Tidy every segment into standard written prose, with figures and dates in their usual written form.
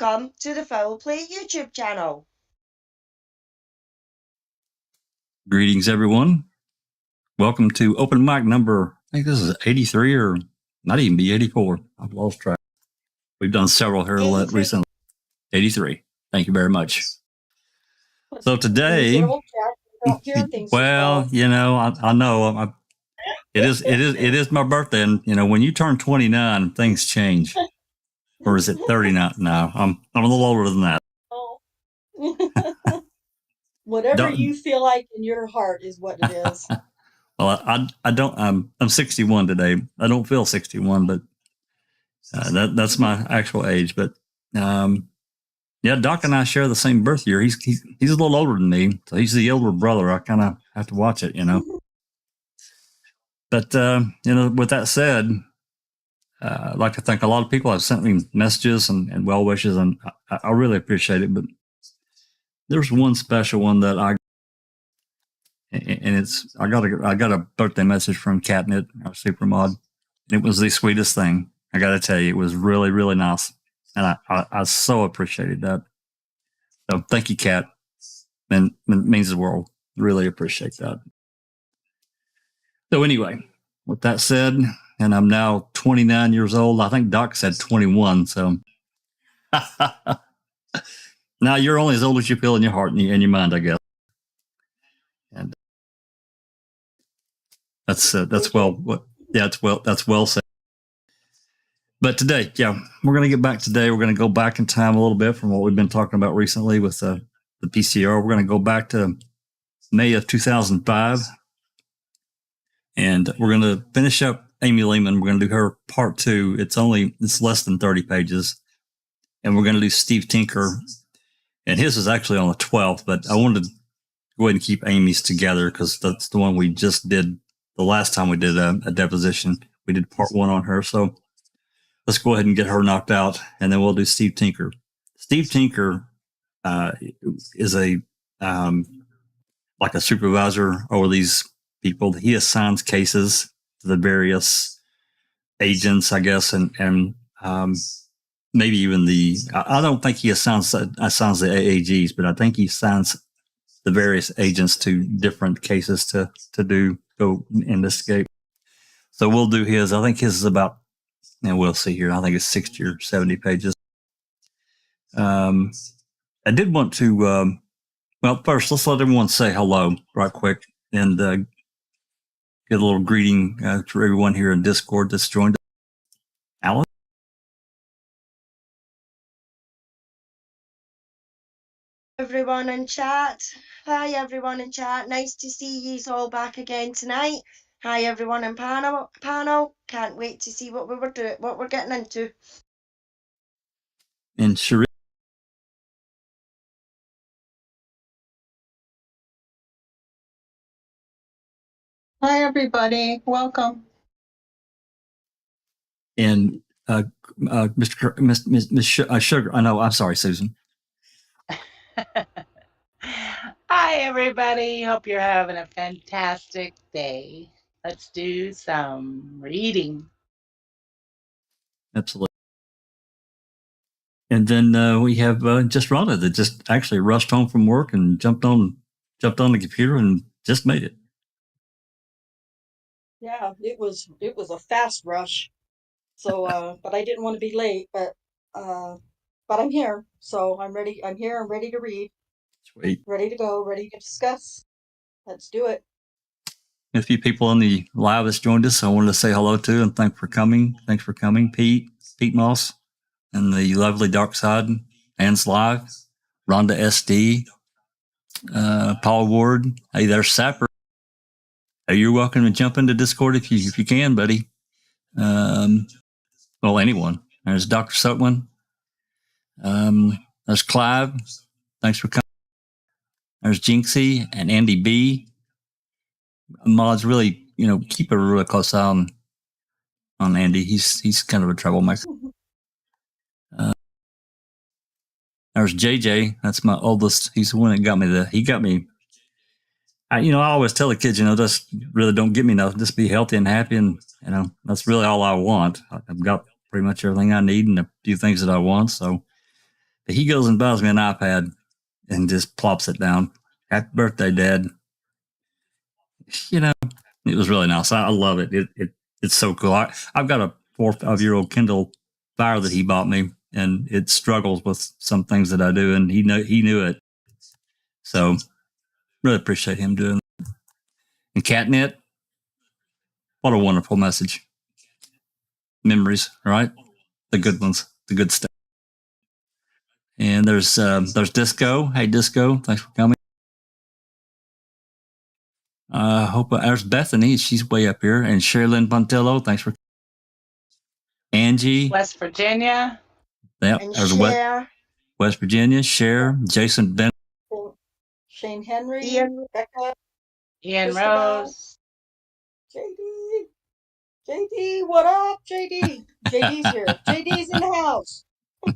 Welcome to the Foul Play YouTube channel. Greetings, everyone. Welcome to open mic number, I think this is 83 or not even be 84. I've lost track. We've done several here recently. 83. Thank you very much. So today, well, you know, I know it is my birthday, and you know, when you turn 29, things change. Or is it 39 now? I'm a little older than that. Oh. Whatever you feel like in your heart is what it is. Well, I don't. I'm 61 today. I don't feel 61, but that's my actual age. But yeah, Doc and I share the same birth year. He's a little older than me, so he's the older brother. I kind of have to watch it, you know. But you know, with that said, I'd like to thank a lot of people have sent me messages and well wishes, and I really appreciate it. But there's one special one that I got a birthday message from Catnip, our super mod. It was the sweetest thing. I got to tell you, it was really, really nice, and I so appreciated that. So thank you, Cat. And it means the world. Really appreciate that. So anyway, with that said, and I'm now 29 years old. I think Doc said 21. So now you're only as old as you feel in your heart and in your mind, I guess. And that's well said. But today, yeah, we're going to get back today. We're going to go back in time a little bit from what we've been talking about recently with the PCR. We're going to go back to May of 2005. And we're going to finish up Amy Lehman. We're going to do her part 2. It's less than 30 pages. And we're going to do Steve Tinker. And his is actually on the 12th, but I wanted to go ahead and keep Amy's together because that's the one we just did the last time we did a deposition. We did part 1 on her. So let's go ahead and get her knocked out, and then we'll do Steve Tinker. Steve Tinker is like a supervisor over these people. He assigns cases to the various agents, I guess, and maybe even I don't think he assigns the AAGs, but I think he assigns the various agents to different cases to go investigate. So we'll do his. I think his is about, and we'll see here. I think it's 60 or 70 pages. I did want to, well, first, let's let everyone say hello right quick and get a little greeting to everyone here in Discord that's joined us. Alice? Everyone in chat. Hi, everyone in chat. Nice to see you all back again tonight. Hi, everyone in panel. Can't wait to see what we're getting into. And Sheree. Hi, everybody. Welcome. And Miss Sugar. I know. I'm sorry, Susan. Hi, everybody. Hope you're having a fantastic day. Let's do some reading. Absolutely. And then we have just Rhonda that just actually rushed home from work and jumped on the computer and just made it. Yeah, it was a fast rush. So, but I didn't want to be late, but I'm here. So I'm ready. I'm here. I'm ready to read. Sweet. Ready to go. Ready to discuss. Let's do it. A few people on the live that's joined us, I wanted to say hello to and thanks for coming. Pete Moss, and the lovely Dark Side, Anne's Live, Rhonda SD, Paul Ward. Hey, there's Sapper. Hey, you're welcome to jump into Discord if you can, buddy. Well, anyone. There's Dr. Silkman. There's Clive. Thanks for coming. There's Jinxie and Andy B. Mods really, keep a really close eye on Andy. He's kind of a troublemaker. There's JJ. That's my oldest. He's the one that got me I always tell the kids, just really don't get me nothing. Just be healthy and happy. And, that's really all I want. I've got pretty much everything I need and a few things that I want. So He goes and buys me an iPad and just plops it down. Happy birthday, Dad. You know, it was really nice. I love it. It's so cool. I've got a 4 or 5 year old Kindle Fire that he bought me, and it struggles with some things that I do, and he knew it. So really appreciate him doing that. And Catnet, what a wonderful message. Memories, right? The good ones, the good stuff. And there's Disco. Hey, Disco, thanks for coming. Hope there's Bethany. She's way up here. And Sherilyn Pontillo, thanks for Angie. West Virginia. Yep, And there's Cher. West Virginia. Cher, Jason Bennett. Shane Henry, Ian. Becca, Ian Christabel. Rose. JD, what up, JD? JD's here. JD's in the house.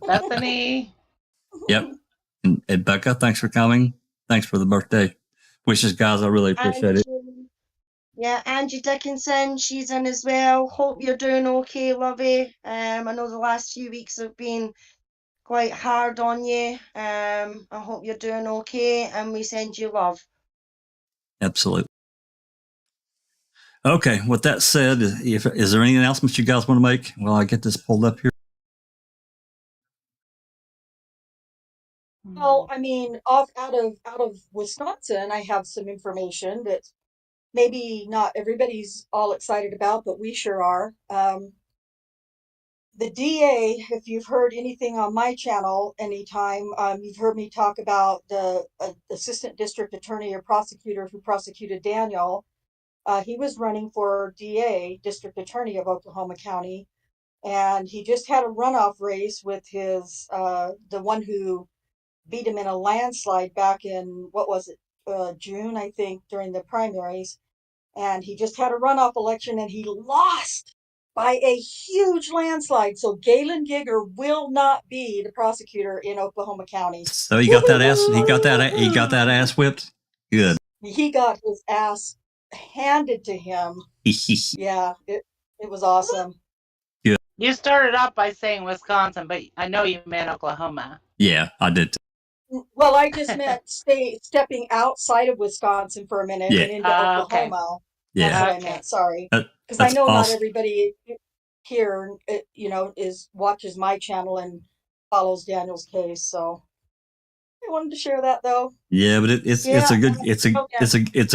Bethany. Yep. And Becca, thanks for coming. Thanks for the birthday wishes, guys. I really appreciate it. Yeah, Angie Dickinson, she's in as well. Hope you're doing okay, lovey. I know the last few weeks have been quite hard on you. I hope you're doing okay, and we send you love. Absolutely. Okay, with that said, is there any announcements you guys want to make while I get this pulled up here? Well, I mean, out of Wisconsin, I have some information that maybe not everybody's all excited about, but we sure are. The DA, if you've heard anything on my channel anytime, you've heard me talk about the assistant district attorney or prosecutor who prosecuted Daniel. He was running for DA, district attorney of Oklahoma County, and he just had a runoff race with his the one who beat him in a landslide back in, what was it, June, I think, during the primaries. And he just had a runoff election and he lost by a huge landslide. So Galen Gigger will not be the prosecutor in Oklahoma County. So he got that ass. He got that ass whipped. Good. He got his ass handed to him. Yeah, it was awesome. Good. You started off by saying Wisconsin, but I know you meant Oklahoma. Yeah, I did. Well, I just meant stepping outside of Wisconsin for a minute and into Oklahoma. Okay. Yeah. That's what I meant. Sorry, because I know awesome. not everybody here, watches my channel and follows Daniel's case. So I wanted to share that, though. Yeah, but it's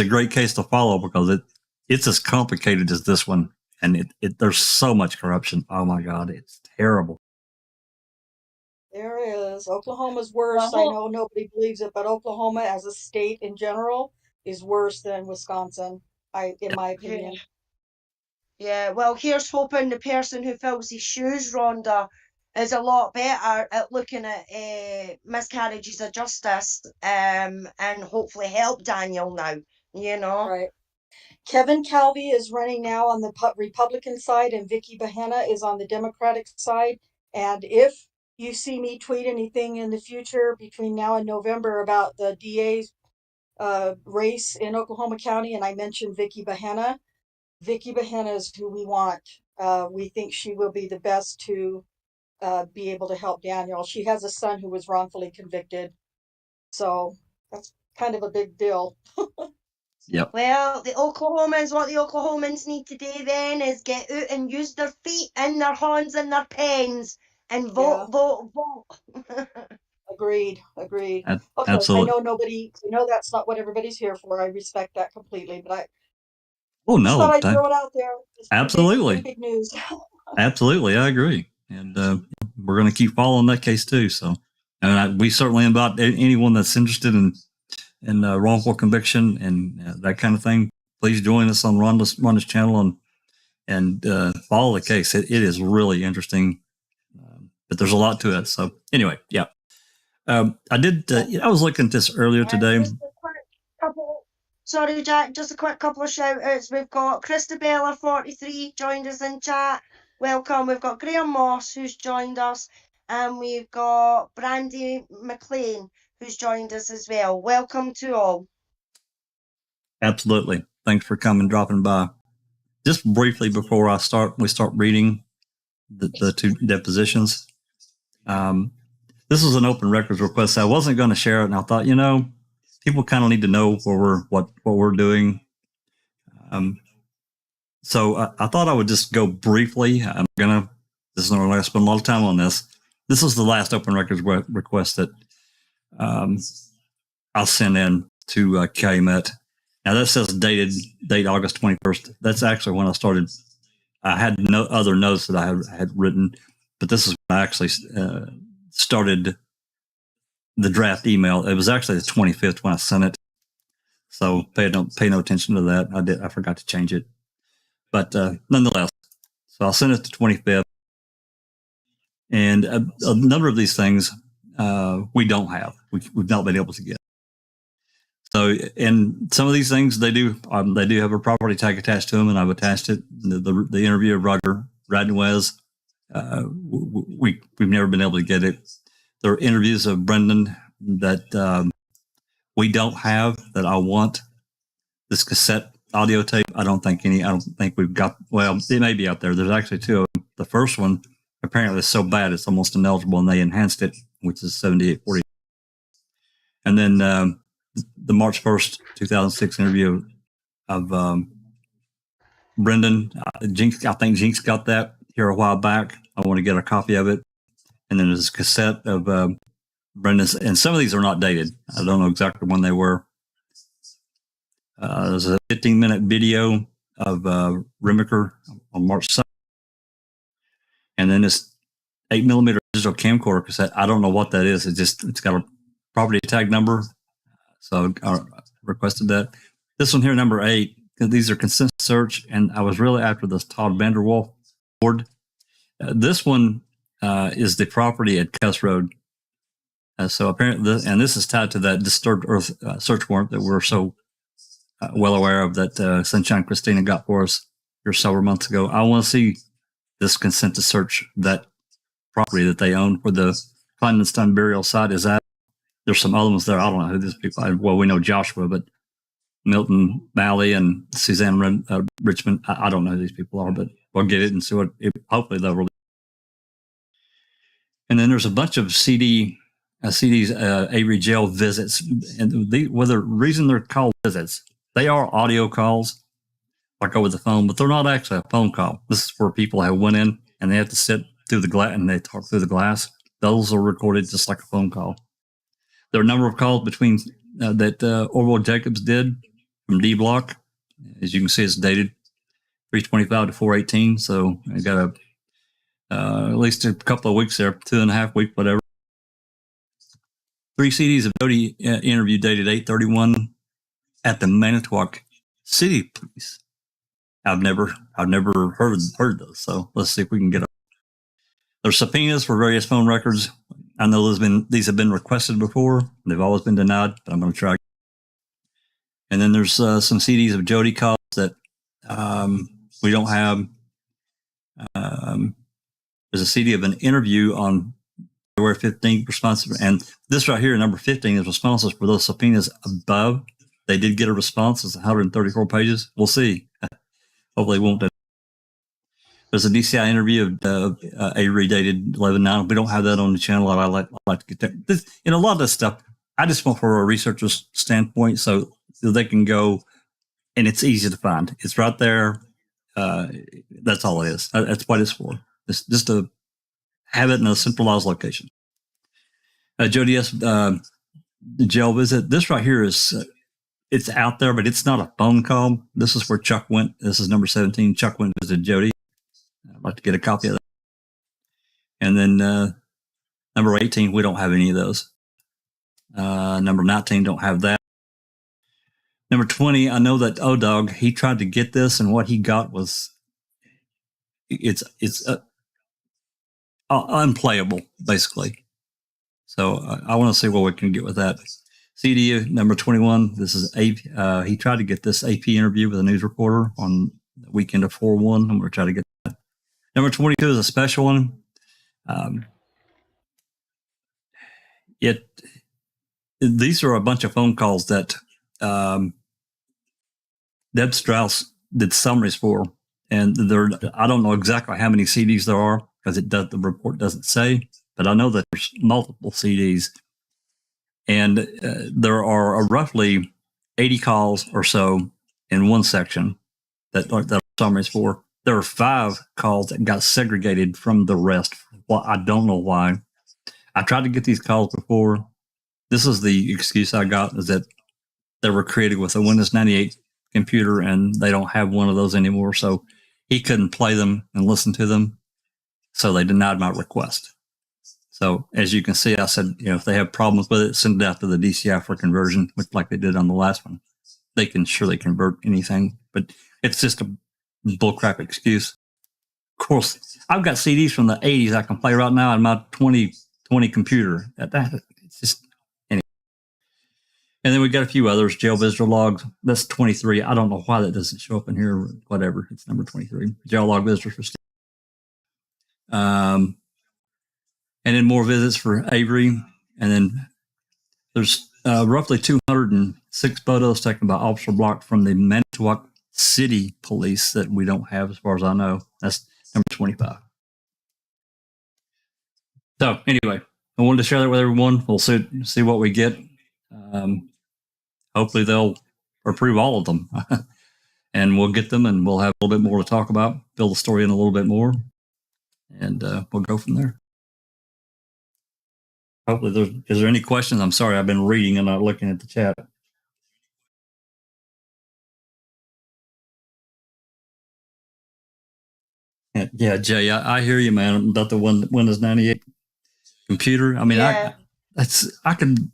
a great case to follow because it's as complicated as this one, and there's so much corruption. Oh my God, it's terrible. There is. Oklahoma's worse. I know nobody believes it, but Oklahoma as a state in general is worse than Wisconsin, in my opinion. Yeah, well, here's hoping the person who fills his shoes, Rhonda, is a lot better at looking at miscarriages of justice and hopefully help Daniel now, you know? Right. Kevin Calvi is running now on the Republican side and Vicky Bahena is on the Democratic side. And if you see me tweet anything in the future between now and November about the DA's race in Oklahoma County, and I mentioned Vicky Bahena is who we want. We think she will be the best to be able to help Daniel. She has a son who was wrongfully convicted. So that's kind of a big deal. Yep. Well, what the Oklahomans need to do then is get out and use their feet and their hands and their pens and vote. Agreed. Okay, Absolutely. I know that's not what everybody's here for. I respect that completely, but I thought I'd throw it out there. Absolutely. Big news. Absolutely, I agree, and we're going to keep following that case too. So, and we certainly invite anyone that's interested in wrongful conviction and that kind of thing. Please join us on Rhonda's channel and follow the case. It is really interesting, but there's a lot to it. So anyway, yeah. I was looking at this earlier today. Sorry, Jack, just a quick couple of shout outs. We've got Christabella43 joined us in chat. Welcome. We've got Graham Moss who's joined us, and we've got Brandy McLean who's joined us as well. Welcome to all. Absolutely. Thanks for dropping by. Just briefly before we start reading the two depositions. this was an open records request. So I wasn't going to share it, and I thought, people kind of need to know what we're doing. So I thought I would just go briefly. This is not going to spend a lot of time on this. This is the last open records request that I'll send in to Calumet. Now that says date August 21st. That's actually when I started. I had no other notes that I had written, but this is when I actually started the draft email. It was actually the 25th when I sent it. So pay no attention to that. I forgot to change it, but nonetheless, so I'll send it to 25th. And a number of these things we don't have. We've not been able to get. So, and some of these things they do have a property tag attached to them, and I've attached it. The interview of Roger Radnewez, we've never been able to get it. There are interviews of Brendan that we don't have that I want. This cassette audio tape, I don't think we've got. Well, it may be out there. There's actually two of them. The first one apparently is so bad it's almost ineligible, and they enhanced it, which is 7840. And then the March 1st, 2006 interview of Brendan. Jinx, I think Jinx got that here a while back. I want to get a copy of it. And then there's a cassette of Brendan's, and some of these are not dated. I don't know exactly when they were. There's a 15-minute video of Remaker on March 2nd. And then this 8mm digital camcorder cassette. I don't know what that is. It's got a property tag number. So I requested that. This one here, number 8, these are consent search, and I was really after this Todd Vanderwolf board. This one is the property at Cuss Road. So apparently, and this is tied to that disturbed earth search warrant that we're so well aware of that Sunshine Christina got for us here several months ago. I want to see this consent to search that property that they own where the Kleinenstein burial site is at. There's some other ones there. I don't know who these people are. Well, we know Joshua, but Milton Malley and Suzanne Richmond, I don't know who these people are, but we'll get it and see hopefully they'll release. And then there's a bunch of CDs, Avery jail visits. And the reason they're called visits, they are audio calls, like over the phone, but they're not actually a phone call. This is where people have went in and they have to sit through the glass and they talk through the glass. Those are recorded just like a phone call. There are a number of calls between that Orwell Jacobs did from D Block. As you can see, it's dated 325 to 418. So I got at least a couple of weeks there, 2.5 weeks, whatever. 3 CDs of Jody interview dated 8/31 at the Manitowoc City Police. I've never heard those. So let's see if we can get them. There's subpoenas for various phone records. I know these have been requested before. They've always been denied, but I'm going to try. And then there's some CDs of Jody calls that we don't have. There's a CD of an interview on February 15th, responsive. And this right here, number 15, is responses for those subpoenas above. They did get a response. It's 134 pages. We'll see. Hopefully it won't. There's a DCI interview of Avery dated 11/9. We don't have that on the channel. I like to get that. A lot of this stuff, I just want from a researcher's standpoint so they can go, and it's easy to find. It's right there. That's all it is. That's what it's for. It's just to have it in a centralized location. Jody S. The jail visit. This right here is, it's out there, but it's not a phone call. This is where Chuck went. This is number 17. Chuck went and visited Jody. I'd like to get a copy of that. And then number 18, we don't have any of those. Number 19, don't have that. Number 20, I know that O-Dog, he tried to get this, and what he got was, it's unplayable, basically. So I want to see what we can get with that. CD number 21, this is AP. He tried to get this AP interview with a news reporter on the weekend of 4/1. I'm going to try to get that. Number 22 is a special one. These are a bunch of phone calls that Deb Strauss did summaries for, and I don't know exactly how many CDs there are because the report doesn't say, but I know that there's multiple CDs. And there are roughly 80 calls or so in one section that are summaries for. There are 5 calls that got segregated from the rest. Well, I don't know why. I tried to get these calls before. This is the excuse I got, is that they were created with a Windows 98 computer and they don't have one of those anymore. So he couldn't play them and listen to them. So they denied my request. So as you can see, I said, if they have problems with it, send it out to the DCI for conversion, which like they did on the last one. They can surely convert anything, but it's just a bullcrap excuse. Of course, I've got CDs from the 80s I can play right now on my 2020 computer. It's just anyway. And then we got a few others. Jail visitor logs. That's 23. I don't know why that doesn't show up in here. Whatever. It's number 23. Jail log visitors for Steve. And then more visits for Avery. And then there's roughly 206 photos taken by Officer Block from the Manitowoc City Police that we don't have, as far as I know. That's number 25. So anyway, I wanted to share that with everyone. We'll see what we get. Hopefully they'll approve all of them. And we'll get them and we'll have a little bit more to talk about, build the story in a little bit more. And we'll go from there. Hopefully is there any questions? I'm sorry, I've been reading and not looking at the chat. Yeah, Jay, I hear you, man. About the Windows 98 computer. I mean, Yeah. I could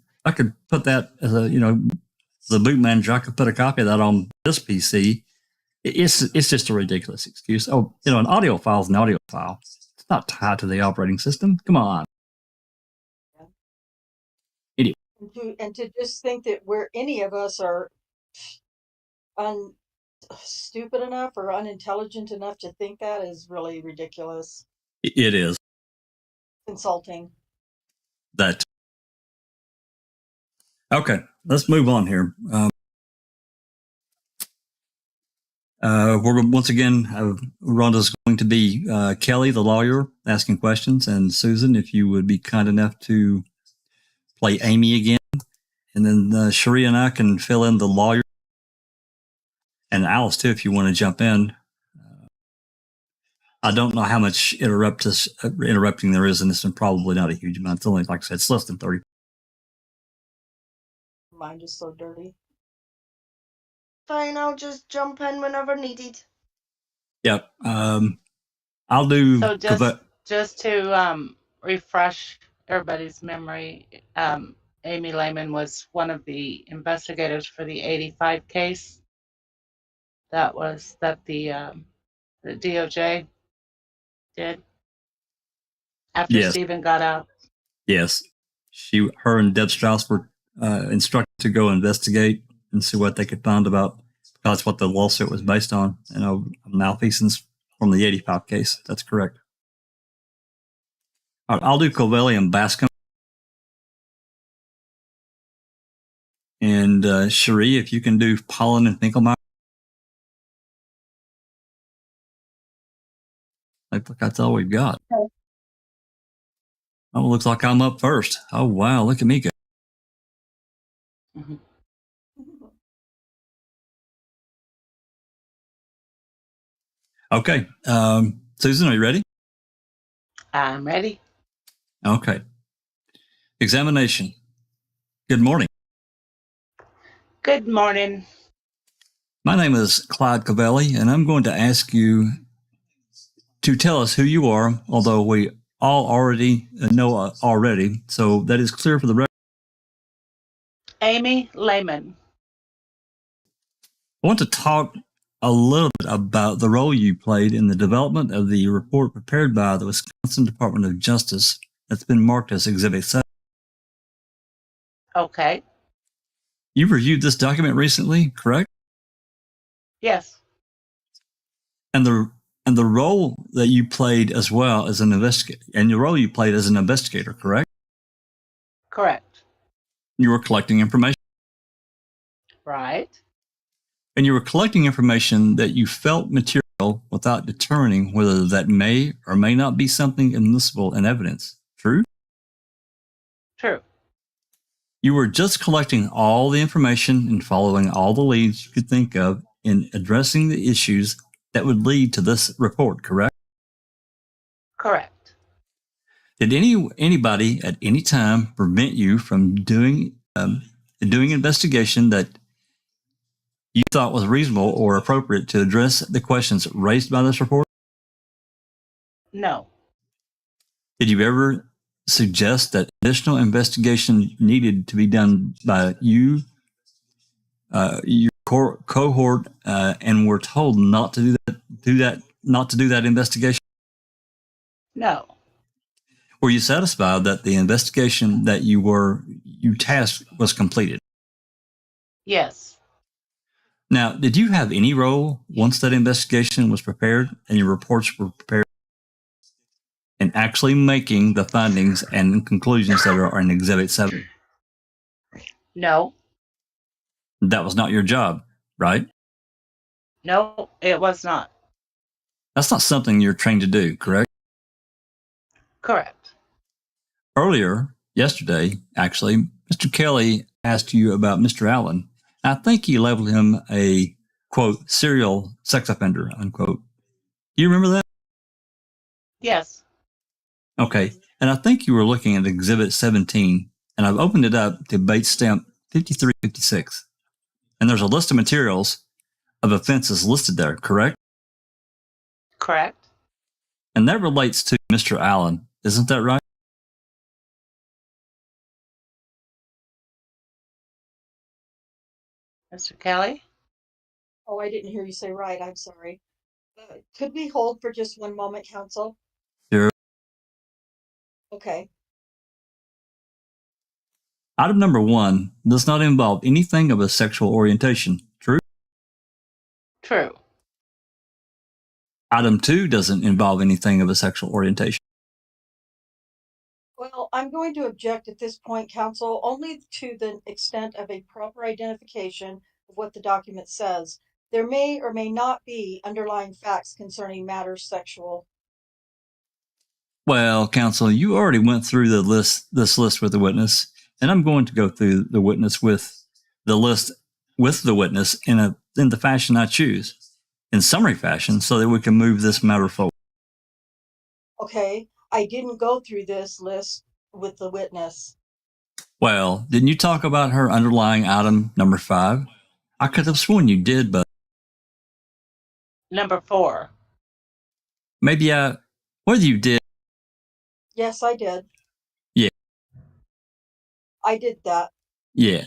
put that as a, the boot manager. I could put a copy of that on this PC. It's just a ridiculous excuse. Oh, an audio file is an audio file. It's not tied to the operating system. Come on. Idiot. And to just think that any of us are stupid enough or unintelligent enough to think that is really ridiculous. It is. Insulting. That. Okay, let's move on here. We're once again, Rhonda's going to be Kelly, the lawyer, asking questions, and Susan, if you would be kind enough to play Amy again, and then Cherie and I can fill in the lawyer, and Alice too, if you want to jump in. I don't know how much interrupting there is in this, and probably not a huge amount. It's only, like I said, it's less than 30. Mine is so dirty. Fine, I'll just jump in whenever needed. Yep. I'll do. So just to refresh everybody's memory, Amy Lehman was one of the investigators for the 85 case. That the DOJ did after Yes. Stephen got out. Yes, her and Deb Strauss were instructed to go investigate and see what they could find about. That's what the lawsuit was based on. Malfeasance from the 85 case. That's correct. All right, I'll do Covelli and Bascom. And Cherie, if you can do Pollen and Finkelmeyer. I think that's all we've got. Okay. Oh, looks like I'm up first. Oh, wow, look at me go. Mhm. Okay, Susan, are you ready? I'm ready. Okay. Examination. Good morning. Good morning. My name is Clyde Covelli, and I'm going to ask you to tell us who you are, although we all already know already, so that is clear for the record. Amy Lehman. I want to talk a little bit about the role you played in the development of the report prepared by the Wisconsin Department of Justice that's been marked as Exhibit 7. Okay. You reviewed this document recently, correct? Yes. And the role that you played as well as an investigator, and your role you played as an investigator, correct? Correct. You were collecting information. Right. And you were collecting information that you felt material without determining whether that may or may not be something admissible in evidence. True? True. You were just collecting all the information and following all the leads you could think of in addressing the issues that would lead to this report, correct? Correct. Did anybody at any time prevent you from doing investigation that you thought was reasonable or appropriate to address the questions raised by this report? No. Did you ever suggest that additional investigation needed to be done by you, your cohort, and were told not to do that investigation? No. Were you satisfied that the investigation that you tasked was completed? Yes. Now, did you have any role once that investigation was prepared and your reports were prepared in actually making the findings and conclusions that are in Exhibit 7? No. That was not your job, right? No, it was not. That's not something you're trained to do, correct? Correct. Earlier, yesterday, actually, Mr. Kelly asked you about Mr. Allen. I think he labeled him a, quote, serial sex offender, unquote. Do you remember that? Yes. Okay. And I think you were looking at Exhibit 17, and I've opened it up to Bates Stamp 5356. And there's a list of materials of offenses listed there, correct? Correct. And that relates to Mr. Allen. Isn't that right? Mr. Kelly? Oh, I didn't hear you say right. I'm sorry. Could we hold for just one moment, counsel? Sure. Okay. Item number 1 does not involve anything of a sexual orientation. True? True. Item 2 doesn't involve anything of a sexual orientation. Well, I'm going to object at this point, counsel, only to the extent of a proper identification of what the document says. There may or may not be underlying facts concerning matters sexual. Well, counsel, you already went through this list with the witness, and I'm going to go through the witness with the list with the witness in the fashion I choose, in summary fashion, so that we can move this matter forward. Okay, I didn't go through this list with the witness. Well, didn't you talk about her underlying item number 5? I could have sworn you did, but Number 4. maybe whether you did. Yes, I did. Yeah. I did that. Yeah.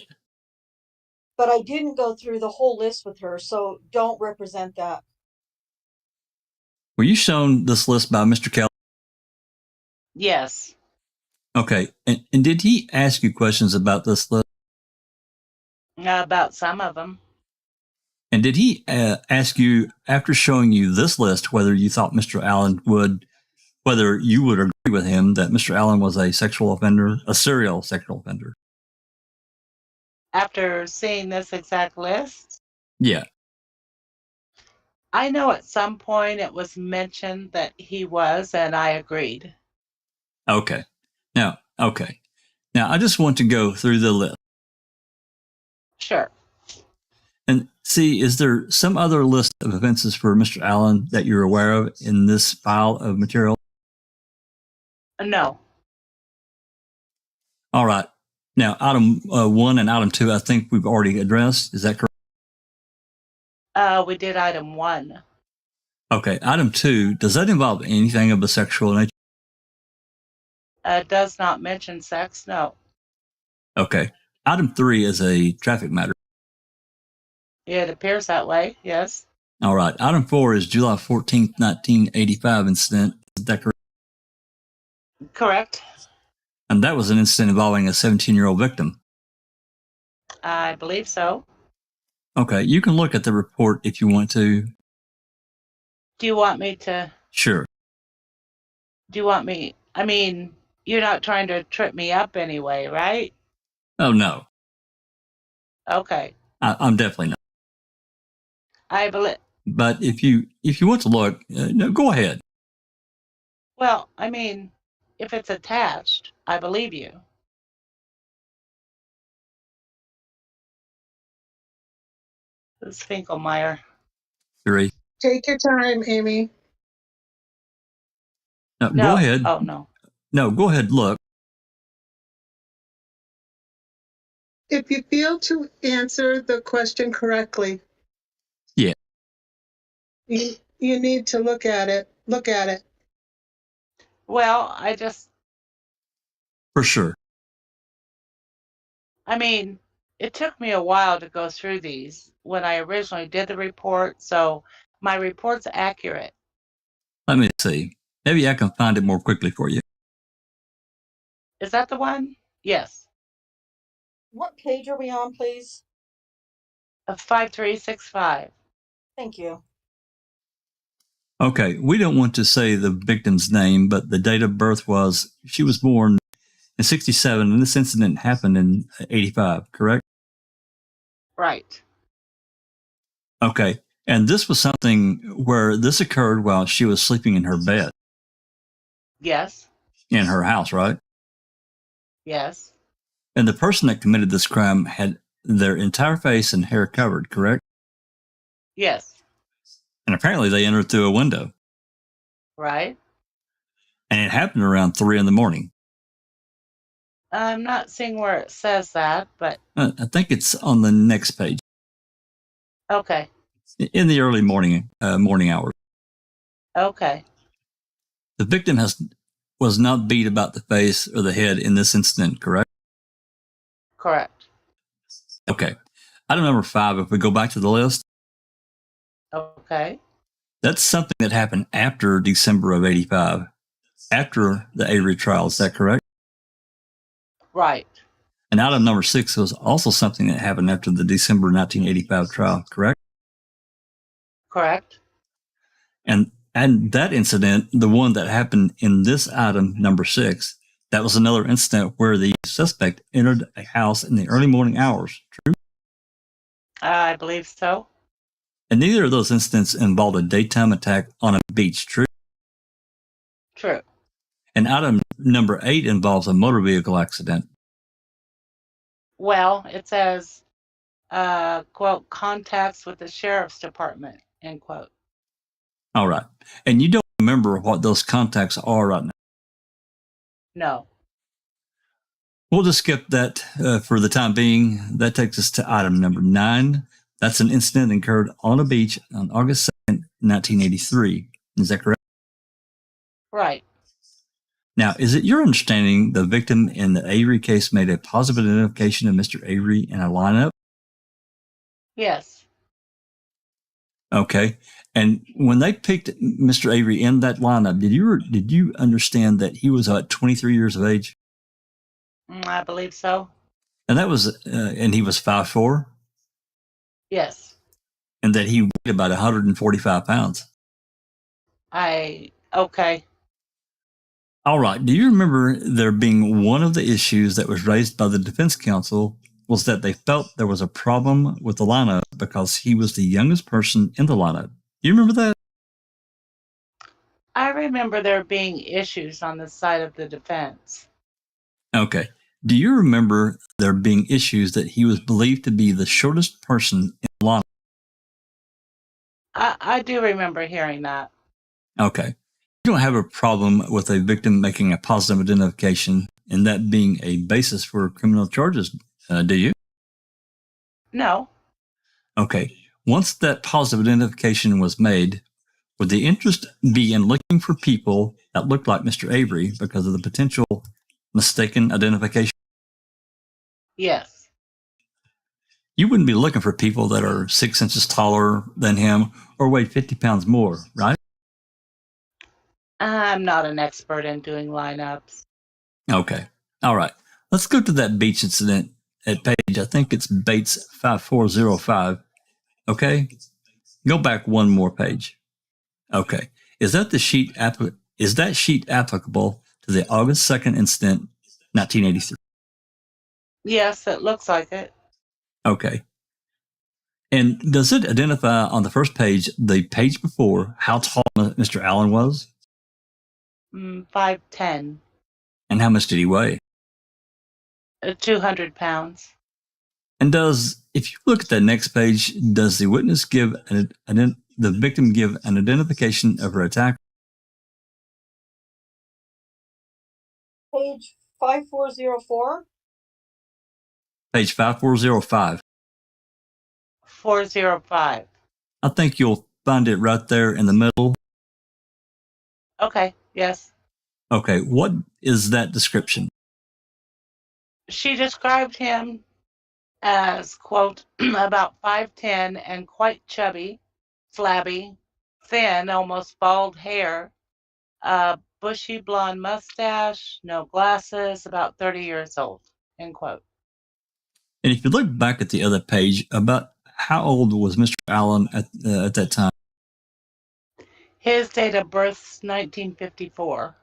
But I didn't go through the whole list with her, so don't represent that. Were you shown this list by Mr. Kelly? Yes. Okay. And did he ask you questions about this list? About some of them. And did he ask you, after showing you this list, whether you thought whether you would agree with him that Mr. Allen was a sexual offender, a serial sexual offender? After seeing this exact list? Yeah. I know at some point it was mentioned that he was, and I agreed. Okay. Now, I just want to go through the list. Sure. And see, is there some other list of offenses for Mr. Allen that you're aware of in this file of material? No. All right. Now, item 1 and item 2, I think we've already addressed. Is that correct? We did item 1. Okay. Item 2, does that involve anything of a sexual nature? Does not mention sex, no. Okay. Item 3 is a traffic matter. It appears that way, yes. All right. Item 4 is July 14th, 1985 incident. Is that correct? Correct. And that was an incident involving a 17-year-old victim. I believe so. Okay. You can look at the report if you want to. Do you want me to? Sure. Do you want me? I mean, you're not trying to trip me up anyway, right? Oh, no. Okay. I'm definitely not. I believe. But if you want to look, no, go ahead. Well, I mean, if it's attached, I believe you. Finkelmeyer. 3. Take your time, Amy. No, No. go ahead. Oh, no. No, go ahead. Look. If you fail to answer the question correctly, Yeah. you need to look at it. Look at it. Well, For sure. I mean, it took me a while to go through these when I originally did the report, so my report's accurate. Let me see. Maybe I can find it more quickly for you. Is that the one? Yes. What page are we on, please? 5365. Thank you. Okay, we don't want to say the victim's name, but the date of birth was, she was born in 67, and this incident happened in 85, correct? Right. Okay, and this was something where this occurred while she was sleeping in her bed Yes. in her house, right? Yes. And the person that committed this crime had their entire face and hair covered, correct? Yes. And apparently they entered through a window. Right. And it happened around 3 in the morning. I'm not seeing where it says that, but I think it's on the next page. okay. In the early morning hours. Okay. The victim was not beat about the face or the head in this incident, correct? Correct. Okay. Item number 5, if we go back to the list, Okay. that's something that happened after December of 85, after the Avery trial. Is that correct? Right. And item number 6 was also something that happened after the December 1985 trial, correct? Correct. And that incident, the one that happened in this item number 6, that was another incident where the suspect entered a house in the early morning hours, true? I believe so. And neither of those incidents involved a daytime attack on a beach, true? True. And item number 8 involves a motor vehicle accident. Well, it says, quote, contacts with the sheriff's department, end quote. All right. And you don't remember what those contacts are right now. No. We'll just skip that for the time being. That takes us to item number 9. That's an incident that occurred on a beach on August 2nd, 1983. Is that correct? Right. Now, is it your understanding the victim in the Avery case made a positive identification of Mr. Avery in a lineup? Yes. Okay. And when they picked Mr. Avery in that lineup, did you understand that he was about 23 years of age? I believe so. And that was, and he was 5'4", Yes. and that he weighed about 145 pounds. Okay. All right. Do you remember there being one of the issues that was raised by the defense counsel was that they felt there was a problem with the lineup because he was the youngest person in the lineup? Do you remember that? I remember there being issues on the side of the defense. Okay. Do you remember there being issues that he was believed to be the shortest person in the lineup? I do remember hearing that. Okay. You don't have a problem with a victim making a positive identification and that being a basis for criminal charges, do you? No. Okay. Once that positive identification was made, would the interest be in looking for people that looked like Mr. Avery because of the potential mistaken identification? Yes. You wouldn't be looking for people that are 6 inches taller than him or weigh 50 pounds more, right? I'm not an expert in doing lineups. Okay. All right. Let's go to that beach incident at page, I think it's Bates 5405. Okay. Go back one more page. Okay. Is that sheet applicable to the August 2nd incident, 1983? Yes, it looks like it. Okay. And does it identify on the first page, the page before, how tall Mr. Allen was? 5'10". And how much did he weigh? 200 pounds. And does if you look at that next page, does the witness give the victim give an identification of her attacker? Page 5404. Page 5405. 405. I think you'll find it right there in the middle. Okay, yes. Okay, what is that description? She described him as, quote, about 5'10" and quite chubby, flabby, thin, almost bald hair, bushy blonde mustache, no glasses, about 30 years old, end quote. And if you look back at the other page, about how old was Mr. Allen at that time? His date of birth, 1954.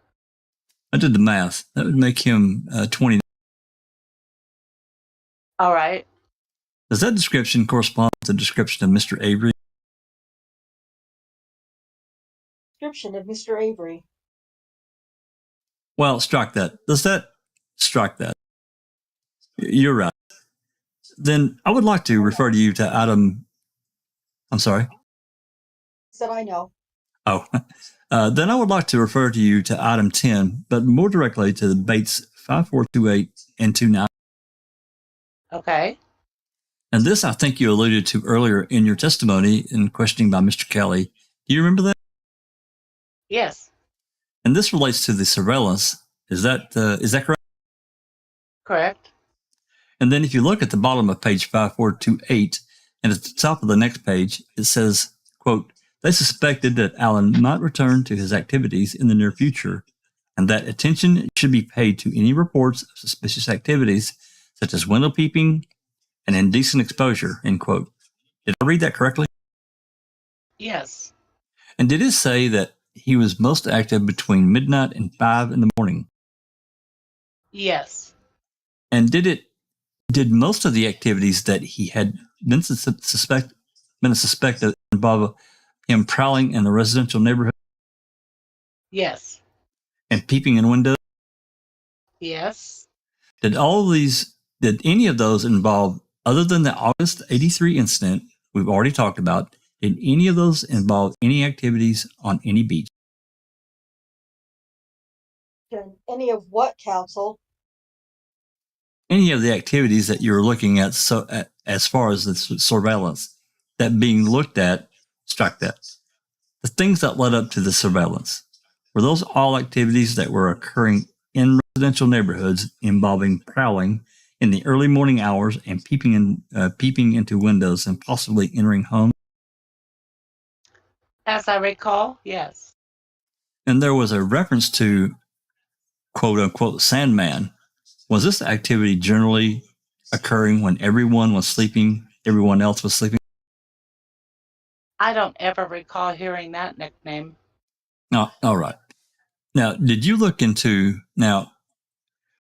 I did the math. That would make him 20. All right. Does that description correspond to the description of Mr. Avery? Description of Mr. Avery. Well, strike that. Does that strike that? You're right. Then I would like to refer to you to item. I'm sorry. Said I know. Oh, then I would like to refer to you to item 10, but more directly to the Bates 5428 and 29. Okay. And this I think you alluded to earlier in your testimony in questioning by Mr. Kelly. Do you remember that? Yes. And this relates to the surveillance. Is that correct? Correct. And then if you look at the bottom of page 5428 and at the top of the next page, it says, quote, they suspected that Allen might return to his activities in the near future and that attention should be paid to any reports of suspicious activities such as window peeping and indecent exposure, end quote. Did I read that correctly? Yes. And did it say that he was most active between midnight and 5 in the morning? Yes. And did most of the activities that he had been suspected involve him prowling in the residential neighborhood Yes. and peeping in windows? Yes. Did any of those involve, other than the August 83 incident we've already talked about, did any of those involve any activities on any beach? Any of what, counsel? Any of the activities that you're looking at, as far as the surveillance, that being looked at, strike that. The things that led up to the surveillance, were those all activities that were occurring in residential neighborhoods involving prowling in the early morning hours and peeping into windows and possibly entering homes? As I recall, yes. And there was a reference to quote unquote Sandman. Was this activity generally occurring when everyone was sleeping, everyone else was sleeping? I don't ever recall hearing that nickname. Oh, all right. Now, did you look into,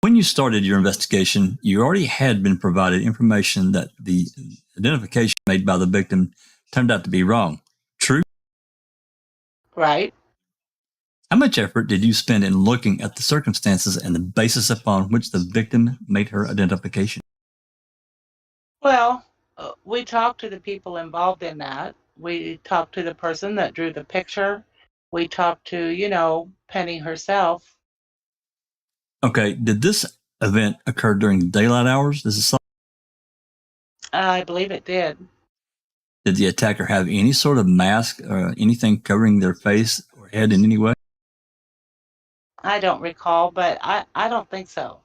when you started your investigation, you already had been provided information that the identification made by the victim turned out to be wrong. True? Right. How much effort did you spend in looking at the circumstances and the basis upon which the victim made her identification? Well, we talked to the people involved in that. We talked to the person that drew the picture. We talked to, Penny herself. Okay, did this event occur during daylight hours? I believe it did. Did the attacker have any sort of mask or anything covering their face or head in any way? I don't recall, but I don't think so.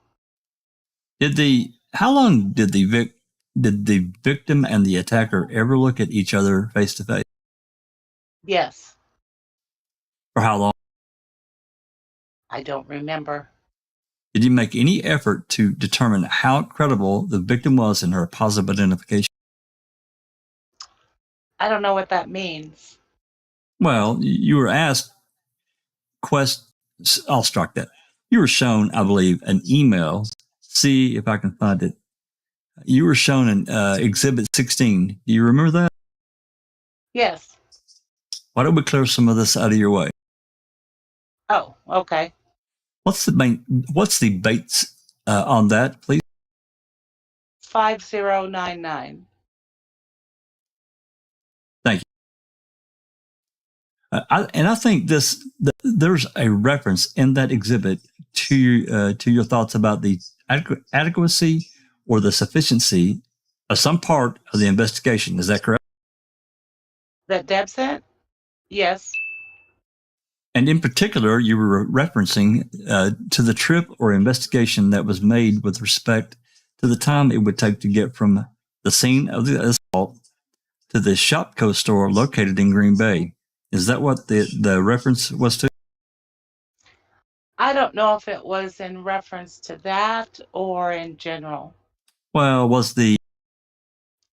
How long did the victim and the attacker ever look at each other face to face? Yes. For how long? I don't remember. Did you make any effort to determine how credible the victim was in her positive identification? I don't know what that means. Well, you were asked I'll strike that. You were shown, I believe, an email. See if I can find it. You were shown an Exhibit 16. Do you remember that? Yes. Why don't we clear some of this out of your way? Oh, okay. What's the Bates on that, please? 5099. I think there's a reference in that exhibit to your thoughts about the adequacy or the sufficiency of some part of the investigation. Is that correct? That Deb sent? Yes. And in particular, you were referencing to the trip or investigation that was made with respect to the time it would take to get from the scene of the assault to the Shopko store located in Green Bay. Is that what the reference was to? I don't know if it was in reference to that or in general. Well,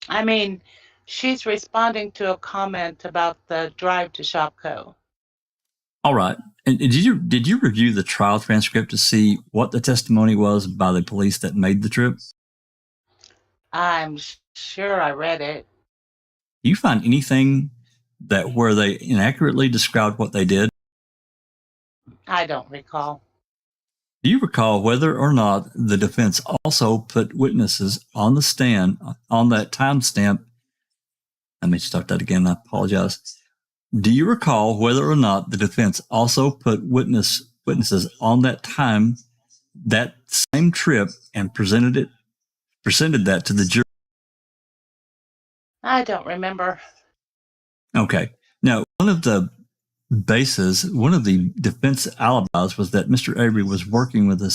I mean, she's responding to a comment about the drive to Shopko. all right. And did you review the trial transcript to see what the testimony was by the police that made the trip? I'm sure I read it. Do you find anything where they inaccurately described what they did? I don't recall. Do you recall whether or not the defense also put witnesses on the stand on that timestamp? Let me start that again. I apologize. Do you recall whether or not the defense also put witnesses on that same trip, and presented that to the jury? I don't remember. Okay. Now, one of the defense alibis was that Mr. Avery was working with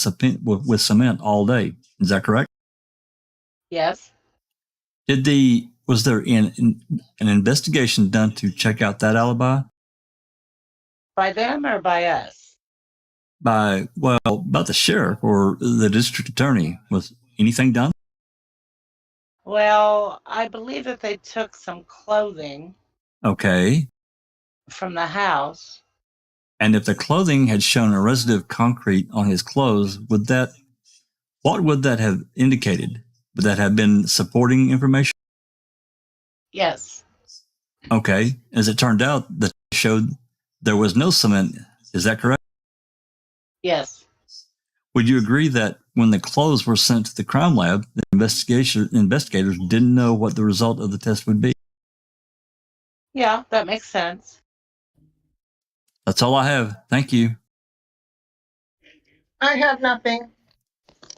cement all day. Is that correct? Yes. Was there an investigation done to check out that alibi? By them or by us? By the sheriff or the district attorney. Was anything done? Well, I believe that they took some clothing. Okay. From the house. And if the clothing had shown a residue of concrete on his clothes, what would that have indicated? Would that have been supporting information? Yes. Okay. As it turned out, that showed there was no cement. Is that correct? Yes. Would you agree that when the clothes were sent to the crime lab, the investigators didn't know what the result of the test would be? Yeah, that makes sense. That's all I have. Thank you. I have nothing.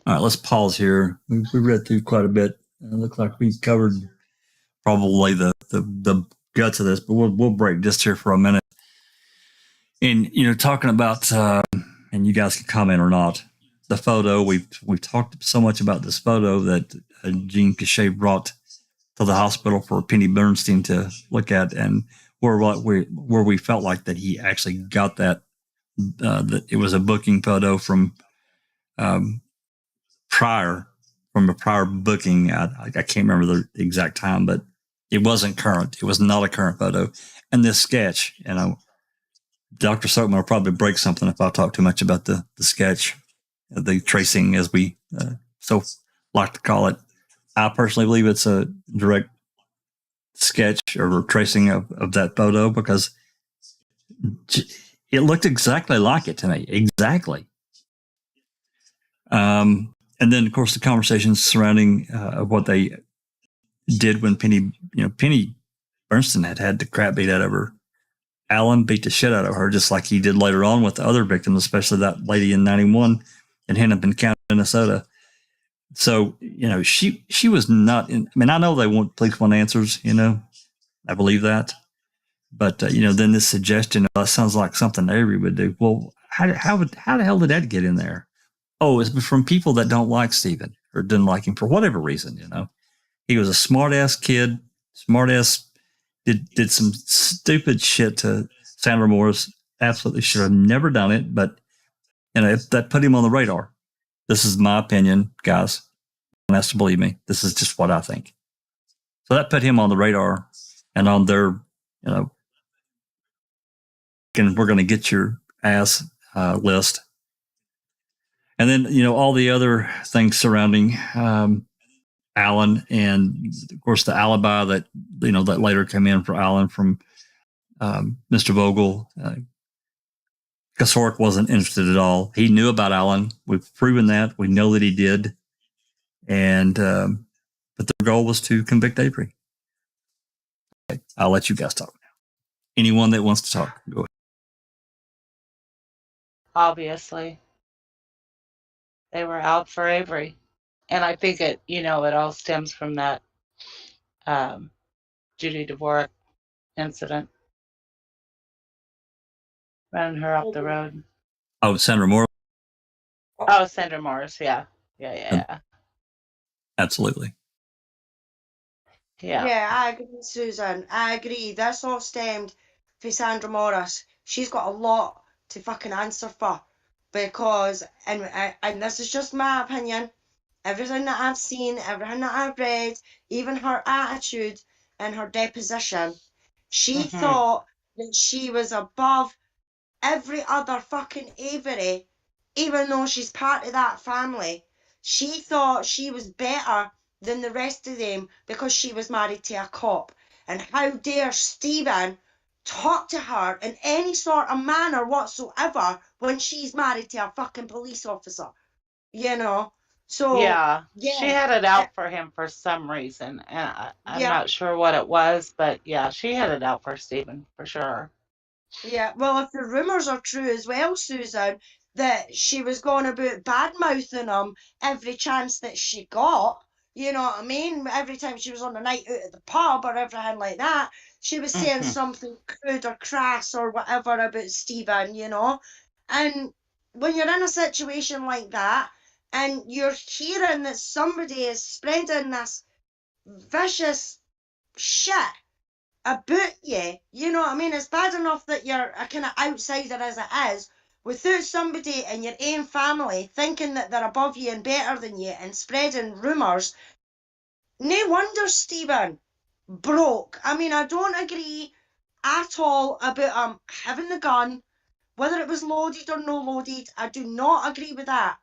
All right, let's pause here. We read through quite a bit. It looks like we covered probably the guts of this, but we'll break just here for a minute. And talking about, and you guys can comment or not, the photo. We've talked so much about this photo that Jean Cachet brought to the hospital for Penny Bernstein to look at, and where we felt like that he actually got that it was a booking photo from a prior booking. I can't remember the exact time, but it wasn't current. It was not a current photo. And this sketch, Dr. Silkman will probably break something if I talk too much about the sketch, the tracing, as we so like to call it. I personally believe it's a direct sketch or tracing of that photo, because it looked exactly like it to me. Exactly. And then, of course, the conversations surrounding what they did when Penny Bernstein had the crap beat out of her. Alan beat the shit out of her, just like he did later on with the other victims, especially that lady in 91 in Hennepin County, Minnesota. So, she was not in. I mean, I know police want answers, I believe that. But, then this suggestion, that sounds like something Avery would do. Well, how the hell did that get in there? Oh, it's from people that don't like Stephen or didn't like him for whatever reason, He was a smart-ass kid, did some stupid shit to Sandra Morris. Absolutely should have never done it, but, that put him on the radar. This is my opinion, guys. No one has to believe me. This is just what I think. So that put him on the radar and on their, and we're going to get your ass list. And then, all the other things surrounding Alan, and of course the alibi that, that later came in for Alan from Mr. Vogel. Kasork wasn't interested at all. He knew about Alan. We've proven that. We know that he did. And, but their goal was to convict Avery. Okay, I'll let you guys talk now. Anyone that wants to talk, go ahead. Obviously, they were out for Avery. And I think it all stems from that Judy Dvorak incident. Running her off the road. Oh, Sandra Moore. Oh, Sandra Morris, yeah. Absolutely. Yeah. I agree, Susan. I agree. This all stemmed from Sandra Morris. She's got a lot to fucking answer for because, and this is just my opinion, everything that I've seen, everything that I've read, even her attitude and her deposition, she thought that she was above every other fucking Avery, even though she's part of that family. She thought she was better than the rest of them because she was married to a cop. And how dare Stephen talk to her in any sort of manner whatsoever when she's married to a fucking police officer, you know? So, yeah, she had it out for him for some reason. And I'm not sure what it was, but yeah, she had it out for Stephen, for sure. Yeah, well, if the rumours are true as well, Susan, that she was going about bad-mouthing him every chance that she got, you know what I mean? Every time she was on a night out at the pub or everything like that, she was saying something crude or crass or whatever about Stephen, you know? And when you're in a situation like that and you're hearing that somebody is spreading this vicious shit about you know what I mean? It's bad enough that you're a kind of outsider as it is, without somebody in your own family thinking that they're above you and better than you and spreading rumours. No wonder Stephen broke. I mean, I don't agree at all about having the gun, whether it was loaded or no loaded. I do not agree with that.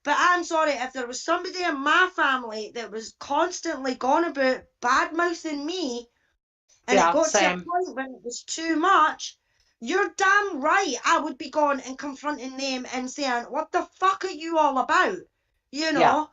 But I'm sorry, if there was somebody in my family that was constantly going about bad mouthing me, and it got to a point when it was too much, you're damn right I would be going and confronting them and saying, what the fuck are you all about? You know,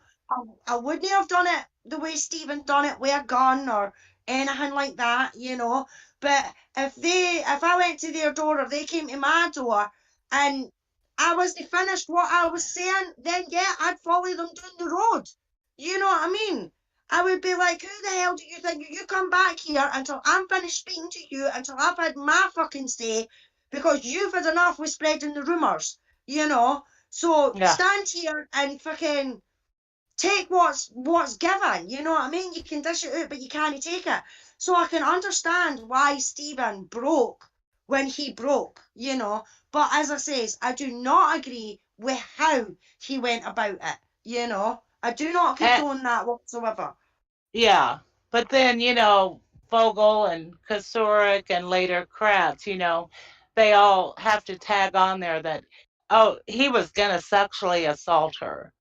I wouldn't have done it the way Stephen done it with a gun or anything like that, you know. But if I went to their door or they came to my door and I wasn't finished what I was saying, then yeah, I'd follow them down the road. You know what I mean? I would be like, who the hell do you think? You come back here until I'm finished speaking to you, until I've had my fucking say, because you've had enough with spreading the rumours, you know? So stand here and fucking take what's given, you know what I mean? You can dish it out, but you can't take it. So I can understand why Stephen broke when he broke, you know? But as I says, I do not agree with how he went about it, you know? I do not condone that whatsoever. Yeah, but then, Vogel and Kasurik and later Kratz, they all have to tag on there that, oh, he was going to sexually assault her.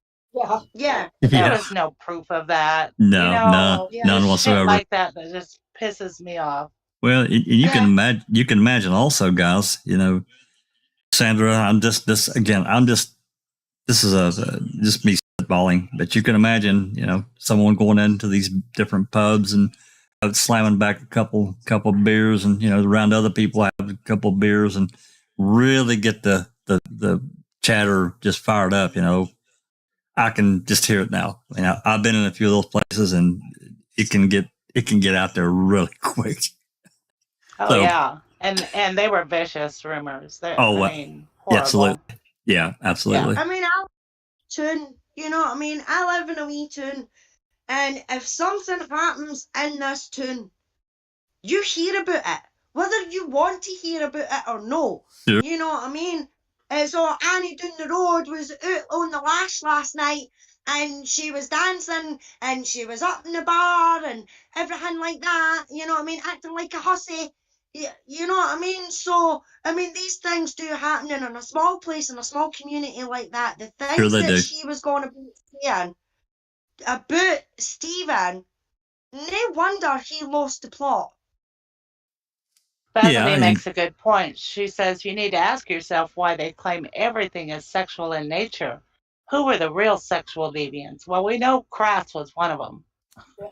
Yeah. There was no proof of that. No, none whatsoever. Shit like that just pisses me off. Well, you can imagine. You can imagine also, guys. Sandra. This is just me spitballing, but you can imagine, someone going into these different pubs and slamming back a couple beers, and around other people have a couple of beers and really get the chatter just fired up. I can just hear it now. I've been in a few of those places, and it can get out there really quick. Oh yeah, and they were vicious rumors. Horrible. Absolutely. Yeah, absolutely. Yeah. I mean, you know what I mean? I live in a wee town, and if something happens in this town, you hear about it, whether you want to hear about it or no. Sure. You know what I mean? So Annie down the road was out on the lash last night, and she was dancing, and she was up in the bar, and everything like that, you know what I mean? Acting like a hussy. You know what I mean? So, I mean, these things do happen in a small place, in a small community like that. The things that she was going to be saying about Stephen, no wonder he lost the plot. Bethany makes a good point. She says you need to ask yourself why they claim everything is sexual in nature. Who were the real sexual deviants? Well, we know Kratz was one of them.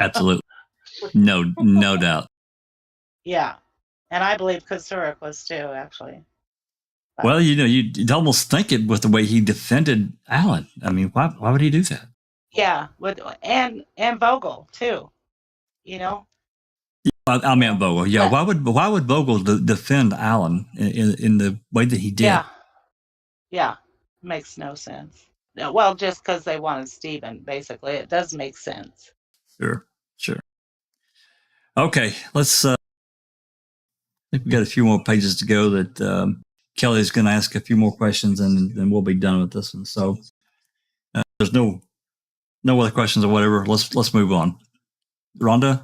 Absolutely. No doubt. Yeah. And I believe Kasurik was too, actually. Well, you'd almost think it with the way he defended Allen. I mean, why would he do that? Yeah, and Vogel too. I mean, Vogel. Yeah, But- why would Vogel defend Allen in the way that he did? Yeah, makes no sense. Well, just because they wanted Stephen, basically, it does make sense. Sure. Okay, let's. I think we got a few more pages to go. That Kelly's going to ask a few more questions, and then we'll be done with this one. So there's no other questions or whatever. Let's move on. Rhonda,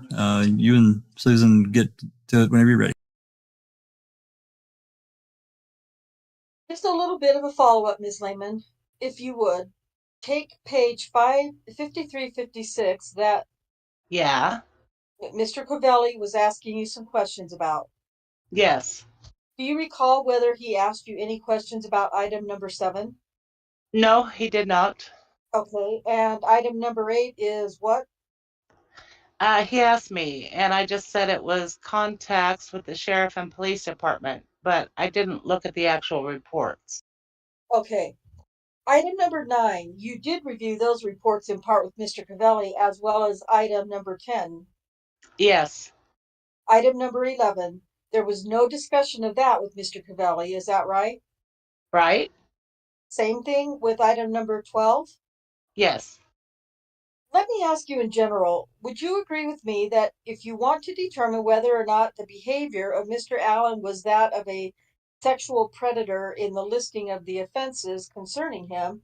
you and Susan get to it whenever you're ready. Just a little bit of a follow-up, Ms. Lehman, if you would. Take page 5356 that Yeah. Mr. Covelli was asking you some questions about. Yes. Do you recall whether he asked you any questions about item number 7? No, he did not. Okay, and item number 8 is what? He asked me, and I just said it was contacts with the sheriff and police department, but I didn't look at the actual reports. Okay. Item number 9, you did review those reports in part with Mr. Covelli, as well as item number 10. Yes. Item number 11, there was no discussion of that with Mr. Covelli, is that right? Right? Same thing with item number 12? Yes. Let me ask you in general, would you agree with me that if you want to determine whether or not the behavior of Mr. Allen was that of a sexual predator in the listing of the offenses concerning him,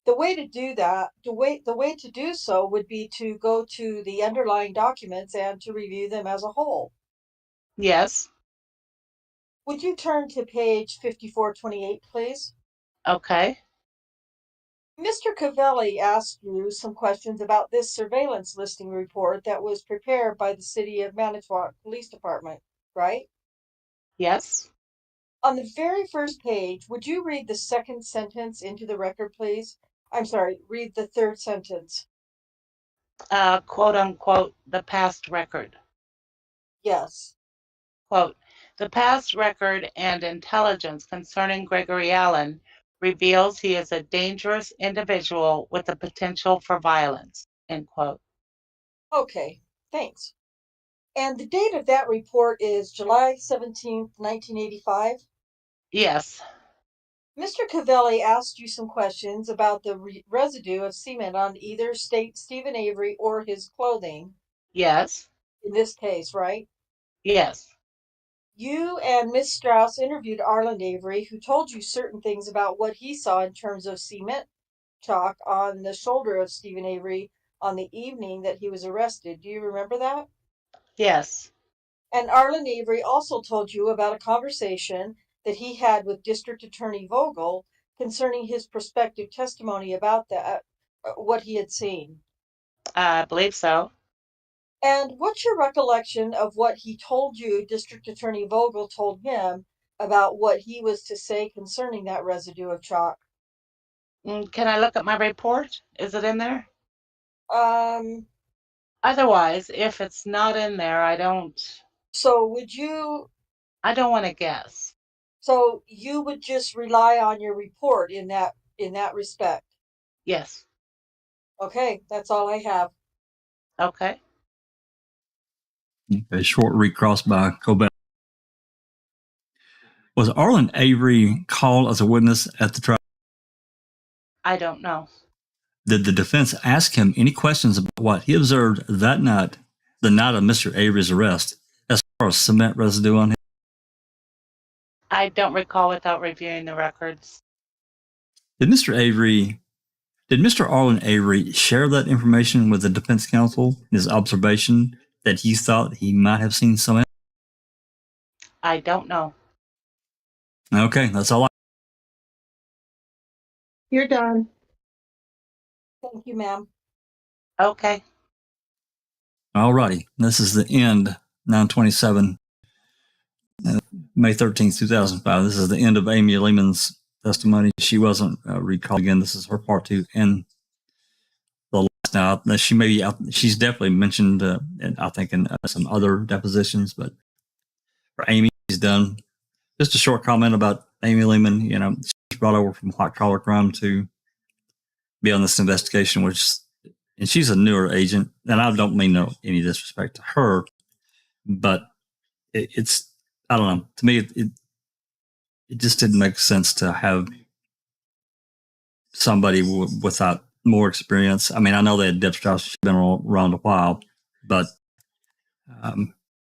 the way to do that, the way to do so would be to go to the underlying documents and to review them as a whole? Yes. Would you turn to page 5428, please? Okay. Mr. Covelli asked you some questions about this surveillance listing report that was prepared by the City of Manitowoc Police Department, right? Yes. On the very first page, would you read the second sentence into the record, please? I'm sorry, read the third sentence. Quote unquote, the past record. Yes. Quote, the past record and intelligence concerning Gregory Allen reveals he is a dangerous individual with the potential for violence, end quote. Okay, thanks. And the date of that report is July 17th, 1985? Yes. Mr. Covelli asked you some questions about the residue of semen on either Stephen Avery or his clothing. Yes. In this case, right? Yes. You and Miss Strauss interviewed Arlen Avery, who told you certain things about what he saw in terms of cement chalk on the shoulder of Stephen Avery on the evening that he was arrested. Do you remember that? Yes. And Arlen Avery also told you about a conversation that he had with District Attorney Vogel concerning his prospective testimony about that, what he had seen. I believe so. And what's your recollection of what he told you, District Attorney Vogel told him about what he was to say concerning that residue of chalk? Can I look at my report? Is it in there? Um, Otherwise, if it's not in there, I don't so want to guess. so you would just rely on your report in that respect? Yes. Okay, that's all I have. Okay. A short recross by Covelli. Was Arlen Avery called as a witness at the trial? I don't know. Did the defense ask him any questions about what he observed that night, the night of Mr. Avery's arrest, as far as cement residue on him? I don't recall without reviewing the records. Did Mr. Arlen Avery share that information with the defense counsel, his observation that he thought he might have seen cement? I don't know. Okay, that's all. You're done. Thank you, ma'am. Okay. All righty. This is the end, 9/27, May 13th, 2005. This is the end of Amy Lehman's testimony. She wasn't recalled again. This is her part 2 and the last. Now, she's definitely mentioned, I think, in some other depositions, but for Amy, she's done. Just a short comment about Amy Lehman. You know, she's brought over from white collar crime to be on this investigation, and she's a newer agent. And I don't mean any disrespect to her, but it's, I don't know. To me, it just didn't make sense to have somebody without more experience. I mean, I know they had Deb Strauss, she's been around a while, but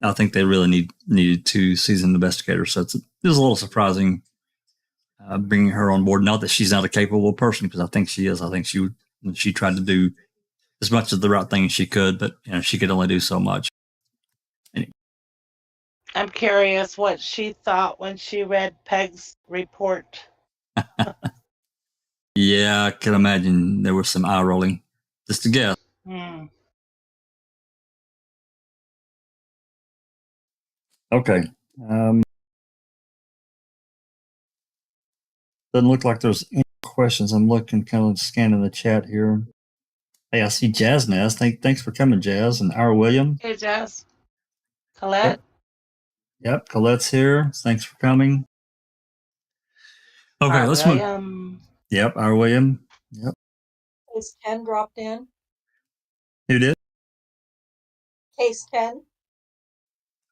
I think they really needed two seasoned investigators. So it was a little surprising bringing her on board. Not that she's not a capable person, because I think she is. I think she tried to do as much of the right thing as she could, but you know, she could only do so much. Anyway. I'm curious what she thought when she read Peg's report. Yeah, I can imagine there was some eye rolling. Just a guess. Okay. Doesn't look like there's any questions. I'm looking, kind of scanning the chat here. Hey, I see Jazz Naz. Thanks for coming, Jazz. And our William. Hey, Jazz. Colette? Yep, Colette's here. Thanks for coming. Okay, let's move. Yep, our William. Yep. Case 10 dropped in. Who did? Case 10.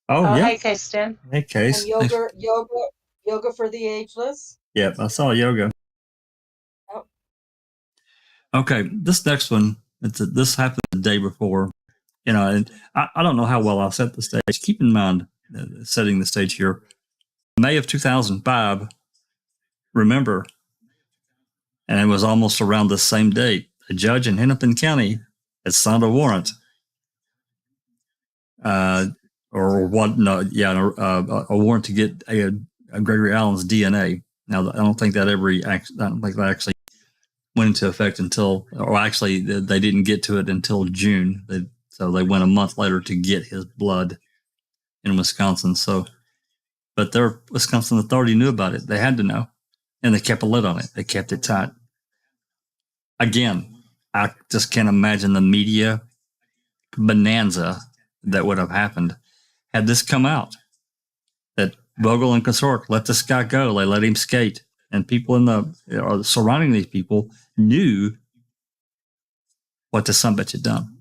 Oh, yeah. Hey, Case 10. Hey, Case. And yoga for the ageless. Yep, I saw yoga. Oh. Okay, this next one, this happened the day before. You know, and I don't know how well I'll set the stage. Keep in mind, setting the stage here, May of 2005, remember, and it was almost around the same date, a judge in Hennepin County had signed a warrant. Or what? No, yeah, a warrant to get a Gregory Allen's DNA. Now, I don't think that actually went into effect until, or actually, they didn't get to it until June. So they went a month later to get his blood in Wisconsin. So, but their Wisconsin authority knew about it. They had to know, and they kept a lid on it. They kept it tight. Again, I just can't imagine the media bonanza that would have happened had this come out, that Vogel and consort let this guy go. They let him skate, and people surrounding these people knew what the sumbitch had done.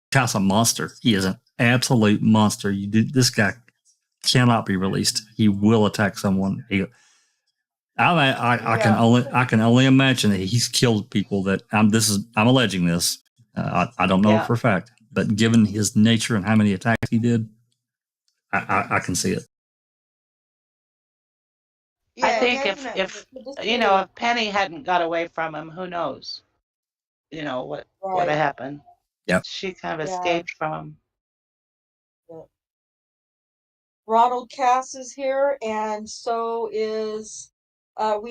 Guy's a monster. He is an absolute monster. This guy cannot be released. He will attack someone. I can only imagine that he's killed people that I'm alleging this. I don't know for a fact, but given his nature and how many attacks he did, I can see it. I think if Penny hadn't got away from him, who knows? You know what would have happened. Yep. She kind of escaped from him. Yeah. Ronald Cass is here, and so is I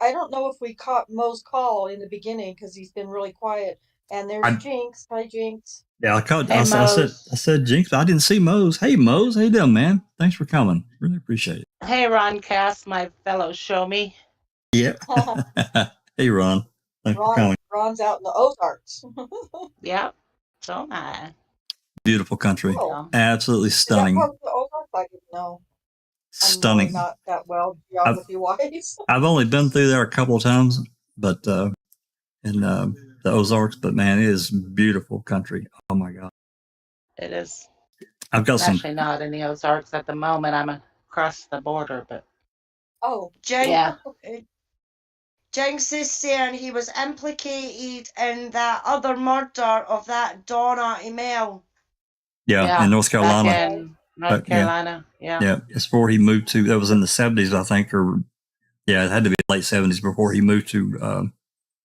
don't know if we caught Mo's call in the beginning because he's been really quiet. And there's Jinx. Hi, Jinx. Yeah, I said Jinx, but I didn't see Mose. Hey, Mose, how you doing, man? Thanks for coming. Really appreciate it. Hey, Ron Cass, my fellow show me. Yeah. Hey, Ron. Thanks for coming. Ron's out in the Ozarks. Yep. So am I. Beautiful country. Oh. Absolutely stunning. Is that part of the Ozarks? I didn't know. Stunning. I'm really not that well geography-wise. I've only been through there a couple of times, but in the Ozarks, but man, it is beautiful country. Oh my God. It is. I've got some. Actually not in the Ozarks at the moment. I'm across the border, but. Oh, yeah. Jinx is saying he was implicated in that other murder of that Donna Emel. Yeah, in North Carolina. In North Carolina, yeah. Yeah, it's before he moved to, that was in the 70s, I think, or yeah, it had to be late 70s before he moved to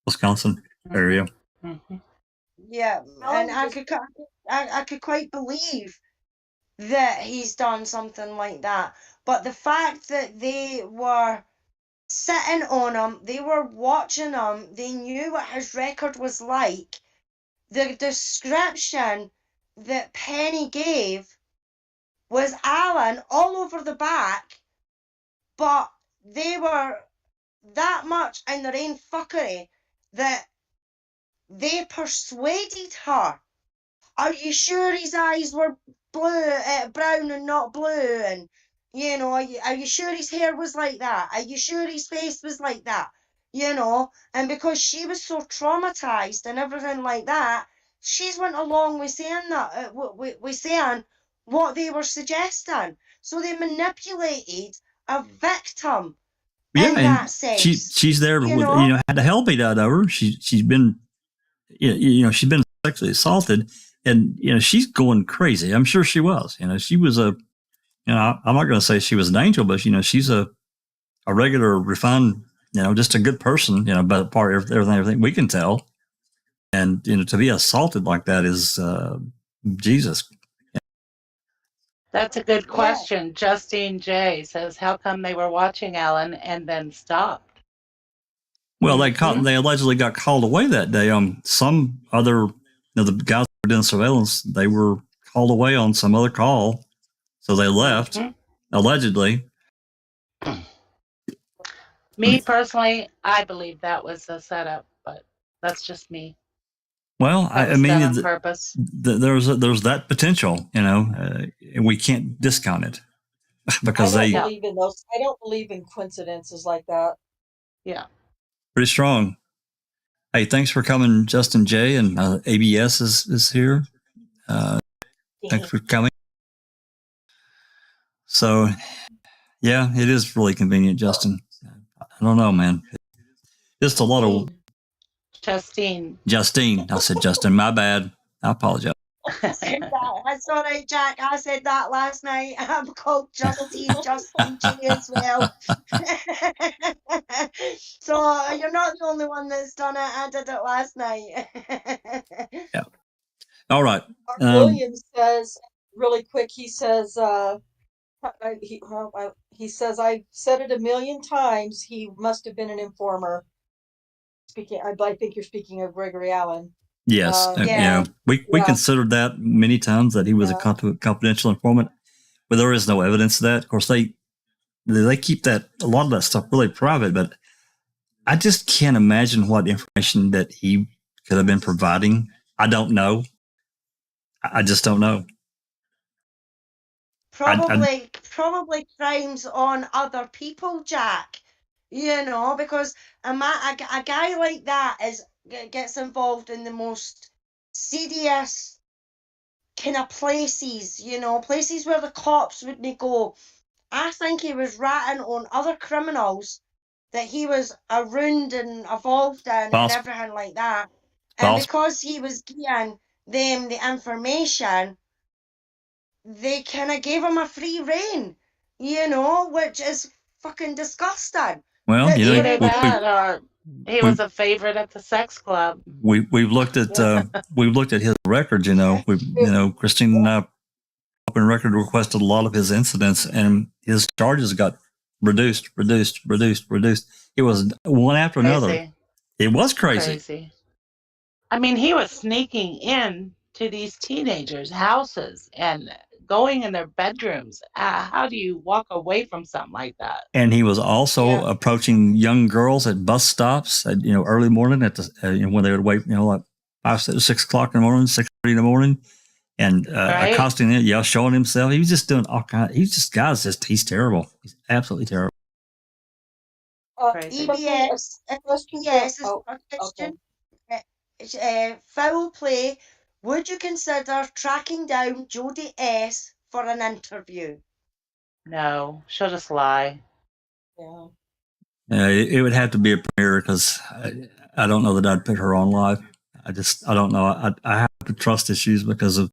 Wisconsin area. Mm-hmm. Yeah, and I could quite believe that he's done something like that. But the fact that they were sitting on him, they were watching him, they knew what his record was like. The description that Penny gave was Alan all over the back, but they were that much in their own fuckery that they persuaded her. Are you sure his eyes were brown and not blue? And You know, are you sure his hair was like that? Are you sure his face was like that? You know, and because she was so traumatized and everything like that, she's went along with saying that, with saying what they were suggesting. So they manipulated a victim Yeah, in and that sense. she's there You with know? had the hell beat out of her. She's been she's been sexually assaulted, and she's going crazy. I'm sure she was. She was I'm not going to say she was an angel, but she's a regular refined, just a good person, by the part of everything we can tell. And to be assaulted like that is Jesus. That's a good question. Justine J says, how come they were watching Alan and then stopped? Well, they allegedly got called away that day on some other, the guys who were doing surveillance, they were called away on some other call. So they left, allegedly. Me personally, I believe that was a setup, but that's just me. Well, I mean, on purpose. There's that potential, and we can't discount it because I don't believe in those. I don't believe in coincidences like that. Yeah, pretty strong. Hey, thanks for coming, Justin J, and ABS is here. Thanks for coming. So, yeah, it is really convenient, Justin. I don't know, man. Just a lot of Justine. I said Justin. My bad. I apologize. That's all right, Jack. I said that last night. I'm called Justine G as well. So you're not the only one that's done it. I did it last night. Yeah. All right. Williams says really quick. He says, he says, I've said it a million times. He must have been an informer. I think you're speaking of Gregory Allen. Yes. We considered that many times that he was a confidential informant, but there is no evidence of that. Of course, they keep a lot of that stuff really private, but I just can't imagine what information that he could have been providing. I don't know. I just don't know. Probably crimes on other people, Jack. Because a guy like that gets involved in the most serious kind of places, places where the cops wouldn't go. I think he was ratting on other criminals that he was around and involved in and everything like that. And because he was giving them the information, they kind of gave him a free rein, which is fucking disgusting. Well, he was a favorite at the sex club. We've looked at his records. Christine and I open record requested a lot of his incidents, and his charges got reduced. It was one after another. It was crazy. I mean, he was sneaking in to these teenagers' houses and going in their bedrooms. How do you walk away from something like that? And he was also approaching young girls at bus stops at early morning at the when they would wait like 5, 6 o'clock in the morning, 6:30 in the morning, and accosting them, showing himself. He was just doing all kinds. He's terrible. He's absolutely terrible. EBS, yes, is a question. Foul play. Would you consider tracking down Jodie S for an interview? No, she'll just lie. Yeah. It would have to be a premiere because I don't know that I'd put her on live. I don't know. I have to trust issues because of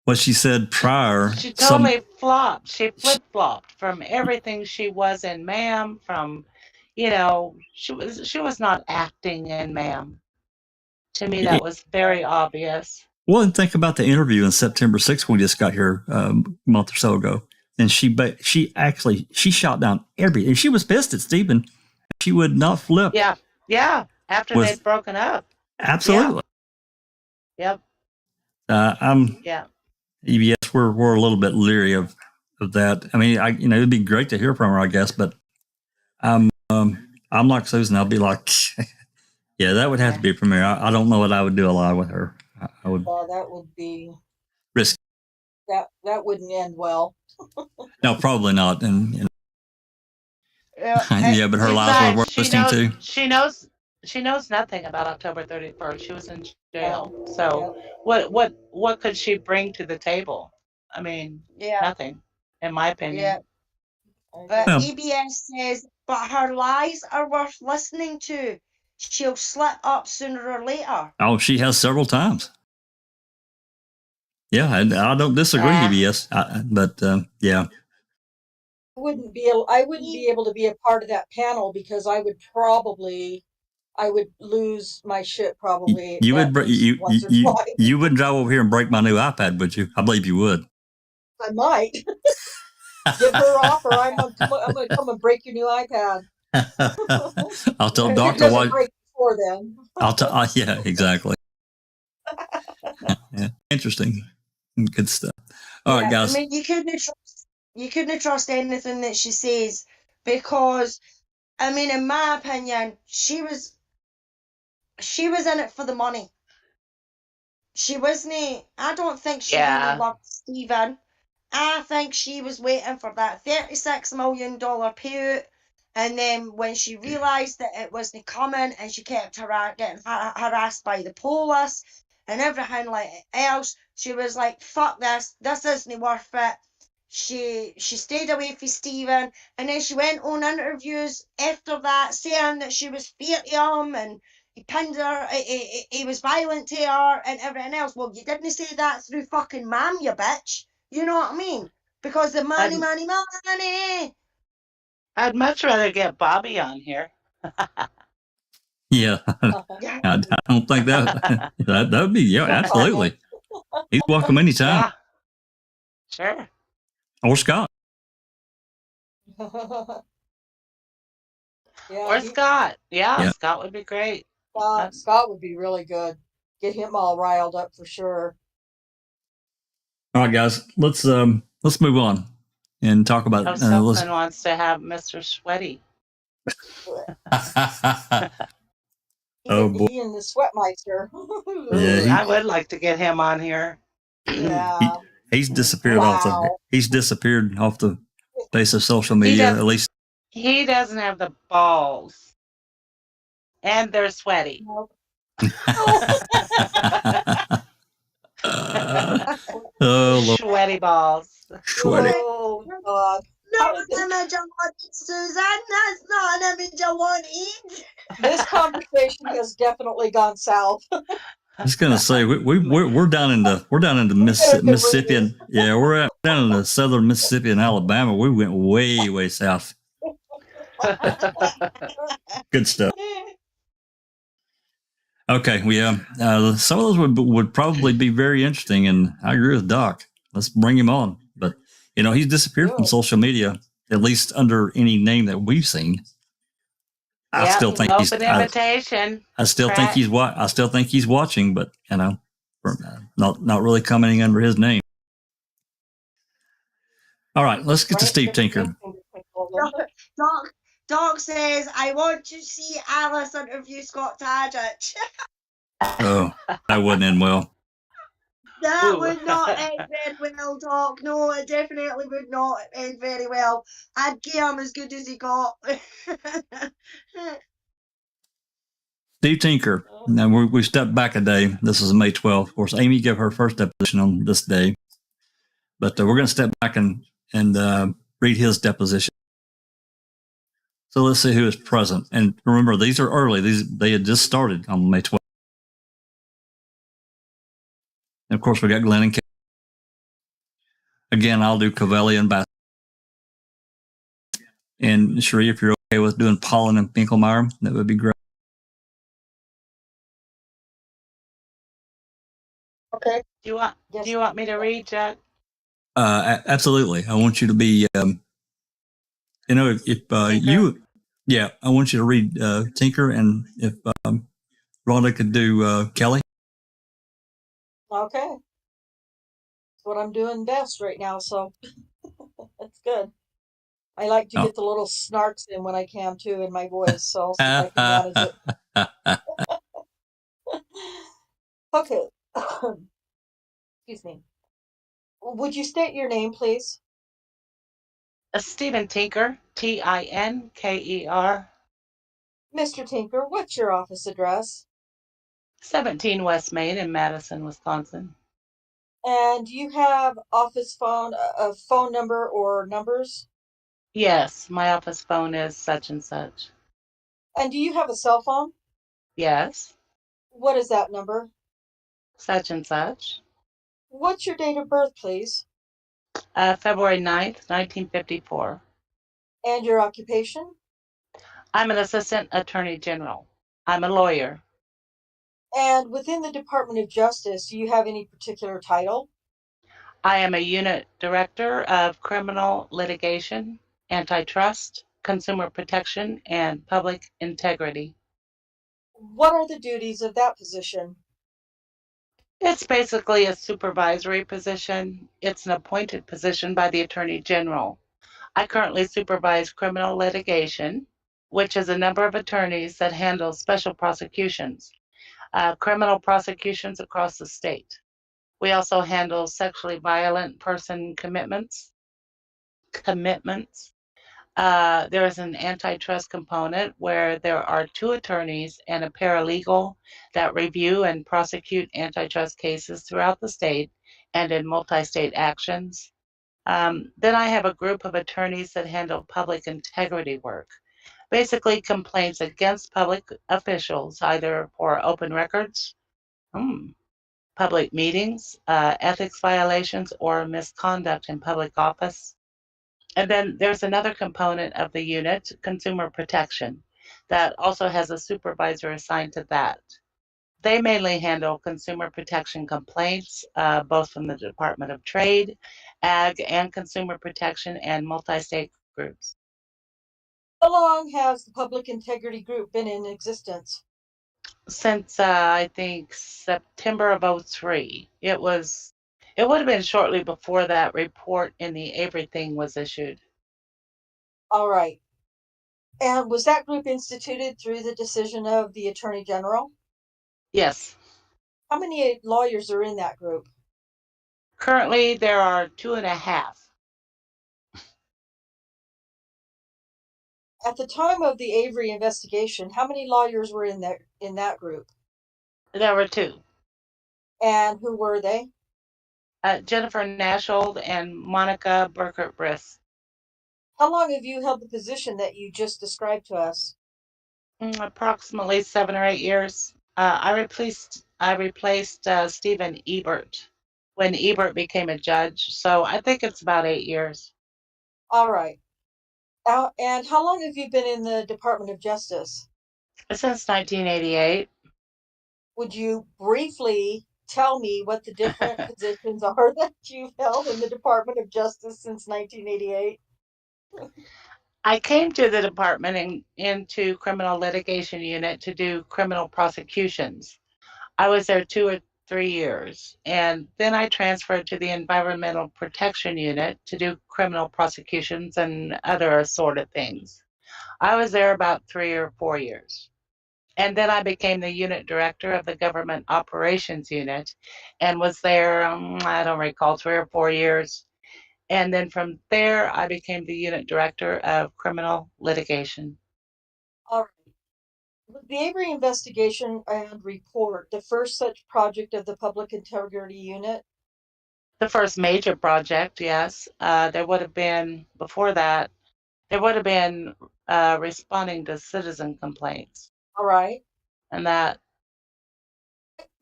what she said prior. She totally flopped. She flip-flopped from everything she was in Ma'am, from, she was not acting in Ma'am. To me, that was very obvious. Well, and think about the interview on September 6th when we just got here a month or so ago. And she shot down everything. And she was pissed at Stephen. She would not flip. Yeah. After they'd broken up. Absolutely. Yep. EBS, we're a little bit leery of that. I mean, it'd be great to hear from her, I guess, but I'm like Susan. I'll be like, yeah, that would have to be a premiere. I don't know what I would do alive with her. I would. That would be risky. that wouldn't end well. No, probably not. And Yeah, yeah, but her lies were worth Besides, listening to. she knows nothing about October 31st. She was in jail. Yeah. So what could she bring to the table? I mean, yeah, nothing, in my opinion. yeah. Well, EBS says, but her lies are worth listening to. She'll slip up sooner or later. oh, she has several times. Yeah, I don't disagree, Ah. EBS, but yeah. I wouldn't be able to be a part of that panel because I would lose my shit probably. You would at least once or twice. you wouldn't drive over here and break my new iPad, would you? I believe you would. I might give her offer. I'm gonna come and break your new iPad. I'll tell If it Doctor doesn't what. break before then. I'll tell. Yeah, exactly. Yeah, interesting, good stuff. All right, guys. I mean, you couldn't trust anything that she says because, I mean, in my opinion, she was in it for the money. She wasn't. I don't think she really loved Stephen. I think she was waiting for that $36 million payout, and then when she realised that it wasn't coming, and she kept getting harassed by the police and everything like else, she was like, "Fuck this! This isn't worth it." She stayed away from Stephen, and then she went on interviews after that saying that she was fair to him and he pinned her, he was violent to her and everything else. Well, you didn't say that through fucking ma'am, you bitch. You know what I mean? Because the money. I'd much rather get Bobby on here. Yeah, I don't think that would be absolutely. He's welcome anytime. Yeah, sure. Or Scott. Or Scott. Yeah, Scott would be great. Scott would be really good. Get him all riled up for sure. All right, guys, let's move on and talk about. Silkman wants to have Mr. Sweaty. Oh boy! He and the Sweatmeister. Yeah, I would like to get him on here. Yeah. He's disappeared off the face of social media. At least he doesn't have the balls, and they're sweaty. Nope. Oh, Lord. Sweaty balls. Sweaty. Oh God. Not an image I want, Suzanne. That's not an image I want. This conversation has definitely gone south. I was gonna say we're down into Mississippi, and we're down in the southern Mississippi and Alabama. We went way south. Good stuff. Okay, some of those would probably be very interesting, and I agree with Doc. Let's bring him on. But he's disappeared from social media, at least under any name that we've seen. I still think he's open invitation. I still think he's watching, but not really commenting under his name. All right, let's get to Steve Tinker. Doc says, "I want to see Alice interview Scott Tadgett." Oh, that wouldn't end well. That would not end very well, Doc. No, it definitely would not end very well. I'd give him as good as he got. Steve Tinker. Now we stepped back a day. This is May 12th. Of course, Amy gave her first deposition on this day, but we're going to step back and read his deposition. So let's see who is present. And remember, these are early. They had just started on May 12th. And of course, we got Glenn and Kate. Again, I'll do Covelli and Bass. And Sheree, if you're okay with doing Pollen and Finkelmeyer, that would be great. Okay. Do you want me to read, Jack? Absolutely. I want you to be, if I want you to read Tinker, and if Rhonda could do Kelly. Okay. That's what I'm doing best right now, so that's good. I like to get the little snarks in when I can too in my voice, so I'll see if I can manage it. Okay. Excuse me. Would you state your name, please? Stephen Tinker, Tinker. Mr. Tinker, what's your office address? 17 West Main in Madison, Wisconsin. And do you have office phone, a phone number or numbers? Yes, my office phone is such and such. And do you have a cell phone? Yes, What is that number? such and such. What's your date of birth, please? February 9th, 1954. And your occupation? I'm an assistant attorney general. I'm a lawyer. And within the Department of Justice, do you have any particular title? I am a unit director of criminal litigation, antitrust, consumer protection, and public integrity. What are the duties of that position? It's basically a supervisory position. It's an appointed position by the Attorney General. I currently supervise criminal litigation, which is a number of attorneys that handle special prosecutions, criminal prosecutions across the state. We also handle sexually violent person commitments. There is an antitrust component where there are 2 attorneys and a paralegal that review and prosecute antitrust cases throughout the state and in multi-state actions. Then I have a group of attorneys that handle public integrity work, basically complaints against public officials, either for open records, public meetings, ethics violations, or misconduct in public office. And then there's another component of the unit, consumer protection, that also has a supervisor assigned to that. They mainly handle consumer protection complaints, both from the Department of Trade, Ag and Consumer Protection, and multi-state groups. How long has the Public Integrity Group been in existence? Since I think September of 03. It would have been shortly before that report in the Avery thing was issued. All right. And was that group instituted through the decision of the Attorney General? Yes. How many lawyers are in that group? Currently, there are 2.5. At the time of the Avery investigation, how many lawyers were in that group? There were 2. And who were they? Jennifer Nashold and Monica Burkert-Briss. How long have you held the position that you just described to us? Approximately 7 or 8 years. I replaced Stephen Ebert when Ebert became a judge, so I think it's about 8 years. All right. And how long have you been in the Department of Justice? Since 1988. Would you briefly tell me what the different positions are that you've held in the Department of Justice since 1988? I came to the department into criminal litigation unit to do criminal prosecutions. I was there 2 or 3 years, and then I transferred to the environmental protection unit to do criminal prosecutions and other assorted things. I was there about 3 or 4 years. And then I became the unit director of the government operations unit and was there, I don't recall, 3 or 4 years. And then from there, I became the unit director of criminal litigation. All right. Was the Avery investigation and report the first such project of the Public Integrity Unit? The first major project, yes. There would have been, before that, there would have been responding to citizen complaints. All right. And that,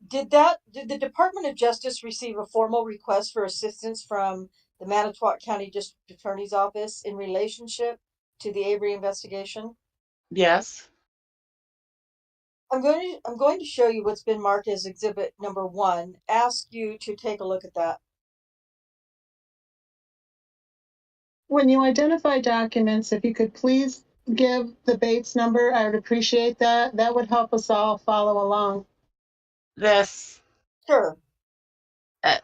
Did the Department of Justice receive a formal request for assistance from the Manitowoc County District Attorney's Office in relationship to the Avery investigation? yes. I'm going to show you what's been marked as exhibit number 1. Ask you to take a look at that. When you identify documents, if you could please give the Bates number, I would appreciate that. That would help us all follow along. This Sure.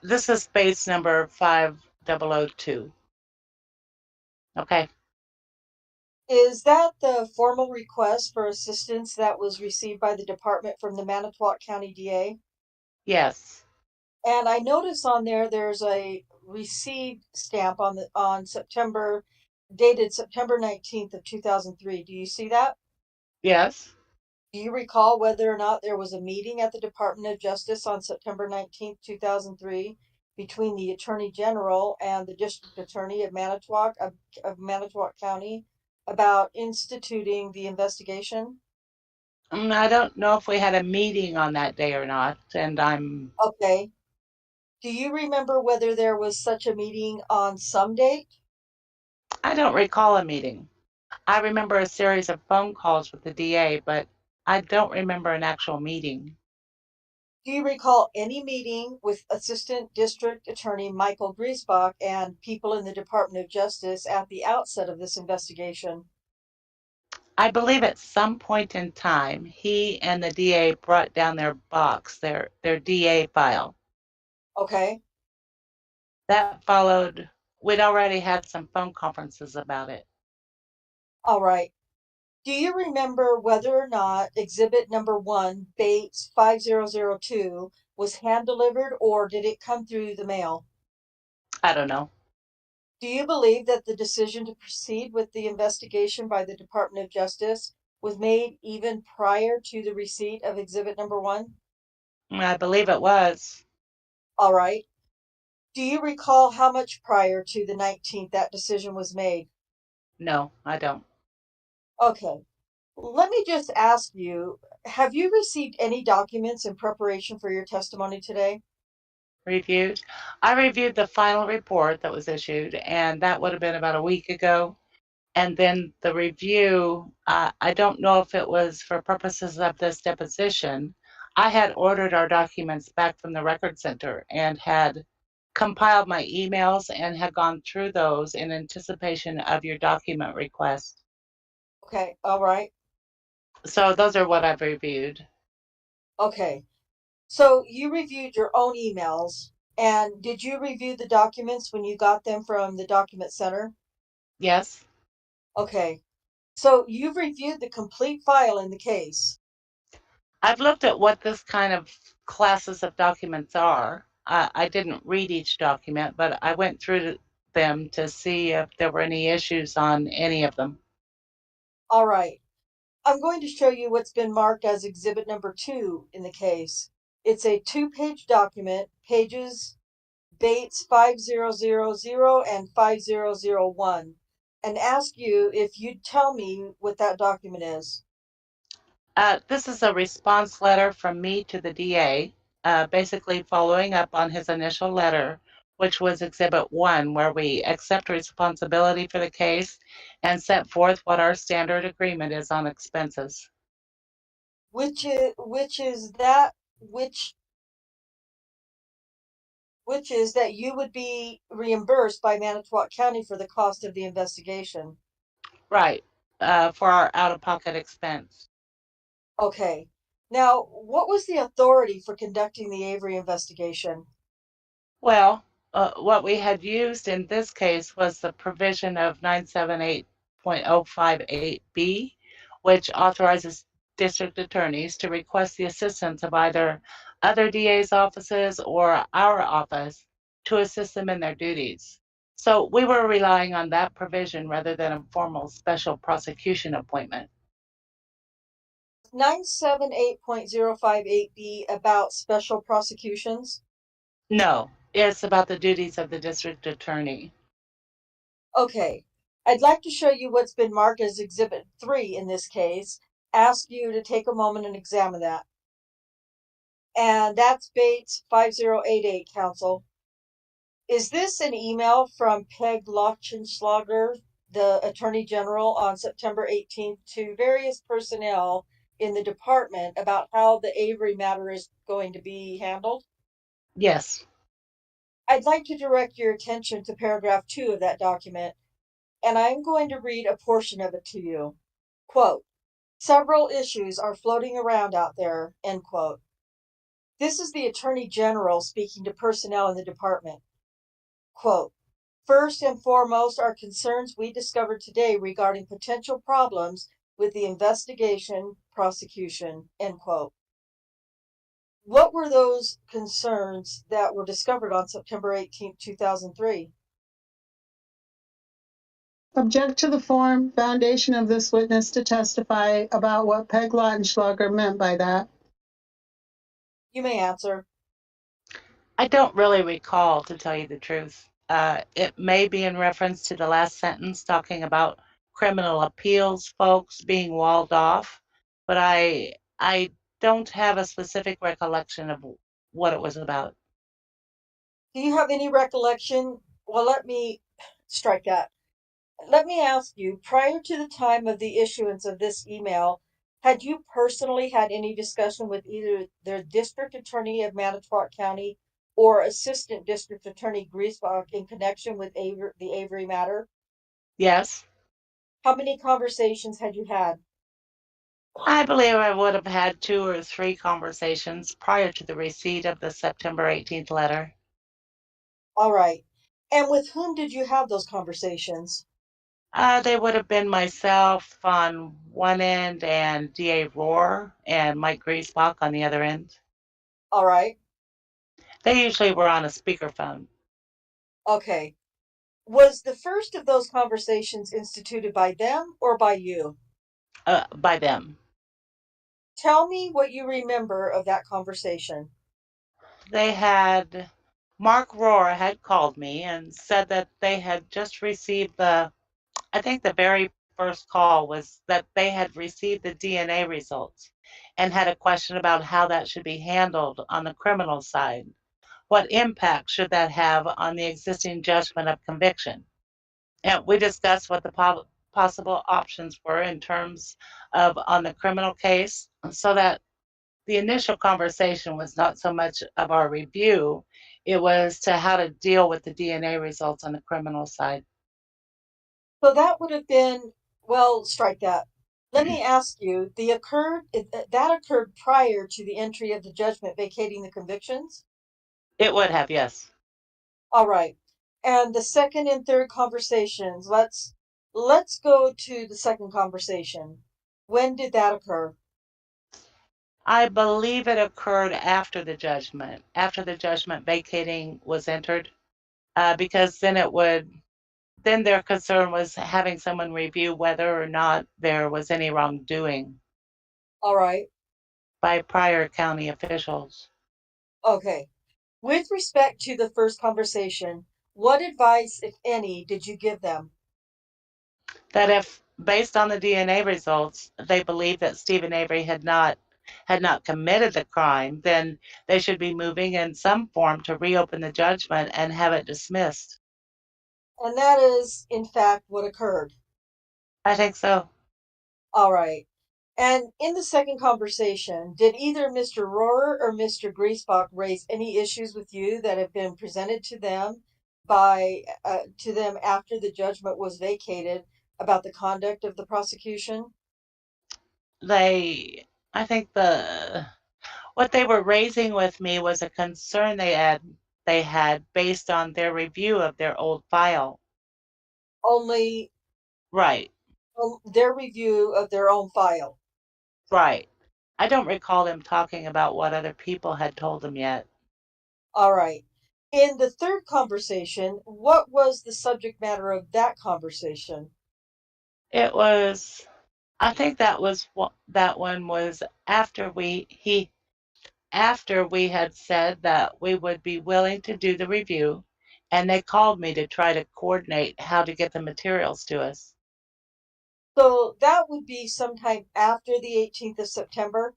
this is base number 5002. Okay. Is that the formal request for assistance that was received by the department from the Manitowoc County DA? Yes. And I notice on there's a received stamp on September, dated September 19th of 2003. Do you see that? Yes. Do you recall whether or not there was a meeting at the Department of Justice on September 19th, 2003 between the Attorney General and the District Attorney of Manitowoc County about instituting the investigation? I don't know if we had a meeting on that day or not, and Okay. Do you remember whether there was such a meeting on some date? I don't recall a meeting. I remember a series of phone calls with the DA, but I don't remember an actual meeting. Do you recall any meeting with Assistant District Attorney Michael Griesbach and people in the Department of Justice at the outset of this investigation? I believe at some point in time, he and the DA brought down their box, their DA file. Okay. That followed, we'd already had some phone conferences about it. All right. Do you remember whether or not exhibit number 1, Bates 5002, was hand delivered or did it come through the mail? I don't know. Do you believe that the decision to proceed with the investigation by the Department of Justice was made even prior to the receipt of exhibit number 1? I believe it was. All right. Do you recall how much prior to the 19th that decision was made? No, I don't. Okay. Let me just ask you, have you received any documents in preparation for your testimony today? Reviewed. I reviewed the final report that was issued, and that would have been about a week ago. And then the review, I don't know if it was for purposes of this deposition. I had ordered our documents back from the Record Center and had compiled my emails and had gone through those in anticipation of your document request. Okay, all right. So those are what I've reviewed. Okay. So you reviewed your own emails, and did you review the documents when you got them from the document center? Yes, Okay. So you've reviewed the complete file in the case. I've looked at what this kind of classes of documents are. I didn't read each document, but I went through them to see if there were any issues on any of them. All right. I'm going to show you what's been marked as exhibit number 2 in the case. It's a 2-page document, pages Bates 5000 and 5001, and ask you if you'd tell me what that document is. This is a response letter from me to the DA, basically following up on his initial letter, which was Exhibit 1, where we accept responsibility for the case and set forth what our standard agreement is on expenses. Which is that you would be reimbursed by Manitowoc County for the cost of the investigation. Right, for our out-of-pocket expense. Okay. Now, what was the authority for conducting the Avery investigation? Well, what we had used in this case was the provision of 978.058B, which authorizes district attorneys to request the assistance of either other DA's offices or our office to assist them in their duties. So we were relying on that provision rather than a formal special prosecution appointment. 978.058B about special prosecutions? No, it's about the duties of the district attorney. Okay. I'd like to show you what's been marked as Exhibit 3 in this case. Ask you to take a moment and examine that. And that's Bates 5088, Counsel. Is this an email from Peg Lochenschlager, the Attorney General, on September 18th to various personnel in the department about how the Avery matter is going to be handled? Yes. I'd like to direct your attention to paragraph 2 of that document, and I'm going to read a portion of it to you. Quote, "Several issues are floating around out there," end quote. This is the Attorney General speaking to personnel in the department. Quote, "First and foremost are concerns we discovered today regarding potential problems with the investigation prosecution," end quote. What were those concerns that were discovered on September 18th, 2003? Object to the form foundation of this witness to testify about what Peg Lautenschlager meant by that. You may answer. I don't really recall, to tell you the truth. It may be in reference to the last sentence talking about criminal appeals folks being walled off, but I don't have a specific recollection of what it was about. Do you have any recollection? Well, let me strike that. Let me ask you, prior to the time of the issuance of this email, had you personally had any discussion with either the district attorney of Manitowoc County or assistant district attorney Griesbach in connection with the Avery matter? Yes, How many conversations had you had? I believe I would have had 2 or 3 conversations prior to the receipt of the September 18th letter. All right. And with whom did you have those conversations? They would have been myself on one end and DA Rohr and Mike Griesbach on the other end. All right. They usually were on a speakerphone. Okay. Was the first of those conversations instituted by them or by you? By them. Tell me what you remember of that conversation. They had, Mark Rohr had called me and said that they had just received I think the very first call was that they had received the DNA results and had a question about how that should be handled on the criminal side. What impact should that have on the existing judgment of conviction? And we discussed what the possible options were in terms of on the criminal case, so that the initial conversation was not so much of our review, it was to how to deal with the DNA results on the criminal side. So that would have been, well, strike that. Let me ask you, that occurred prior to the entry of the judgment vacating the convictions? It would have, yes. All right. And the second and third conversations, let's go to the second conversation. When did that occur? I believe it occurred after the judgment vacating was entered, because then their concern was having someone review whether or not there was any wrongdoing All right. by prior county officials. Okay. With respect to the first conversation, what advice, if any, did you give them? That if, based on the DNA results, they believe that Stephen Avery had not committed the crime, then they should be moving in some form to reopen the judgment and have it dismissed. And that is, in fact, what occurred. I think so. All right. And in the second conversation, did either Mr. Rohrer or Mr. Griesbach raise any issues with you that have been presented to them after the judgment was vacated about the conduct of the prosecution? I think what they were raising with me was a concern they had based on their review of their old file. Only Right. their review of their own file. Right. I don't recall them talking about what other people had told them yet. All right. In the third conversation, what was the subject matter of that conversation? It was, I think that one was after we had said that we would be willing to do the review, and they called me to try to coordinate how to get the materials to us. So that would be sometime after the 18th of September.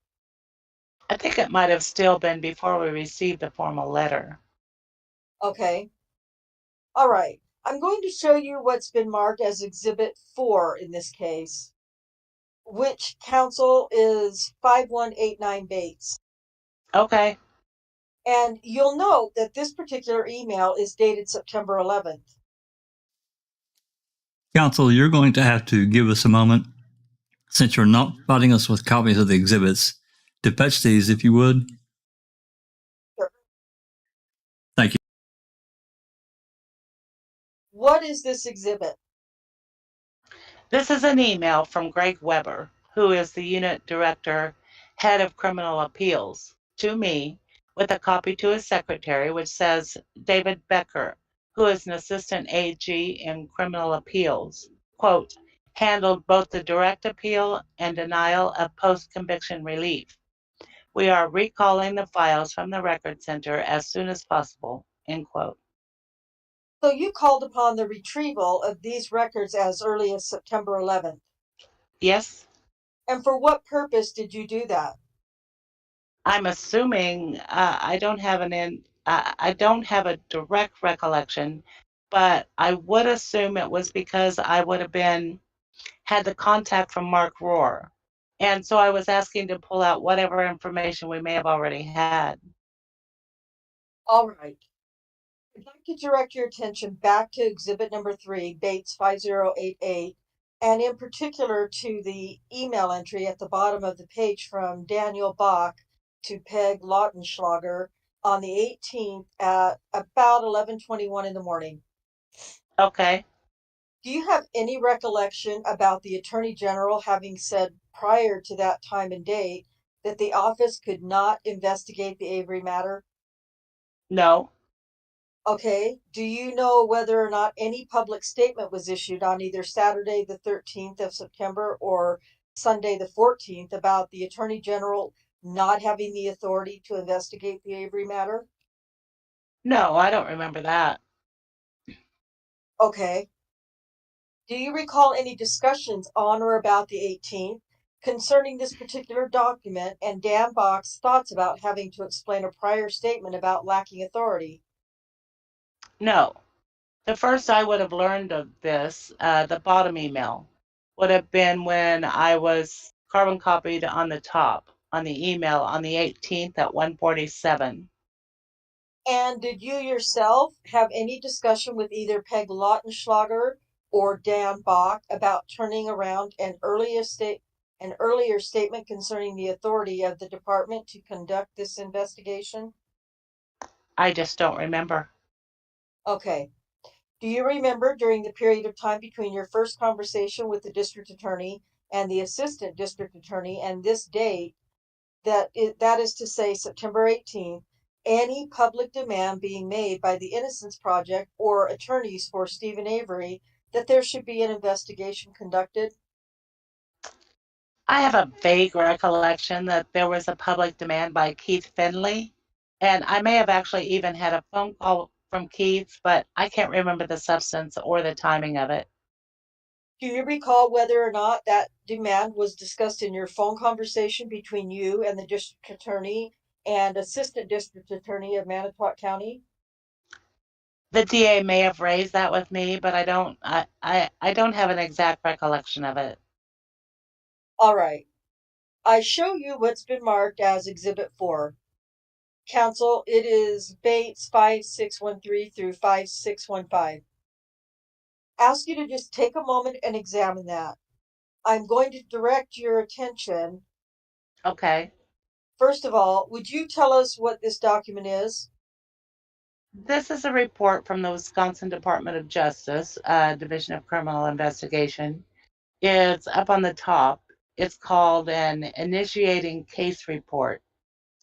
I think it might have still been before we received the formal letter. Okay. All right. I'm going to show you what's been marked as Exhibit 4 in this case, which counsel is 5189 Bates. Okay. And you'll note that this particular email is dated September 11th. Counsel, you're going to have to give us a moment, since you're not providing us with copies of the exhibits, to fetch these, if you would. Sure. Thank you. What is this exhibit? This is an email from Greg Weber, who is the unit director, head of criminal appeals. to me with a copy to his secretary, which says David Becker, who is an assistant AG in criminal appeals, quote, handled both the direct appeal and denial of post-conviction relief. We are recalling the files from the Record Center as soon as possible, end quote. So you called upon the retrieval of these records as early as September 11th. Yes, And for what purpose did you do that? I'm assuming I don't have a direct recollection, but I would assume it was because I would have had the contact from Mark Rohr. And so I was asking to pull out whatever information we may have already had. All right. I'd like to direct your attention back to exhibit number 3, Bates 5088, and in particular to the email entry at the bottom of the page from Daniel Bach to Peg Lautenschlager on the 18th at about 11:21 in the morning. Okay. Do you have any recollection about the Attorney General having said prior to that time and date that the office could not investigate the Avery matter? No. Okay. Do you know whether or not any public statement was issued on either Saturday, the 13th of September or Sunday, the 14th, about the Attorney General not having the authority to investigate the Avery matter? No, I don't remember that. Okay. Do you recall any discussions on or about the 18th concerning this particular document and Dan Bach's thoughts about having to explain a prior statement about lacking authority? No. The first I would have learned of this, the bottom email, would have been when I was carbon copied on the top on the email on the 18th at 1:47. And did you yourself have any discussion with either Peg Lautenschlager or Dan Bach about turning around an earlier statement concerning the authority of the department to conduct this investigation? I just don't remember. Okay. Do you remember during the period of time between your first conversation with the district attorney and the assistant district attorney and this date, that is to say September 18th, any public demand being made by the Innocence Project or attorneys for Stephen Avery that there should be an investigation conducted? I have a vague recollection that there was a public demand by Keith Finley, and I may have actually even had a phone call from Keith, but I can't remember the substance or the timing of it. Do you recall whether or not that demand was discussed in your phone conversation between you and the district attorney and assistant district attorney of Manitowoc County? The DA may have raised that with me, but I don't have an exact recollection of it. All right. I show you what's been marked as Exhibit 4. Council, it is Bates 5613 through 5615. Ask you to just take a moment and examine that. I'm going to direct your attention. Okay. First of all, would you tell us what this document is? This is a report from the Wisconsin Department of Justice, Division of Criminal Investigation. It's up on the top. It's called an initiating case report.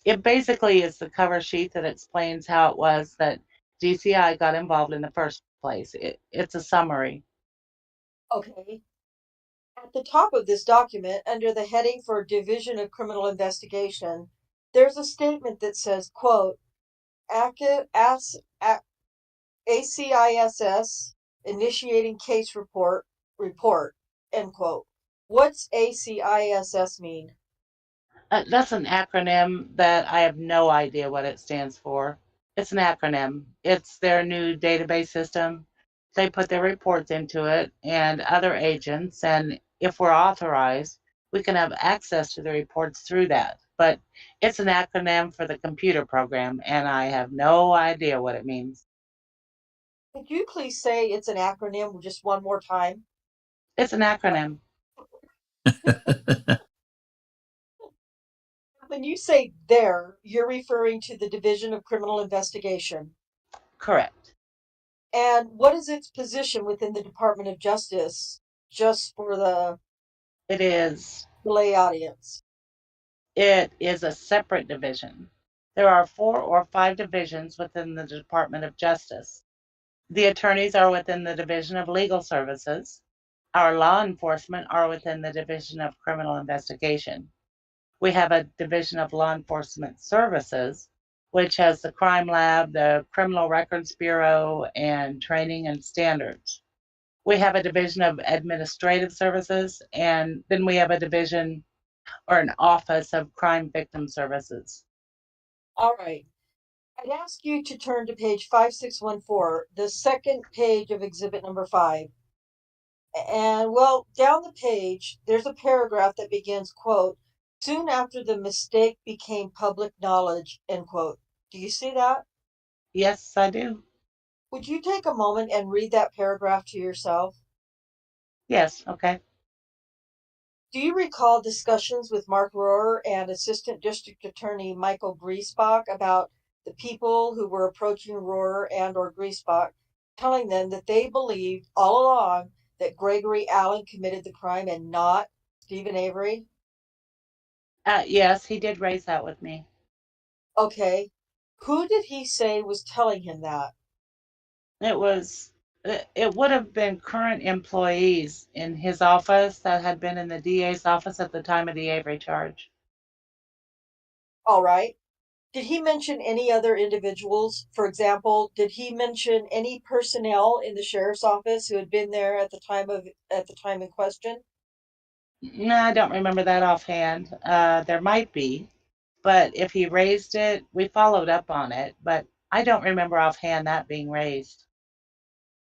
It basically is the cover sheet that explains how it was that DCI got involved in the first place. It's a summary. Okay. At the top of this document, under the heading for Division of Criminal Investigation, there's a statement that says, quote, ACISS initiating case report, end quote. What's ACISS mean? That's an acronym that I have no idea what it stands for. It's an acronym. It's their new database system. They put their reports into it and other agents, and if we're authorized, we can have access to the reports through that. But it's an acronym for the computer program, and I have no idea what it means. Could you please say it's an acronym just one more time? It's an acronym. When you say there, you're referring to the Division of Criminal Investigation. Correct. And what is its position within the Department of Justice, just for the It is lay audience? a separate division. There are 4 or 5 divisions within the Department of Justice. The attorneys are within the Division of Legal Services. Our law enforcement are within the Division of Criminal Investigation. We have a Division of Law Enforcement Services, which has the Crime Lab, the Criminal Records Bureau, and Training and Standards. We have a Division of Administrative Services, and then we have a division or an Office of Crime Victim Services. All right. I'd ask you to turn to page 5614, the second page of exhibit number 5. And well, down the page, there's a paragraph that begins, quote, soon after the mistake became public knowledge, end quote. Do you see that? Yes, I do. Would you take a moment and read that paragraph to yourself? Yes, okay. Do you recall discussions with Mark Rohrer and Assistant District Attorney Michael Griesbach about the people who were approaching Rohrer and or Griesbach, telling them that they believed all along that Gregory Allen committed the crime and not Stephen Avery? Yes, he did raise that with me. Okay. Who did he say was telling him that? It would have been current employees in his office that had been in the DA's office at the time of the Avery charge. All right. Did he mention any other individuals? For example, did he mention any personnel in the sheriff's office who had been there at the time in question? No, I don't remember that offhand. There might be, but if he raised it, we followed up on it, but I don't remember offhand that being raised.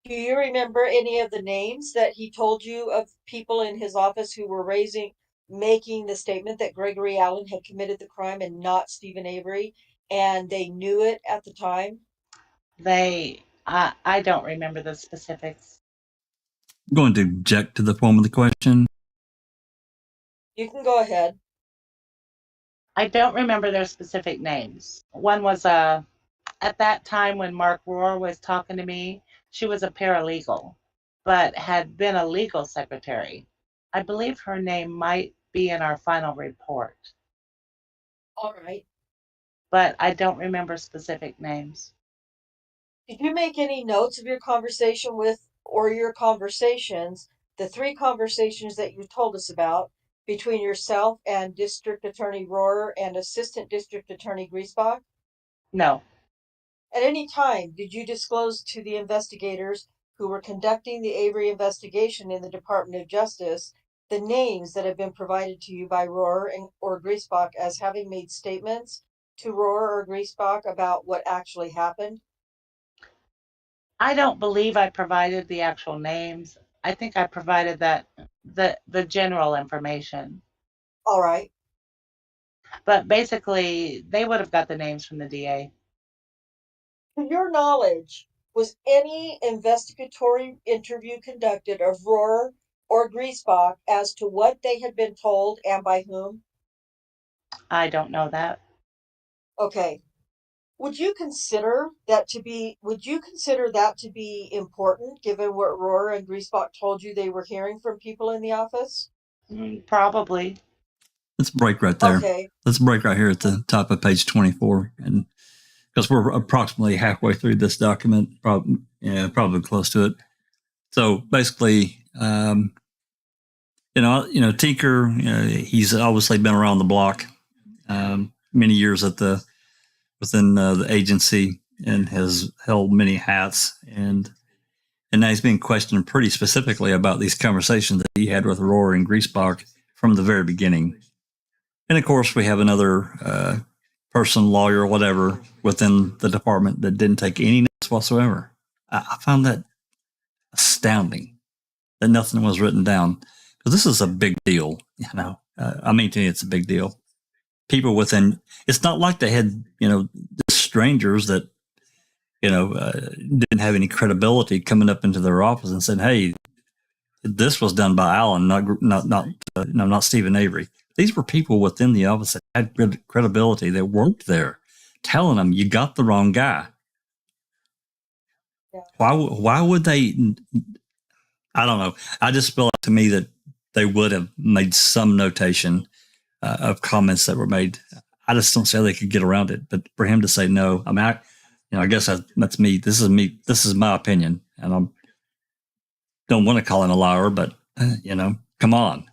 Do you remember any of the names that he told you of people in his office who were making the statement that Gregory Allen had committed the crime and not Stephen Avery, and they knew it at the time? I don't remember the specifics. I'm going to object to the form of the question. You can go ahead. I don't remember their specific names. One was at that time when Mark Rohrer was talking to me, she was a paralegal, but had been a legal secretary. I believe her name might be in our final report, All right. but I don't remember specific names. Did you make any notes of your conversation with, or your conversations, the 3 conversations that you told us about between yourself and District Attorney Rohrer and Assistant District Attorney Griesbach? No, At any time, did you disclose to the investigators who were conducting the Avery investigation in the Department of Justice the names that have been provided to you by Rohrer or Griesbach as having made statements to Rohrer or Griesbach about what actually happened? I don't believe I provided the actual names. I think I provided the general information. All right. But basically, they would have got the names from the DA. To your knowledge, was any investigatory interview conducted of Rohrer or Griesbach as to what they had been told and by whom? I don't know that. Okay. Would you consider that to be important given what Rohrer and Griesbach told you they were hearing from people in the office? Probably. Let's break right there. Okay. Let's break right here at the top of page 24, and because we're approximately halfway through this document, probably close to it. So basically, Tinker, he's obviously been around the block, many years within the agency, and has held many hats, and now he's being questioned pretty specifically about these conversations that he had with Rohrer and Griesbach from the very beginning. And of course, we have another person, lawyer, whatever, within the department that didn't take any notes whatsoever. I found that astounding that nothing was written down, because this is a big deal. To me, it's a big deal. People within, it's not like they had, strangers that, didn't have any credibility coming up into their office and said, "Hey, this was done by Alan, not Stephen Avery." These were people within the office that had credibility, that worked there, telling them, "You got the wrong guy." Yeah. Why would they? I don't know. I just feel like to me that they would have made some notation of comments that were made. I just don't see how they could get around it. But for him to say no, I mean, I guess that's me. This is me. This is my opinion, and I don't want to call him a liar, but come on.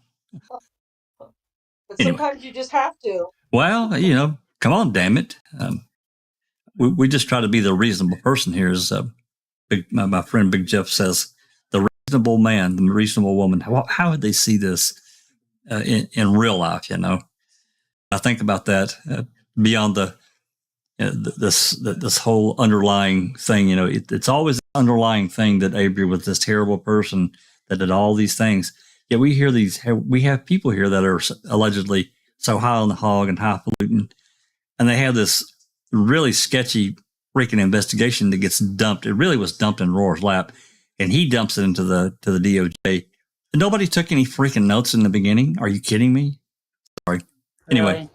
But sometimes you just have to. Well, come on, damn it. We just try to be the reasonable person here. As my friend Big Jeff says, the reasonable man, the reasonable woman. How would they see this in real life? I think about that beyond this whole underlying thing. It's always the underlying thing that Avery was this terrible person that did all these things. Yet we have people here that are allegedly so high on the hog and highfalutin, and they have this really sketchy freaking investigation that gets dumped. It really was dumped in Roar's lap, and he dumps it into the DOJ. And nobody took any freaking notes in the beginning. Are you kidding me? Sorry. Anyway, Really?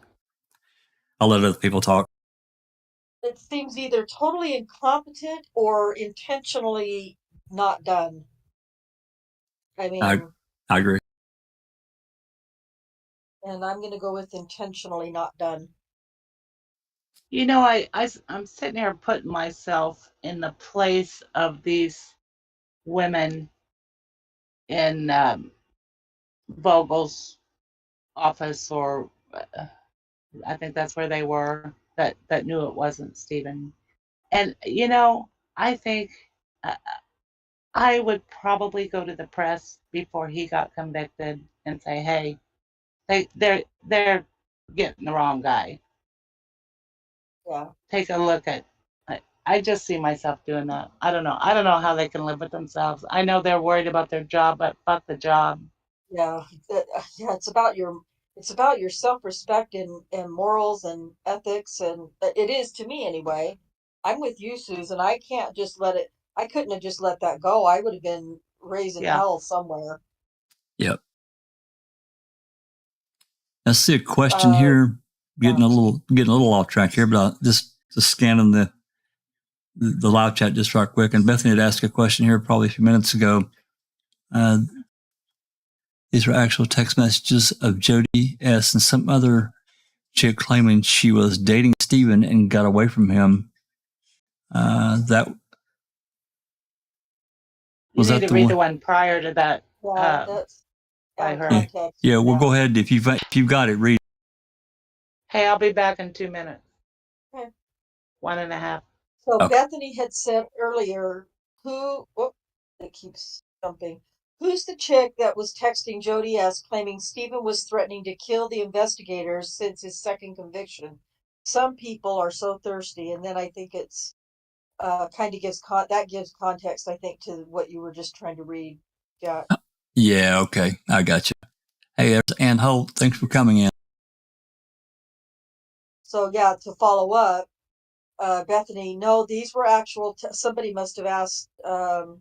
I'll let other people talk. It seems either totally incompetent or intentionally not done. I mean, I agree. And I'm going to go with intentionally not done. I'm sitting here putting myself in the place of these women in Vogel's office, or I think that's where they were, that knew it wasn't Stephen. And, I think I would probably go to the press before he got convicted and say, hey, they're getting the wrong guy. Yeah. Take a look at. I just see myself doing that. I don't know how they can live with themselves. I know they're worried about their job, but fuck the job. Yeah. It's about your self-respect and morals and ethics, and it is to me anyway. I'm with you, Susan. I can't just let it. I couldn't have just let that go. I would have been raising hell somewhere. Yep. I see a question here. Getting a little off track here, but just scanning the live chat just right quick. And Bethany had asked a question here probably a few minutes ago. These were actual text messages of Jody S. and some other chick claiming she was dating Stephen and got away from him. That was that the one? The one prior to that. Yeah, that's by her. Yeah, well, go ahead if you've got it. Read. Hey, I'll be back in 2 minutes. Okay. 1.5. So okay. Bethany had said earlier, it keeps jumping. Who's the chick that was texting Jody S. claiming Stephen was threatening to kill the investigators since his second conviction? Some people are so thirsty, and then I think it's kind of gives context, I think, to what you were just trying to read, Jack. Yeah, okay, I got you. Hey, there's Ann Holt. Thanks for coming in. So yeah, to follow up, Bethany, no, these were actual. Somebody must have asked about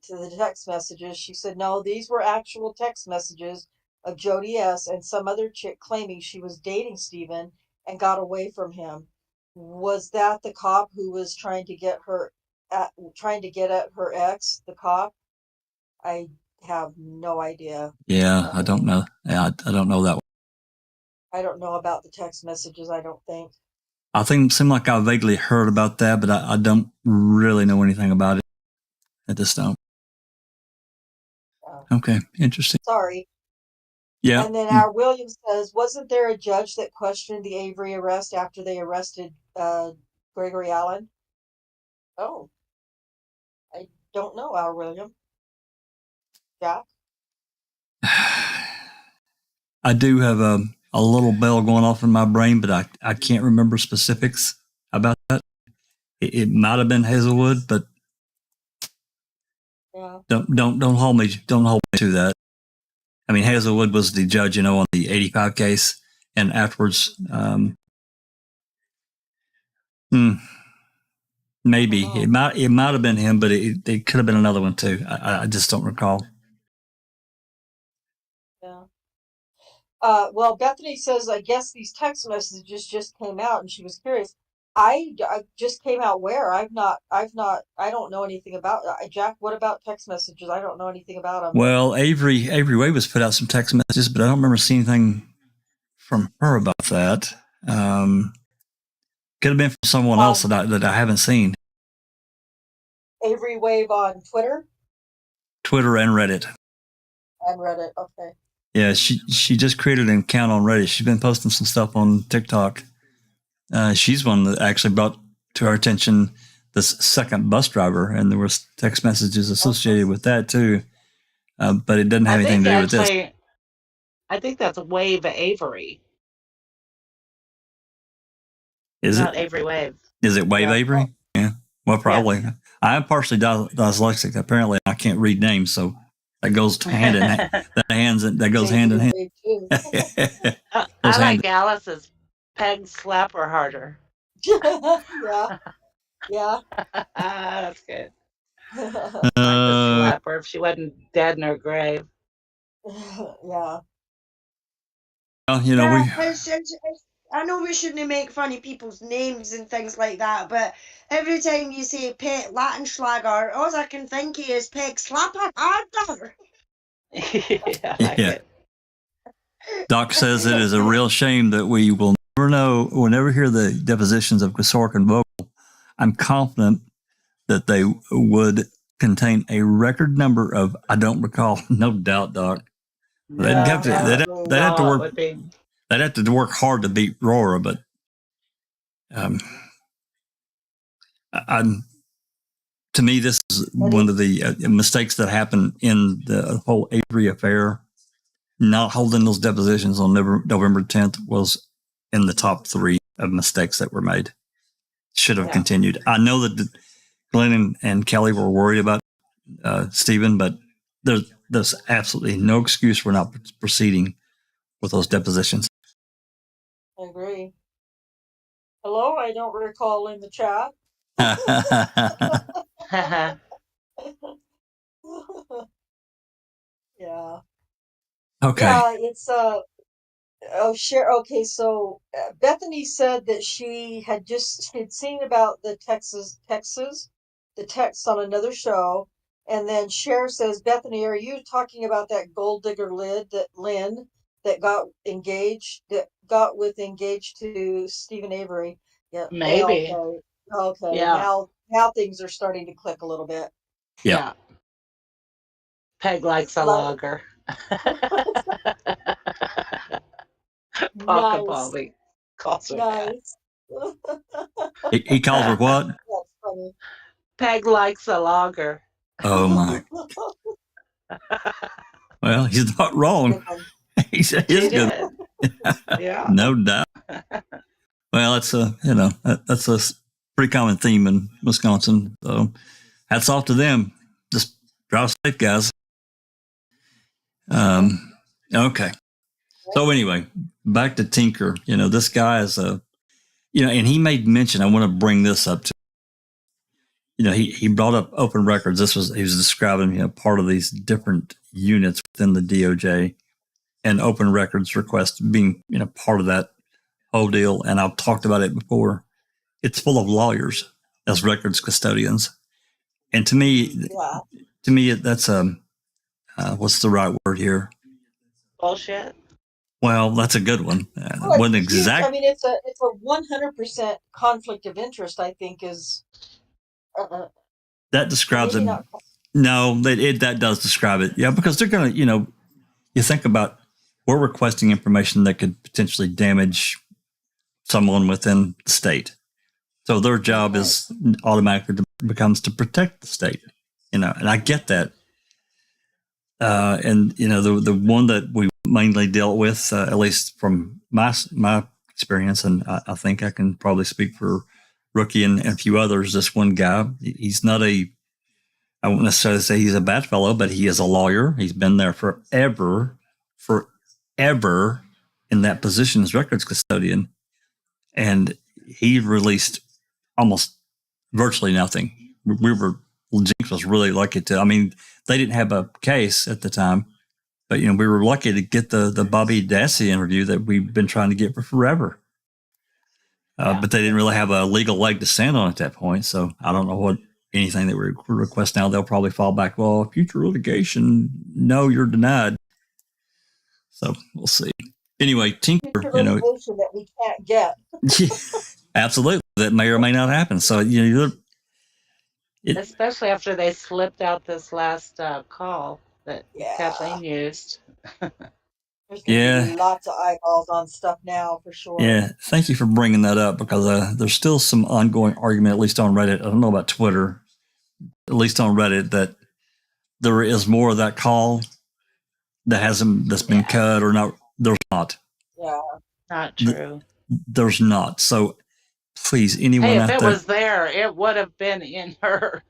the text messages. She said no, these were actual text messages of Jody S. and some other chick claiming she was dating Stephen and got away from him. Was that the cop who was trying to get at her ex? The cop? I have no idea. Yeah, I don't know. Yeah, I don't know that one. I don't know about the text messages, I don't think. I think it seemed like I vaguely heard about that, but I don't really know anything about it at this time. Okay, interesting. Sorry. Yeah. And then our Williams says, wasn't there a judge that questioned the Avery arrest after they arrested Gregory Allen? Oh, I don't know, our William. Jack? I do have a little bell going off in my brain, but I can't remember specifics about that. It might have been Hazelwood, but yeah. Don't hold me to that. I mean, Hazelwood was the judge, on the 85 case, and afterwards, maybe it might have been him, but it could have been another one too. I just don't recall. Yeah. Well, Bethany says, I guess these text messages just came out, and she was curious. I just came out where? I don't know anything about Jack. What about text messages? I don't know anything about them. Well, Avery Way was put out some text messages, but I don't remember seeing anything from her about that. Could have been from someone else that I haven't seen. Avery Wave on Twitter Twitter and Reddit. and Reddit. Okay. Yeah, she just created an account on Reddit. She's been posting some stuff on TikTok. She's one that actually brought to our attention this second bus driver, and there was text messages associated with that too. But it doesn't have anything to do with this. I think that's Wave Avery. Is Not it Avery Wave? Is it Wave Yeah. Avery? Yeah. Well, probably. Yeah. I am partially dyslexic. Apparently, I can't read names, so that goes hand in hand. That goes hand in hand. I like Alice's Peg Slapper Harder. Yeah. Yeah. That's good. I'd like to slap her if she wasn't dead in her grave. Yeah. Well, you know, I know we shouldn't make fun of people's names and things like that, but every time you say Peg Lattenschlager, all I can think of is Peg Slapper Harder. I like it. Doc says it is a real shame that we will we'll never hear the depositions of Kasork and Vogel. I'm confident that they would contain a record number of, I don't recall, no doubt, Doc. They'd have to work. They'd have to work hard to beat Rora, but to me, this is one of the mistakes that happened in the whole Avery affair. Not holding those depositions on November 10th was in the top 3 of mistakes that were made. Should have continued. I know that Glenn and Kelly were worried about Stephen, but there's absolutely no excuse for not proceeding with those depositions. I agree. Hello, I don't recall in the chat. Yeah. Okay. Yeah, it's okay, so Bethany said that she'd seen about the the text on another show, and then Cher says, Bethany, are you talking about that gold digger Lynn that got engaged to Stephen Avery? Yeah, maybe. Okay. Yeah. Now things are starting to click a little bit. Yeah. Peg likes a lager. Nice. Calls her nice. He calls her what? That's funny. Peg likes a lager. Oh my. Well, he's not wrong. He's good. Yeah. No doubt. Well, that's a pretty common theme in Wisconsin. So hats off to them. Just drive safe, guys. Okay. So anyway, back to Tinker. This guy is and he made mention, I want to bring this up to, he brought up open records. He was describing, part of these different units within the DOJ and open records request being, part of that whole deal. And I've talked about it before. It's full of lawyers as records custodians. And to me, that's what's the right word here? Bullshit. Well, that's a good one. Well, it's a 100% conflict of interest, I think, is that describes it. No, that does describe it. Yeah, because they're going to, you think about, we're requesting information that could potentially damage someone within the state. So their job is automatically becomes to protect the state, and I get that. And the one that we mainly dealt with, at least from my experience, and I think I can probably speak for Rookie and a few others. This one guy, he's not I won't necessarily say he's a bad fellow, but he is a lawyer. He's been there forever in that position as records custodian, and he released almost virtually nothing. Jinx was really lucky to. I mean, they didn't have a case at the time, but we were lucky to get the Bobby Dassey interview that we've been trying to get for forever. But they didn't really have a legal leg to stand on at that point. So I don't know anything that we request now. They'll probably fall back. Well, future litigation. No, you're denied. So we'll see. Anyway, Tinker, Secret litigation that we can't get. absolutely, that may or may not happen. So especially after they slipped out this last call that Yeah. Kathleen used. There's going to be lots of eyeballs on stuff now for sure. Yeah, thank you for bringing that up because there's still some ongoing argument, at least on Reddit. I don't know about Twitter, at least on Reddit, that there is more of that call that's been cut or not. There's not. Yeah. Not true. There's not. So please, anyone Hey, out if it there, was there, it would have been in her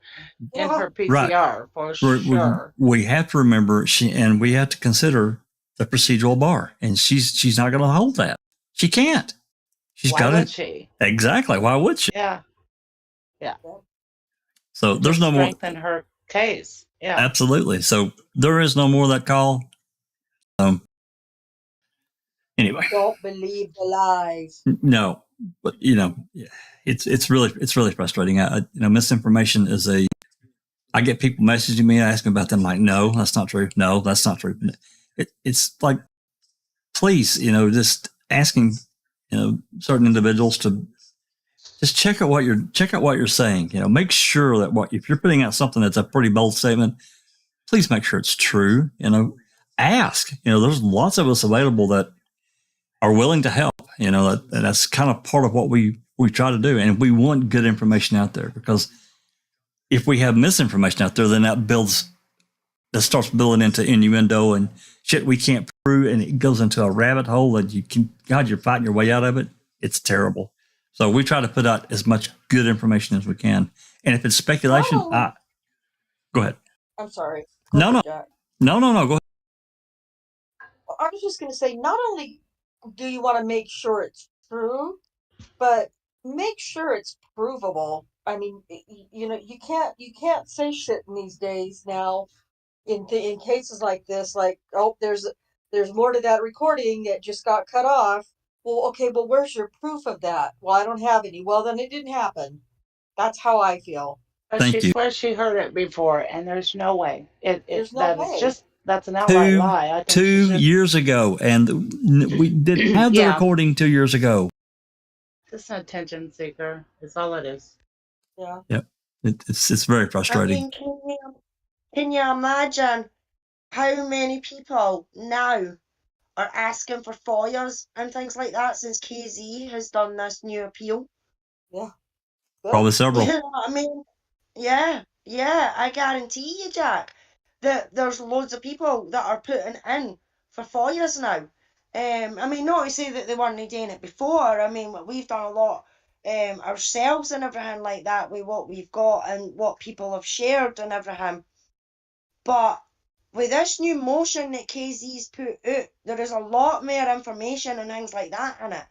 PTR Right. for sure. we have to remember and we have to consider the procedural bar, and she's not going to hold that. She can't. She's got Why it. would she? Exactly. Why would she? Yeah. So there's no more. Strengthen her case. Yeah. Absolutely. So there is no more of that call. Anyway, Don't believe the lies. no, but it's really frustrating. Misinformation is I get people messaging me asking about them. Like, no, that's not true. No, that's not true. It's like, please, just asking, certain individuals to just check out what you're saying. Make sure that if you're putting out something that's a pretty bold statement, please make sure it's true. Ask. There's lots of us available that are willing to help. That's kind of part of what we try to do, and we want good information out there, because if we have misinformation out there, then that starts building into innuendo and shit we can't prove, and it goes into a rabbit hole that you're fighting your way out of it. It's terrible. So we try to put out as much good information as we can. And if it's speculation, go ahead. I'm sorry. No. Go ahead. I was just going to say, not only do you want to make sure it's true, but make sure it's provable. I mean, you can't say shit in these days now in cases like this, like, oh, there's more to that recording that just got cut off. Well, okay, but where's your proof of that? Well, I don't have any. Well, then it didn't happen. That's how I feel. But she swears she heard it before, and there's no way. There's no way. That's an outright lie. I think 2 years ago, and we didn't have the recording 2 years ago. It's an attention seeker. It's all it is. Yeah. Yep. It's very frustrating. I mean, can you imagine how many people now are asking for FOIAs and things like that since KZ has done this new appeal? Yeah. Probably several. You know what I mean? Yeah, I guarantee you, Jack, that there's loads of people that are putting in for FOIAs now. I mean, not to say that they weren't doing it before. I mean, we've done a lot ourselves and everything like that with what we've got and what people have shared and everything. But with this new motion that KZ's put out, there is a lot more information and things like that in it.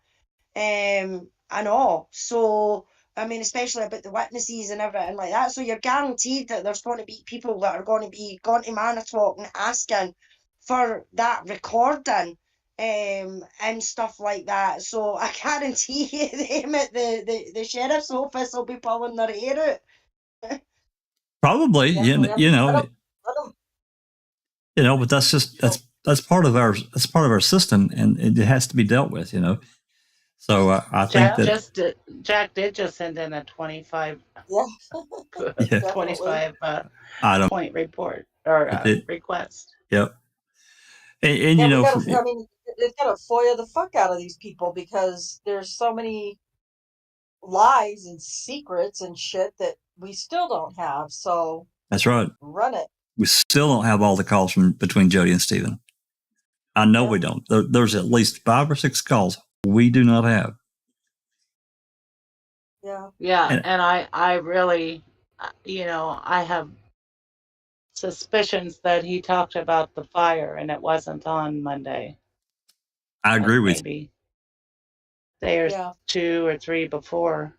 And all. So, I mean, especially about the witnesses and everything like that. So you're guaranteed that there's going to be people that are going to be going to Manitalk and asking for that recording and stuff like that. So I guarantee you them at the sheriff's office will be pulling their hair out. Probably, but that's part of our system, and it has to be dealt with, So I think Jack did just send in a 25 point report or request. Yep. And they've got to FOIA the fuck out of these people because there's so many lies and secrets and shit that we still don't have. So that's right. Run it. We still don't have all the calls between Jody and Stephen. I know we don't. There's at least 5 or 6 calls we do not have. Yeah. And I really, I have suspicions that he talked about the fire and it wasn't on Monday. I agree with you. Maybe day or 2 or 3 before.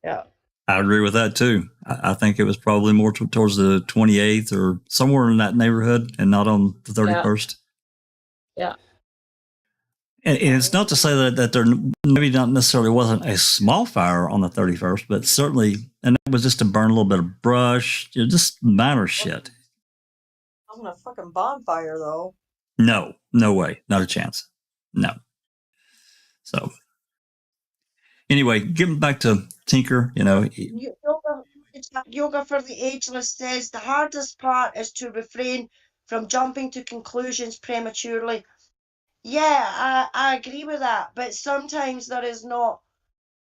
Yeah. I agree with that too. I think it was probably more towards the 28th or somewhere in that neighborhood and not on the 31st. Yeah. And it's not to say that there maybe not necessarily wasn't a small fire on the 31st, but certainly, and it was just to burn a little bit of brush, just minor shit. On a fucking bonfire, though. No way, not a chance. No. So anyway, getting back to Tinker, Yoga for the Ageless says the hardest part is to refrain from jumping to conclusions prematurely. Yeah, I agree with that, but sometimes there is not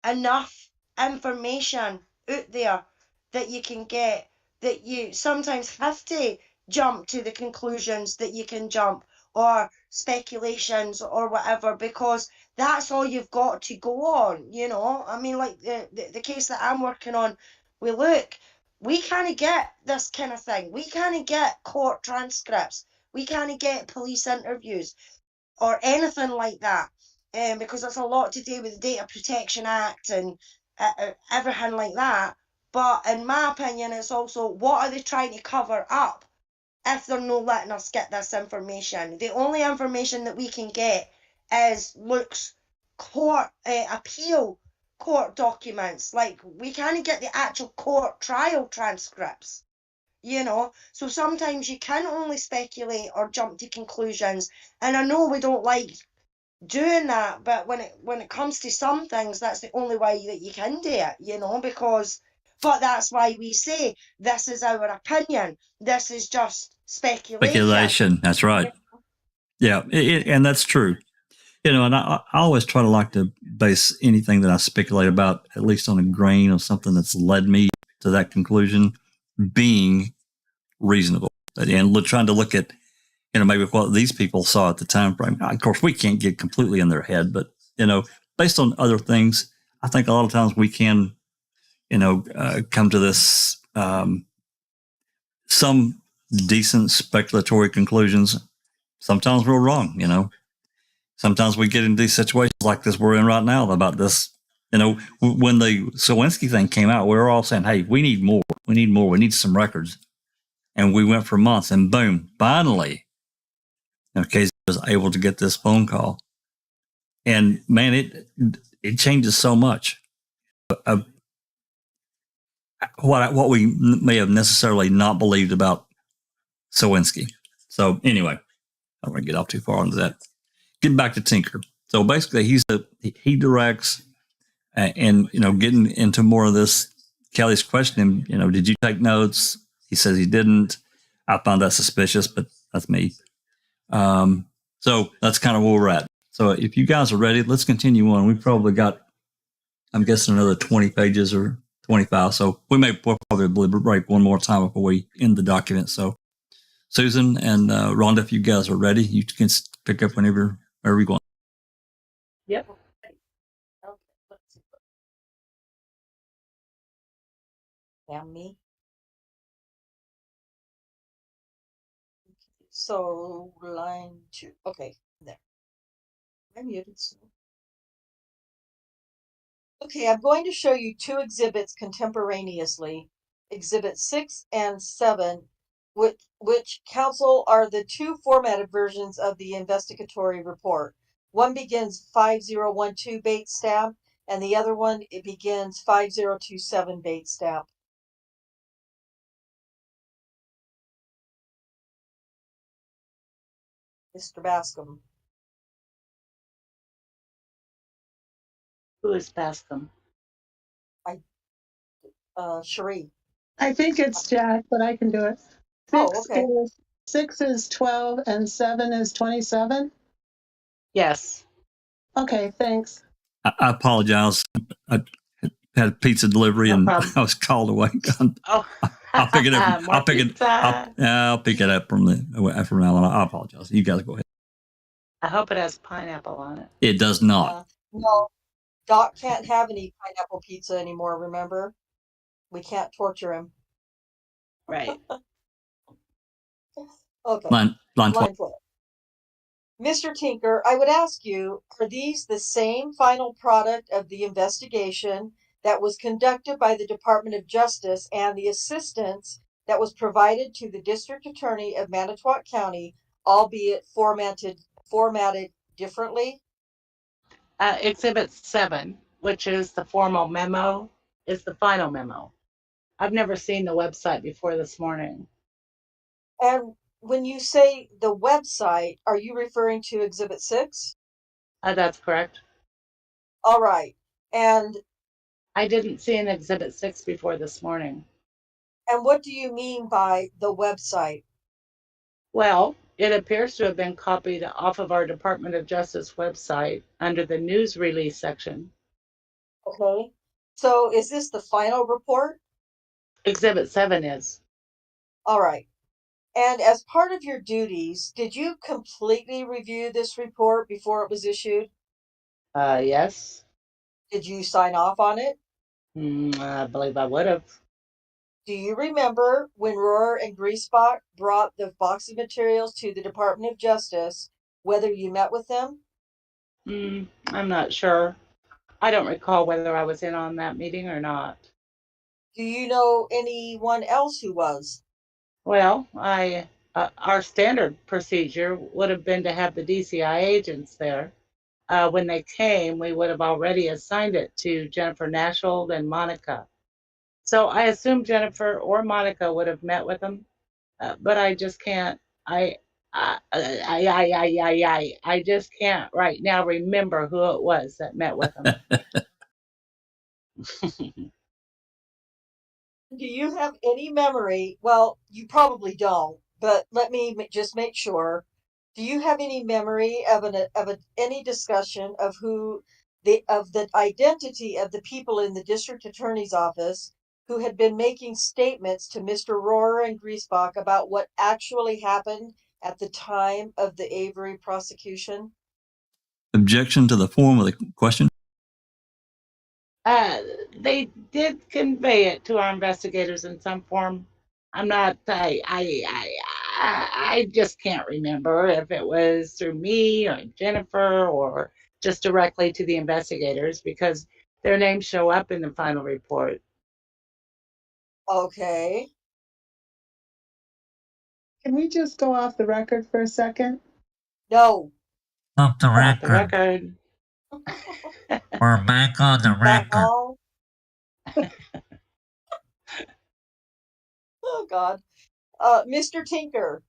enough information out there that you can get, that you sometimes have to jump to the conclusions that you can jump, or speculations or whatever, because that's all you've got to go on. I mean, like the case that I'm working on, we can't get this kind of thing. We can't get court transcripts. We can't get police interviews or anything like that, because it's a lot to do with the Data Protection Act and everything like that. But in my opinion, it's also, what are they trying to cover up if they're not letting us get this information? The only information that we can get is Luke's court appeal court documents. Like, we can't get the actual court trial transcripts. So sometimes you can only speculate or jump to conclusions, and I know we don't like doing that, but when it comes to some things, that's the only way that you can do it, but that's why we say this is our opinion, this is just speculation. That's right. Yeah, and that's true. And I always try to like to base anything that I speculate about at least on a grain of something that's led me to that conclusion being reasonable, and trying to look at maybe what these people saw at the time frame. Now, of course, we can't get completely in their head, but based on other things, I think a lot of times we can come to this some decent speculatory conclusions. Sometimes we're wrong. Sometimes we get into these situations like this we're in right now about this. When the Sawinski thing came out, we were all saying, hey, we need more. We need some records. And we went for months, and boom, finally, Casey was able to get this phone call. And man, it changes so much. What we may have necessarily not believed about Sawinski. So anyway, I don't want to get off too far into that. Getting back to Tinker. So basically, he directs, and getting into more of this. Kelly's questioning him. Did you take notes? He says he didn't. I found that suspicious, but that's me. So that's kind of where we're at. So if you guys are ready, let's continue on. We've probably got, I'm guessing, another 20 pages or 25. So we'll probably break one more time before we end the document. So Susan and Rhonda, if you guys are ready, you can pick up whenever you want. Yep. And me. So line 2. Okay, there. I muted. Okay, I'm going to show you 2 exhibits contemporaneously. Exhibit 6 and 7, which counsel are the 2 formatted versions of the investigatory report. One begins 5012 Bates stamp, and the other one, it begins 5027 Bates stamp. Mr. Bascom. Who is Bascom? Cherie. I think it's Jack, but I can do it. Okay. 6 is 12 and 7 is 27. Yes. Okay, thanks. I apologize. I had a pizza delivery and problem. I was called away. I'll pick it up. I'll pick it up from now on. I apologize. You guys go ahead. I hope it has pineapple on it. It does not. No, Doc can't have any pineapple pizza anymore, remember? We can't torture him. Right. Okay. Line 12. Mr. Tinker, I would ask you, are these the same final product of the investigation that was conducted by the Department of Justice and the assistance that was provided to the District Attorney of Manitowoc County, albeit formatted differently? Exhibit 7, which is the formal memo, is the final memo. I've never seen the website before this morning. And when you say the website, are you referring to Exhibit 6? That's correct. All right. And I didn't see an Exhibit 6 before this morning. what do you mean by the website? Well, it appears to have been copied off of our Department of Justice website under the news release section. Okay. So is this the final report? Exhibit 7 is. All right. And as part of your duties, did you completely review this report before it was issued? Yes. Did you sign off on it? I believe I would have. Do you remember when Rohrer and Griesbach brought the box of materials to the Department of Justice, whether you met with them? I'm not sure. I don't recall whether I was in on that meeting or not. Do you know anyone else who was? Well, our standard procedure would have been to have the DCI agents there. When they came, we would have already assigned it to Jennifer Nashold and Monica. So I assume Jennifer or Monica would have met with them, but I just can't. I just can't right now remember who it was that met with them. Do you have any memory? Well, you probably don't, but let me just make sure. Do you have any memory of any discussion of the identity of the people in the district attorney's office who had been making statements to Mr. Rohrer and Griesbach about what actually happened at the time of the Avery prosecution? Objection to the form of the question? They did convey it to our investigators in some form. I'm not. I just can't remember if it was through me or Jennifer or just directly to the investigators because their names show up in the final report. Okay. Can we just go off the record for a second? No. Off the Off the record. We're back on the Back on. Oh, God. Mr. Tinker,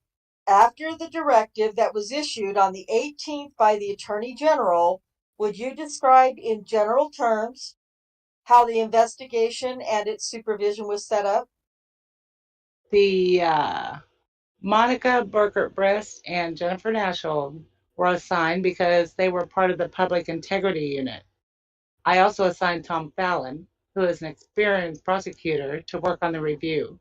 after the directive that was issued on the 18th by the Attorney General, would you describe in general terms how the investigation and its supervision was set up? The Monica Burkert-Briss and Jennifer Nashold were assigned because they were part of the Public Integrity Unit. I also assigned Tom Fallon, who is an experienced prosecutor, to work on the review.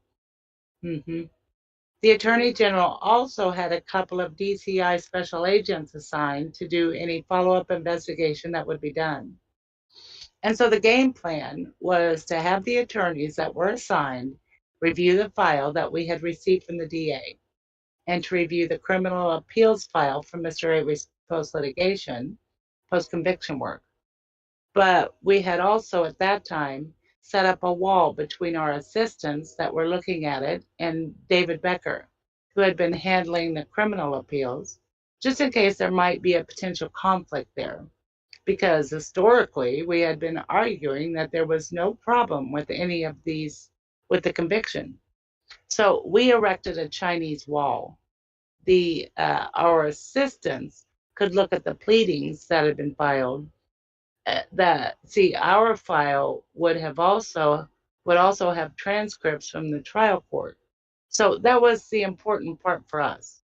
The Attorney General also had a couple of DCI special agents assigned to do any follow-up investigation that would be done. And so the game plan was to have the attorneys that were assigned review the file that we had received from the DA and to review the criminal appeals file from Mr. Avery's post-conviction work. But we had also at that time set up a wall between our assistants that were looking at it and David Becker, who had been handling the criminal appeals, just in case there might be a potential conflict there. Because historically, we had been arguing that there was no problem with any of these, with the conviction. So we erected a Chinese wall. Our assistants could look at the pleadings that had been filed. Our file would also have transcripts from the trial court. So that was the important part for us.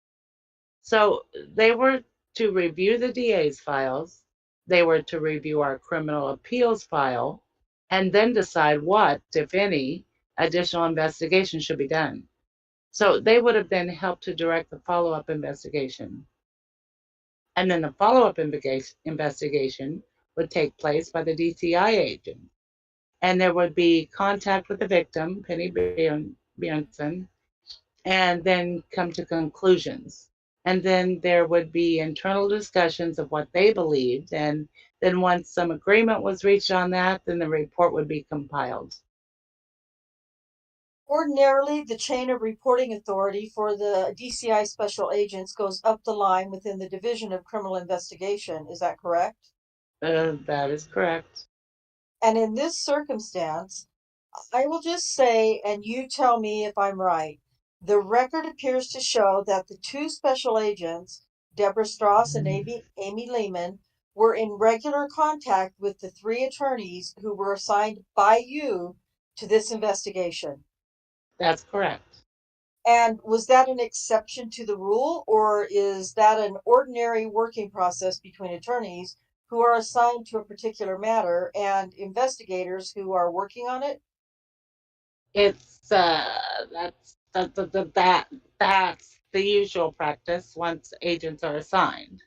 So they were to review the DA's files, they were to review our criminal appeals file, and then decide what, if any, additional investigation should be done. So they would have then helped to direct the follow-up investigation. And then the follow-up investigation would take place by the DCI agent. And there would be contact with the victim, Penny Bjornson, and then come to conclusions. And then there would be internal discussions of what they believed. And then once some agreement was reached on that, then the report would be compiled. Ordinarily, the chain of reporting authority for the DCI special agents goes up the line within the Division of Criminal Investigation. Is that correct? That is correct. And in this circumstance, I will just say, and you tell me if I'm right, the record appears to show that the two special agents, Deborah Strauss and Amy Lehman, were in regular contact with the 3 attorneys who were assigned by you to this investigation. That's correct. And was that an exception to the rule, or is that an ordinary working process between attorneys who are assigned to a particular matter and investigators who are working on it? It's that's the usual practice once agents are assigned.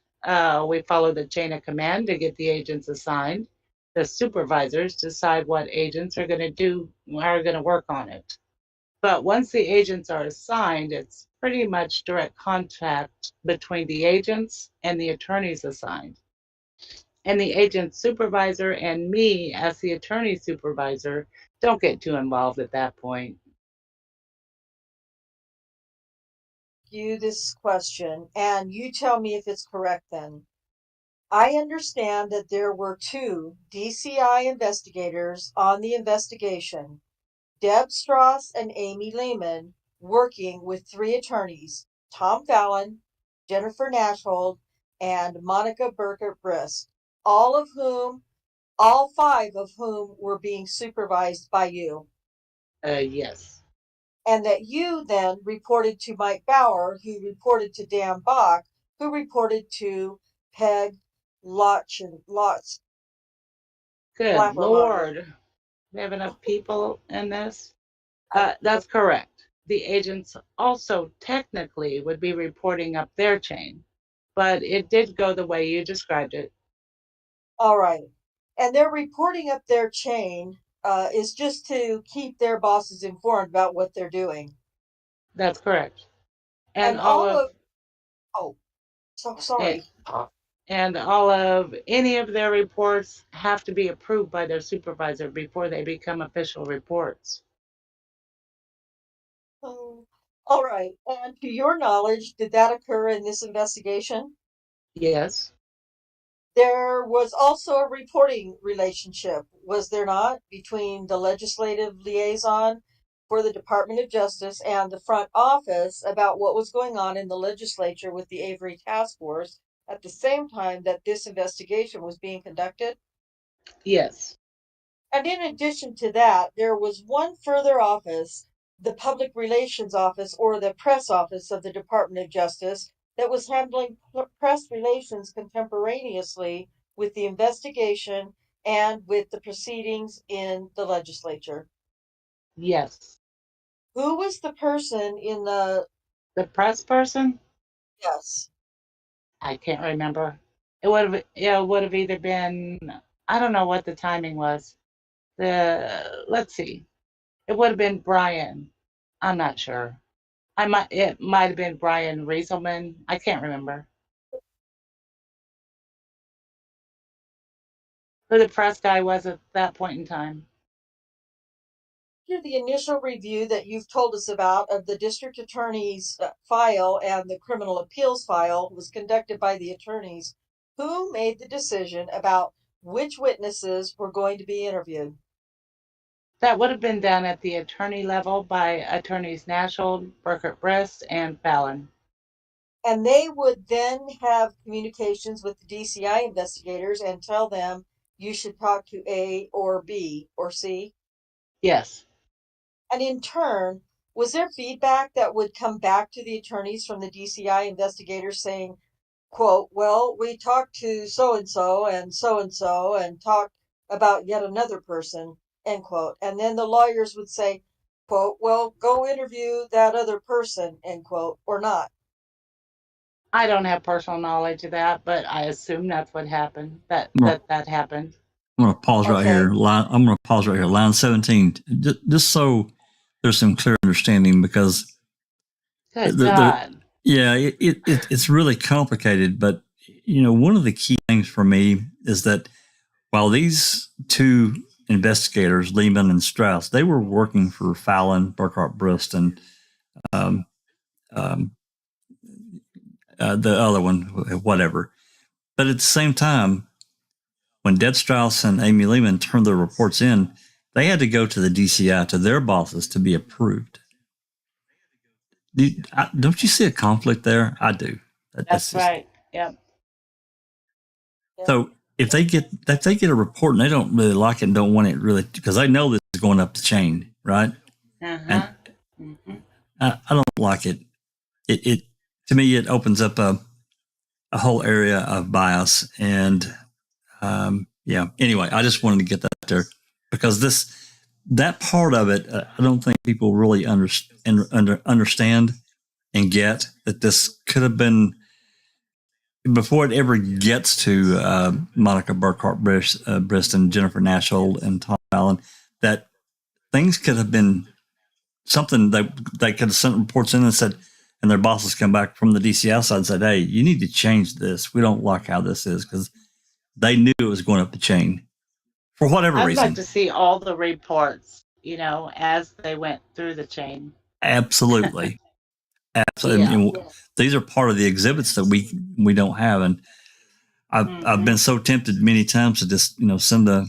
We follow the chain of command to get the agents assigned. The supervisors decide what agents are going to work on it. But once the agents are assigned, it's pretty much direct contact between the agents and the attorneys assigned. And the agent supervisor and me as the attorney supervisor don't get too involved at that point. You this question, and you tell me if it's correct then. I understand that there were 2 DCI investigators on the investigation, Deb Strauss and Amy Lehman, working with 3 attorneys, Tom Fallon, Jennifer Nashhold, and Monica Burkert-Brist, all 5 of whom were being supervised by you. Yes. And that you then reported to Mike Bauer, who reported to Dan Bach, who reported to Peg Lotz. Good Lord. We have enough people in this? That's correct. The agents also technically would be reporting up their chain, but it did go the way you described it. All right. And they're reporting up their chain is just to keep their bosses informed about what they're doing. That's correct. And all of oh, so sorry. And all of any of their reports have to be approved by their supervisor before they become official reports. All right. And to your knowledge, did that occur in this investigation? Yes. There was also a reporting relationship, was there not, between the legislative liaison for the Department of Justice and the front office about what was going on in the legislature with the Avery Task Force at the same time that this investigation was being conducted? Yes. And in addition to that, there was one further office, the Public Relations Office or the Press Office of the Department of Justice, that was handling press relations contemporaneously with the investigation and with the proceedings in the legislature. Yes. Who was the person in the press person? Yes. I can't remember. It would have either been, I don't know what the timing was. Let's see. It would have been Brian. I'm not sure. It might have been Brian Rieselman. I can't remember. Who the press guy was at that point in time. After the initial review that you've told us about of the district attorney's file and the criminal appeals file was conducted by the attorneys, who made the decision about which witnesses were going to be interviewed? That would have been done at the attorney level by attorneys Nashhold, Burkert-Brist, and Fallon. And they would then have communications with the DCI investigators and tell them you should talk to A or B or C? Yes. And in turn, was there feedback that would come back to the attorneys from the DCI investigators saying, quote, well, we talked to so-and-so and talked about yet another person, end quote. And then the lawyers would say, quote, well, go interview that other person, end quote, or not? I don't have personal knowledge of that, but I assume that's what happened. That happened. I'm going to pause right here. I'm going to pause right here. Line 17, just so there's some clear understanding, because Good God. It's really complicated. But one of the key things for me is that while these 2 investigators, Lehman and Strauss, they were working for Fallon, Burkert-Brist, and the other one, whatever. But at the same time, when Deb Strauss and Amy Lehman turned their reports in, they had to go to the DCI, to their bosses, to be approved. Don't you see a conflict there? I do. That's right. Yep. So if they get a report and they don't really like it and don't want it really, because they know this is going up the chain, right? Uh-huh. And I don't like it. It to me, it opens up a whole area of bias. And yeah, anyway, I just wanted to get that there because that part of it, I don't think people really understand and get that this could have been before it ever gets to Monica Burkhart Briston, Jennifer Nashhold, and Tom Allen, that things could have been something that they could have sent reports in and said, and their bosses come back from the DCI side and said, hey, you need to change this. We don't like how this is, because they knew it was going up the chain for whatever I'd reason. like to see all the reports, as they went through the chain. Absolutely. Absolutely. Yeah. And these are part of the exhibits that we don't have. And I've been so tempted many times to just, send a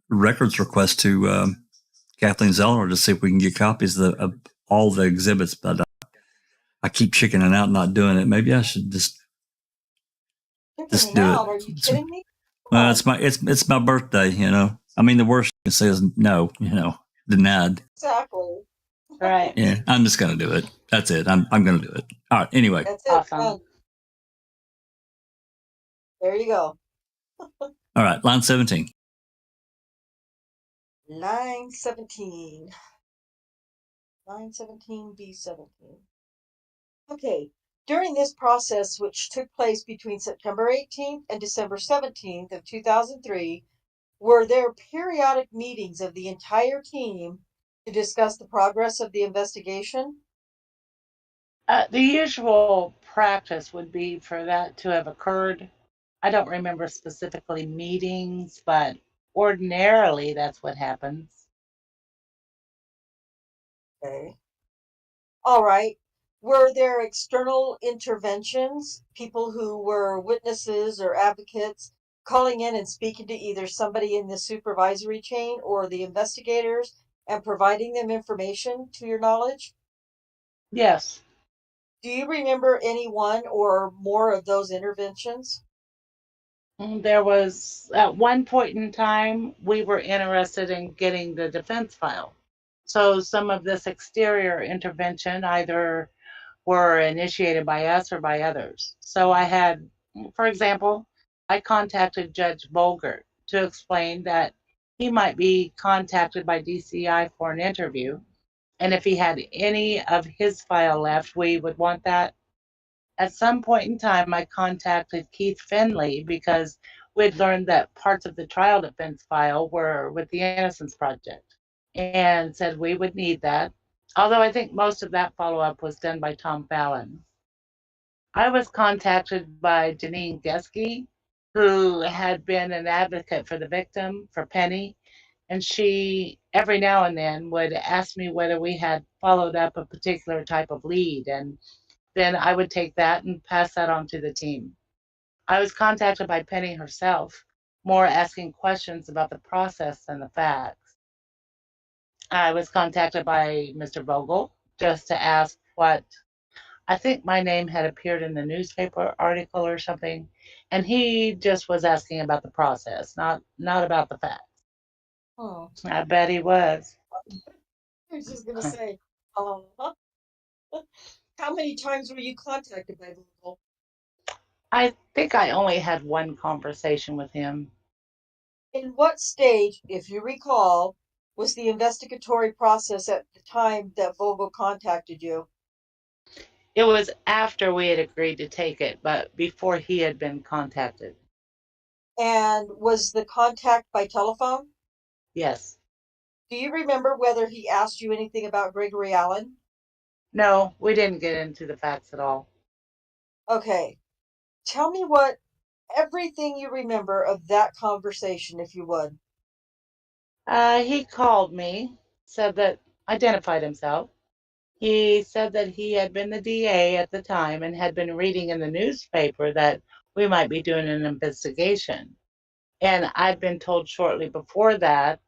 records request to Kathleen Zeller to see if we can get copies of all the exhibits, but I keep chickening out, not doing it. Maybe I should just do it. Are you kidding me? Well, it's my birthday, I mean, the worst you can say is no, denied. Exactly. Right. Yeah, I'm just gonna do it. That's it. I'm gonna do it. All right. Anyway. That's it. Awesome. Done. There you go. All right. Line 17. Line 17. Line 17, B17. Okay. During this process, which took place between September 18th and December 17th of 2003, were there periodic meetings of the entire team to discuss the progress of the investigation? The usual practice would be for that to have occurred. I don't remember specifically meetings, but ordinarily that's what happens. Okay. All right. Were there external interventions, people who were witnesses or advocates calling in and speaking to either somebody in the supervisory chain or the investigators and providing them information to your knowledge? Yes. Do you remember any one or more of those interventions? There was, at one point in time, we were interested in getting the defense file. So some of this exterior intervention either were initiated by us or by others. So I had, for example, I contacted Judge Bolgert to explain that he might be contacted by DCI for an interview. And if he had any of his file left, we would want that. At some point in time, I contacted Keith Finley because we'd learned that parts of the trial defense file were with the Innocence Project and said we would need that. Although I think most of that follow-up was done by Tom Fallon. I was contacted by Janine Geske, who had been an advocate for the victim, for Penny, and she, every now and then, would ask me whether we had followed up a particular type of lead, and then I would take that and pass that on to the team. I was contacted by Penny herself, more asking questions about the process than the facts. I was contacted by Mr. Vogel just to ask what, I think my name had appeared in the newspaper article or something, and he just was asking about the process, not about the facts. Oh, I bet he was. I was just gonna say, how many times were you contacted by Vogel? I think I only had one conversation with him. In what stage, if you recall, was the investigatory process at the time that Vogel contacted you? It was after we had agreed to take it, but before he had been contacted. And was the contact by telephone? Yes. Do you remember whether he asked you anything about Gregory Allen? No, we didn't get into the facts at all. Okay. Tell me everything you remember of that conversation, if you would. He called me, identified himself. He said that he had been the DA at the time and had been reading in the newspaper that we might be doing an investigation. And I'd been told shortly before that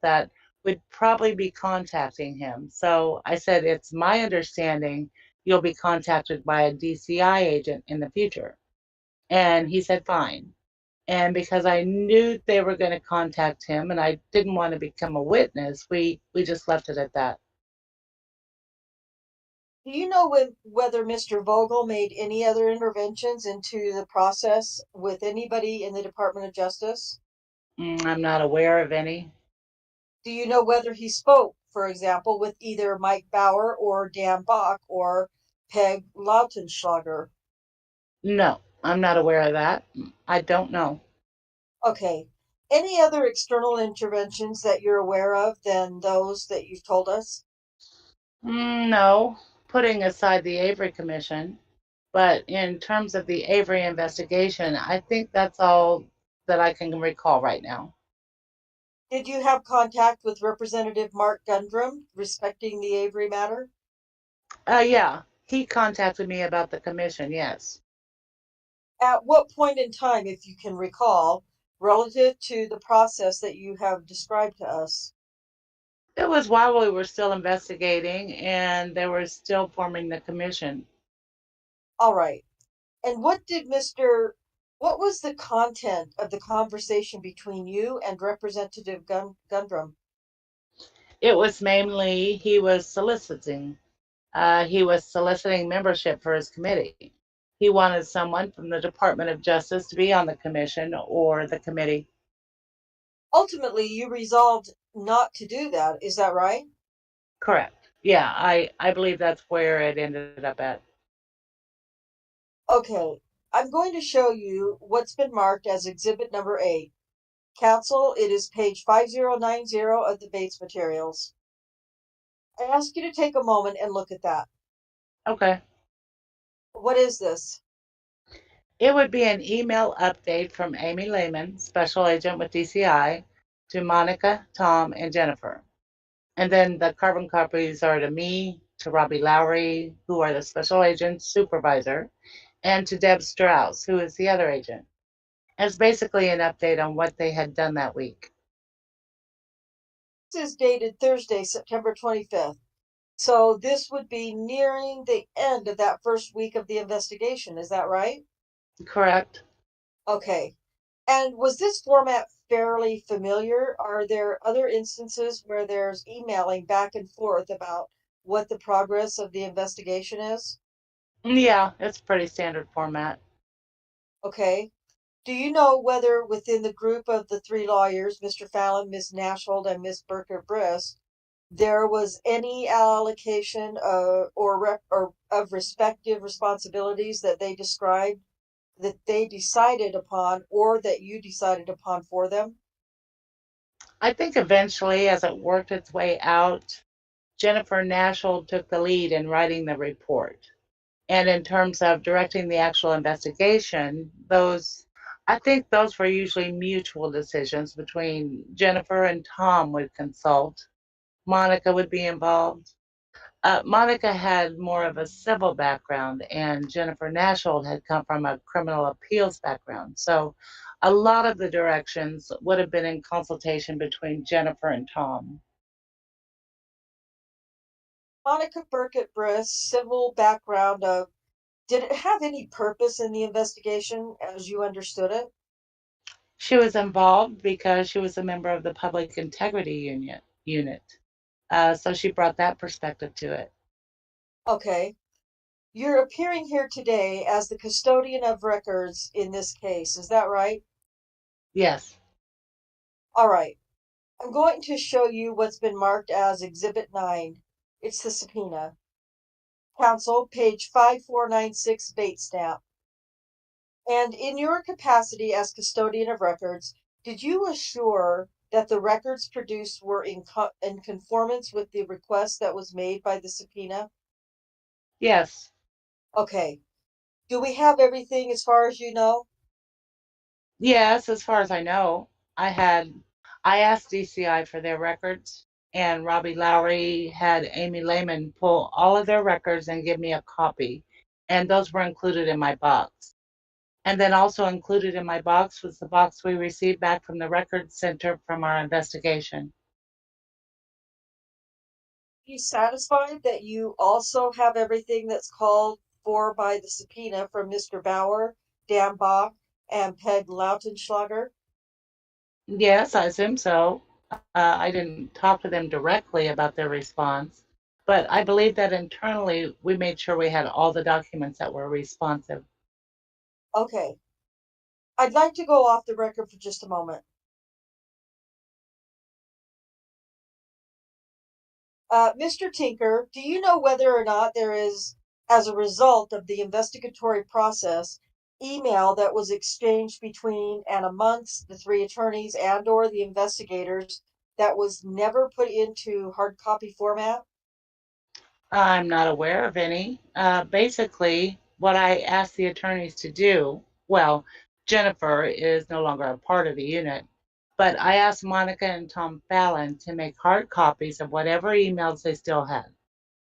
we'd probably be contacting him. So I said, it's my understanding you'll be contacted by a DCI agent in the future. And he said, fine. And because I knew they were going to contact him and I didn't want to become a witness, we just left it at that. Do you know whether Mr. Vogel made any other interventions into the process with anybody in the Department of Justice? I'm not aware of any. Do you know whether he spoke, for example, with either Mike Bauer or Dan Bach or Peg Lautenschlager? No, I'm not aware of that. I don't know. Okay. Any other external interventions that you're aware of than those that you've told us? No, putting aside the Avery Commission. But in terms of the Avery investigation, I think that's all that I can recall right now. Did you have contact with Representative Mark Gundrum respecting the Avery matter? Yeah, he contacted me about the commission, yes. At what point in time, if you can recall, relative to the process that you have described to us? It was while we were still investigating and they were still forming the commission. All right. And what was the content of the conversation between you and Representative Gundrum? It was mainly he was soliciting. He was soliciting membership for his committee. He wanted someone from the Department of Justice to be on the commission or the committee. Ultimately, you resolved not to do that. Is that right? Correct. Yeah, I believe that's where it ended up at. Okay. I'm going to show you what's been marked as exhibit number 8. Council, it is page 5090 of the Bates materials. I ask you to take a moment and look at that. Okay. What is this? It would be an email update from Amy Lehman, special agent with DCI, to Monica, Tom, and Jennifer. And then the carbon copies are to me, to Robbie Lowry, who are the special agent supervisor, and to Deb Strauss, who is the other agent. And it's basically an update on what they had done that week. This is dated Thursday, September 25th. So this would be nearing the end of that first week of the investigation. Is that right? Correct. Okay. And was this format fairly familiar? Are there other instances where there's emailing back and forth about what the progress of the investigation is? Yeah, it's pretty standard format. Okay. Do you know whether within the group of the 3 lawyers, Mr. Fallon, Ms. Nashhold, and Ms. Burker-Briss, there was any allocation or of respective responsibilities that they described, that they decided upon, or that you decided upon for them? I think eventually, as it worked its way out, Jennifer Nashhold took the lead in writing the report. And in terms of directing the actual investigation, I think those were usually mutual decisions between Jennifer and Tom would consult. Monica would be involved. Monica had more of a civil background, and Jennifer Nashhold had come from a criminal appeals background. So a lot of the directions would have been in consultation between Jennifer and Tom. Monica Burkett-Briss, civil background of, did it have any purpose in the investigation as you understood it? She was involved because she was a member of the Public Integrity Unit. So she brought that perspective to it. Okay. You're appearing here today as the custodian of records in this case. Is that right? Yes. All right. I'm going to show you what's been marked as Exhibit 9. It's the subpoena. Council, page 5496, Bates stamp. And in your capacity as custodian of records, did you assure that the records produced were in conformance with the request that was made by the subpoena? Yes. Okay. Do we have everything as far as you know? Yes, as far as I know. I asked DCI for their records, and Robbie Lowry had Amy Lehman pull all of their records and give me a copy. And those were included in my box. And then also included in my box was the box we received back from the Records Center from our investigation. Are you satisfied that you also have everything that's called for by the subpoena from Mr. Bauer, Dan Bach, and Peg Lautenschlager? Yes, I assume so. I didn't talk to them directly about their response, but I believe that internally we made sure we had all the documents that were responsive. Okay. I'd like to go off the record for just a moment. Mr. Tinker, do you know whether or not there is, as a result of the investigatory process, email that was exchanged between and amongst the three attorneys and or the investigators that was never put into hard copy format? I'm not aware of any. Basically, what I asked the attorneys to do, well, Jennifer is no longer a part of the unit, but I asked Monica and Tom Fallon to make hard copies of whatever emails they still had.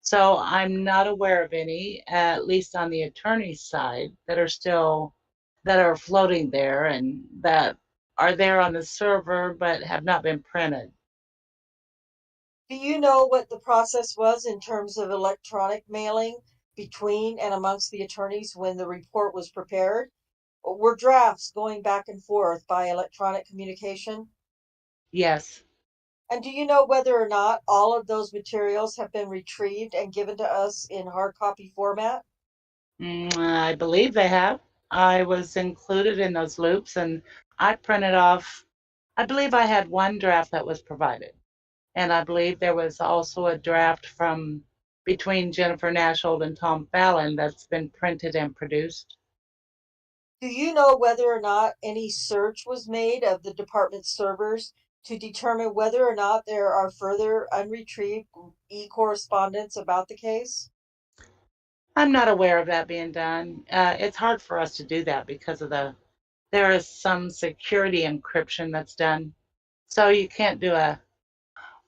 So I'm not aware of any, at least on the attorney's side, that are floating there and that are there on the server but have not been printed. Do you know what the process was in terms of electronic mailing between and amongst the attorneys when the report was prepared? Were drafts going back and forth by electronic communication? Yes, And do you know whether or not all of those materials have been retrieved and given to us in hard copy format? I believe they have. I was included in those loops and I printed off, I believe I had one draft that was provided. And I believe there was also a draft from between Jennifer Nashold and Tom Fallon that's been printed and produced. Do you know whether or not any search was made of the department's servers to determine whether or not there are further unretrieved e-correspondence about the case? I'm not aware of that being done. It's hard for us to do that because of there is some security encryption that's done. So you can't do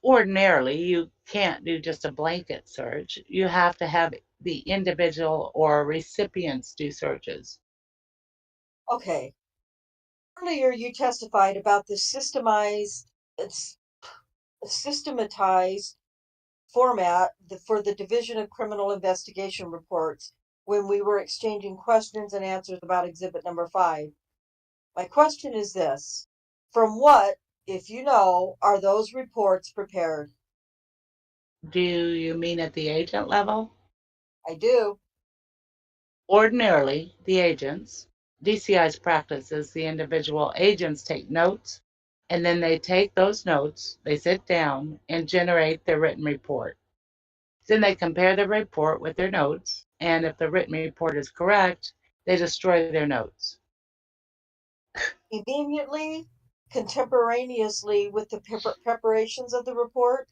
ordinarily, you can't do just a blanket search. You have to have the individual or recipients do searches. Okay. Earlier you testified about the systematized format for the Division of Criminal Investigation reports when we were exchanging questions and answers about exhibit number 5. My question is this: from what, if you know, are those reports prepared? Do you mean at the agent level? I do. Ordinarily, the agents, DCI's practice is the individual agents take notes, and then they take those notes, they sit down and generate their written report. Then they compare the report with their notes, and if the written report is correct, they destroy their notes. Immediately, contemporaneously with the preparations of the report?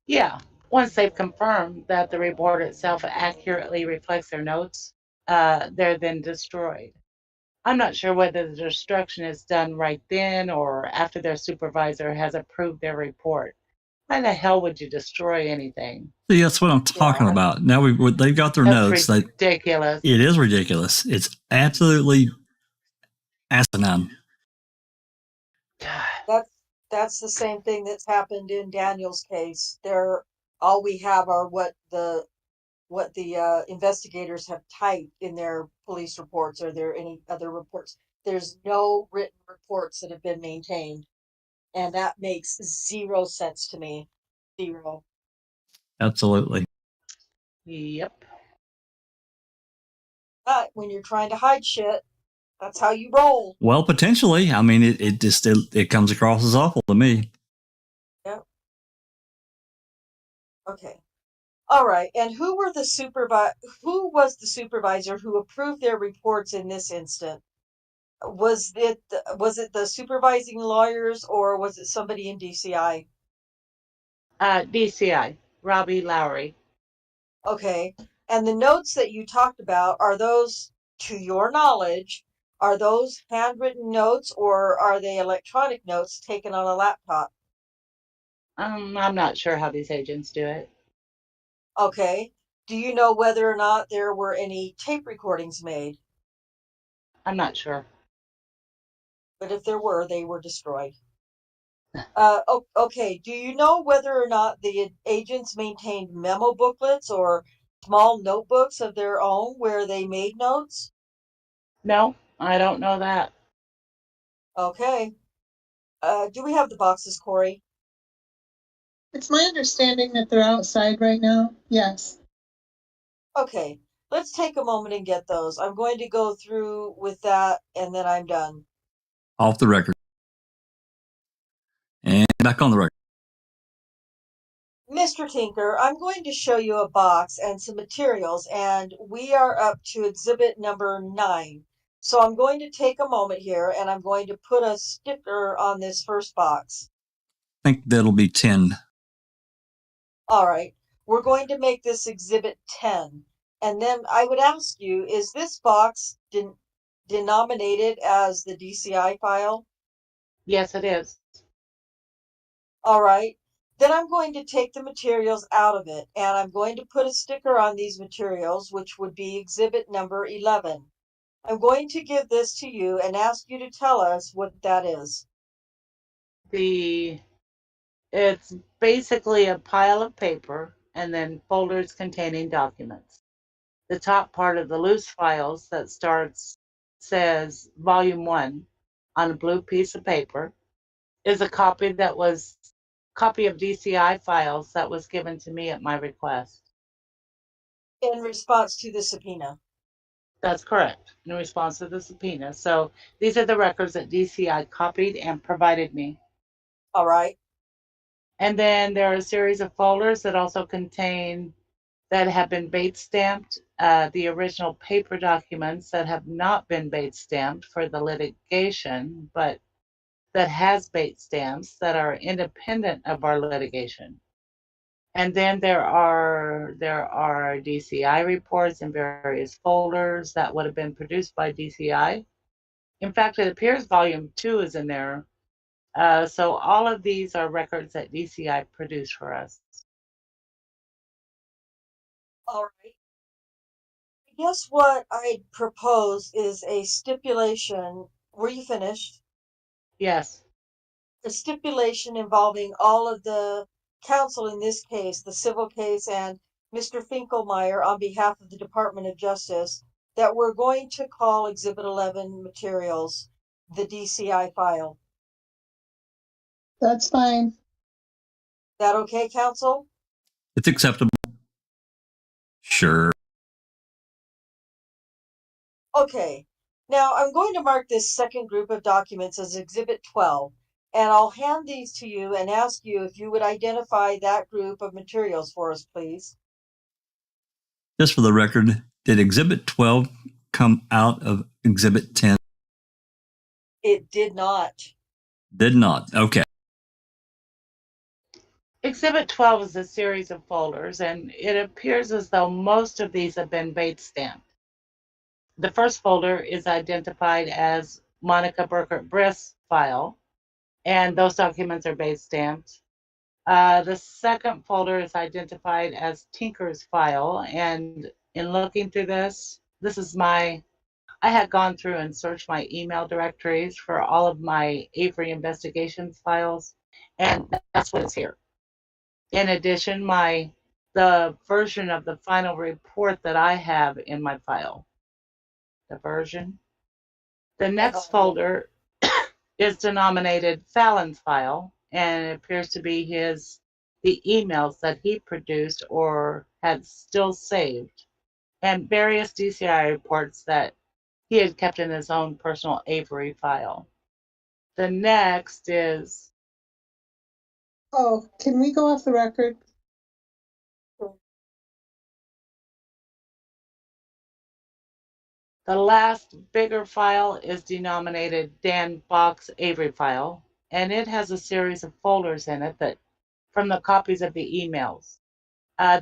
Yeah, once they've confirmed that the report itself accurately reflects their notes, they're then destroyed. I'm not sure whether the destruction is done right then or after their supervisor has approved their report. Why the hell would you destroy anything? See, that's what I'm talking Yeah. about. Now they've got their That's notes. ridiculous. It is ridiculous. It's absolutely asinine. That's the same thing that's happened in Daniel's case. All we have are what the investigators have typed in their police reports. Are there any other reports? There's no written reports that have been maintained, and that makes zero sense to me. Zero. Absolutely. Yep. But when you're trying to hide shit, that's how you roll. Well, potentially. I mean, it comes across as awful to me. Yep. Okay. All right. And who was the supervisor who approved their reports in this instant? Was it the supervising lawyers or was it somebody in DCI? DCI, Robbie Lowry. Okay. And the notes that you talked about, are those, to your knowledge, are those handwritten notes or are they electronic notes taken on a laptop? I'm not sure how these agents do it. Okay. Do you know whether or not there were any tape recordings made? I'm not sure. But if there were, they were destroyed. Okay. Do you know whether or not the agents maintained memo booklets or small notebooks of their own where they made notes? No, I don't know that. Okay. Do we have the boxes, Corey? It's my understanding that they're outside right now. Yes. Okay. Let's take a moment and get those. I'm going to go through with that and then I'm done. Off the record. And back on the record. Mr. Tinker, I'm going to show you a box and some materials, and we are up to exhibit number 9. So I'm going to take a moment here and I'm going to put a sticker on this first box. I think that'll be 10. All right. We're going to make this exhibit 10. And then I would ask you, is this box denominated as the DCI file? Yes, it is. All right. Then I'm going to take the materials out of it and I'm going to put a sticker on these materials, which would be exhibit number 11. I'm going to give this to you and ask you to tell us what that is. It's basically a pile of paper and then folders containing documents. The top part of the loose files that says volume 1 on a blue piece of paper is a copy of DCI files that was given to me at my request. In response to the subpoena. That's correct, in response to the subpoena. So these are the records that DCI copied and provided me. All right. And then there are a series of folders that also that have been bait stamped, the original paper documents that have not been bait stamped for the litigation, but that has bait stamps that are independent of our litigation. And then there are DCI reports in various folders that would have been produced by DCI. In fact, it appears volume 2 is in there. So all of these are records that DCI produced for us. All right. I guess what I'd propose is a stipulation. Were you finished? Yes. A stipulation involving all of the counsel in this case, the civil case, and Mr. Finkelmeyer on behalf of the Department of Justice, that we're going to call Exhibit 11 materials the DCI file. That's fine. That okay, counsel? It's acceptable. Sure. Okay. Now I'm going to mark this second group of documents as Exhibit 12, and I'll hand these to you and ask you if you would identify that group of materials for us, please. Just for the record, did Exhibit 12 come out of Exhibit 10? It did not. Did not. Okay. Exhibit 12 is a series of folders, and it appears as though most of these have been bait stamped. The first folder is identified as Monica Burkert Briss file, and those documents are bait stamped. The second folder is identified as Tinker's file, and in looking through this is I had gone through and searched my email directories for all of my Avery investigations files, and that's what's here. In addition, the version of the final report that I have in my file. The version. The next folder is denominated Fallon's file, and it appears to be the emails that he produced or had still saved, and various DCI reports that he had kept in his own personal Avery file. The next is... Oh, can we go off the record? The last bigger file is denominated Dan Box Avery file, and it has a series of folders in it that from the copies of the emails.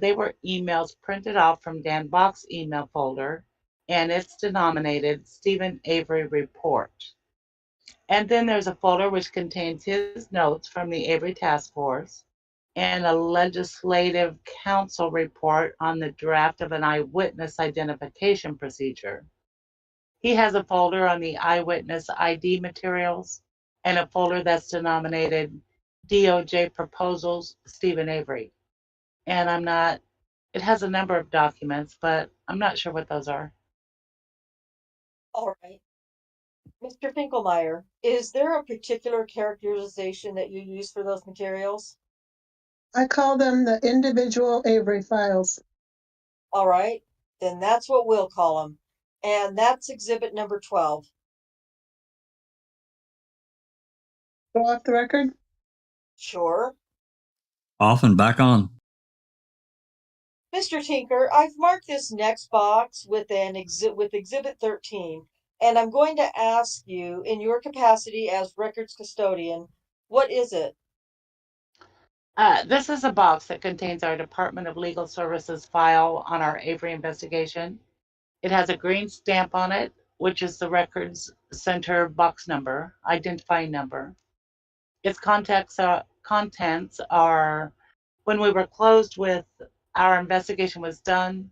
They were emails printed off from Dan Box email folder, and it's denominated Stephen Avery Report. And then there's a folder which contains his notes from the Avery Task Force and a legislative council report on the draft of an eyewitness identification procedure. He has a folder on the eyewitness ID materials and a folder that's denominated DOJ Proposals Stephen Avery. And it has a number of documents, but I'm not sure what those are. All right. Mr. Finkelmeyer, is there a particular characterization that you use for those materials? I call them the individual Avery files. All right, then that's what we'll call them. And that's exhibit number 12. Go off the record? Sure. Off and back on. Mr. Tinker, I've marked this next box with exhibit 13, and I'm going to ask you, in your capacity as records custodian, what is it? This is a box that contains our Department of Legal Services file on our Avery investigation. It has a green stamp on it, which is the records center box number, identifying number. Its contents are when we were closed with our investigation was done,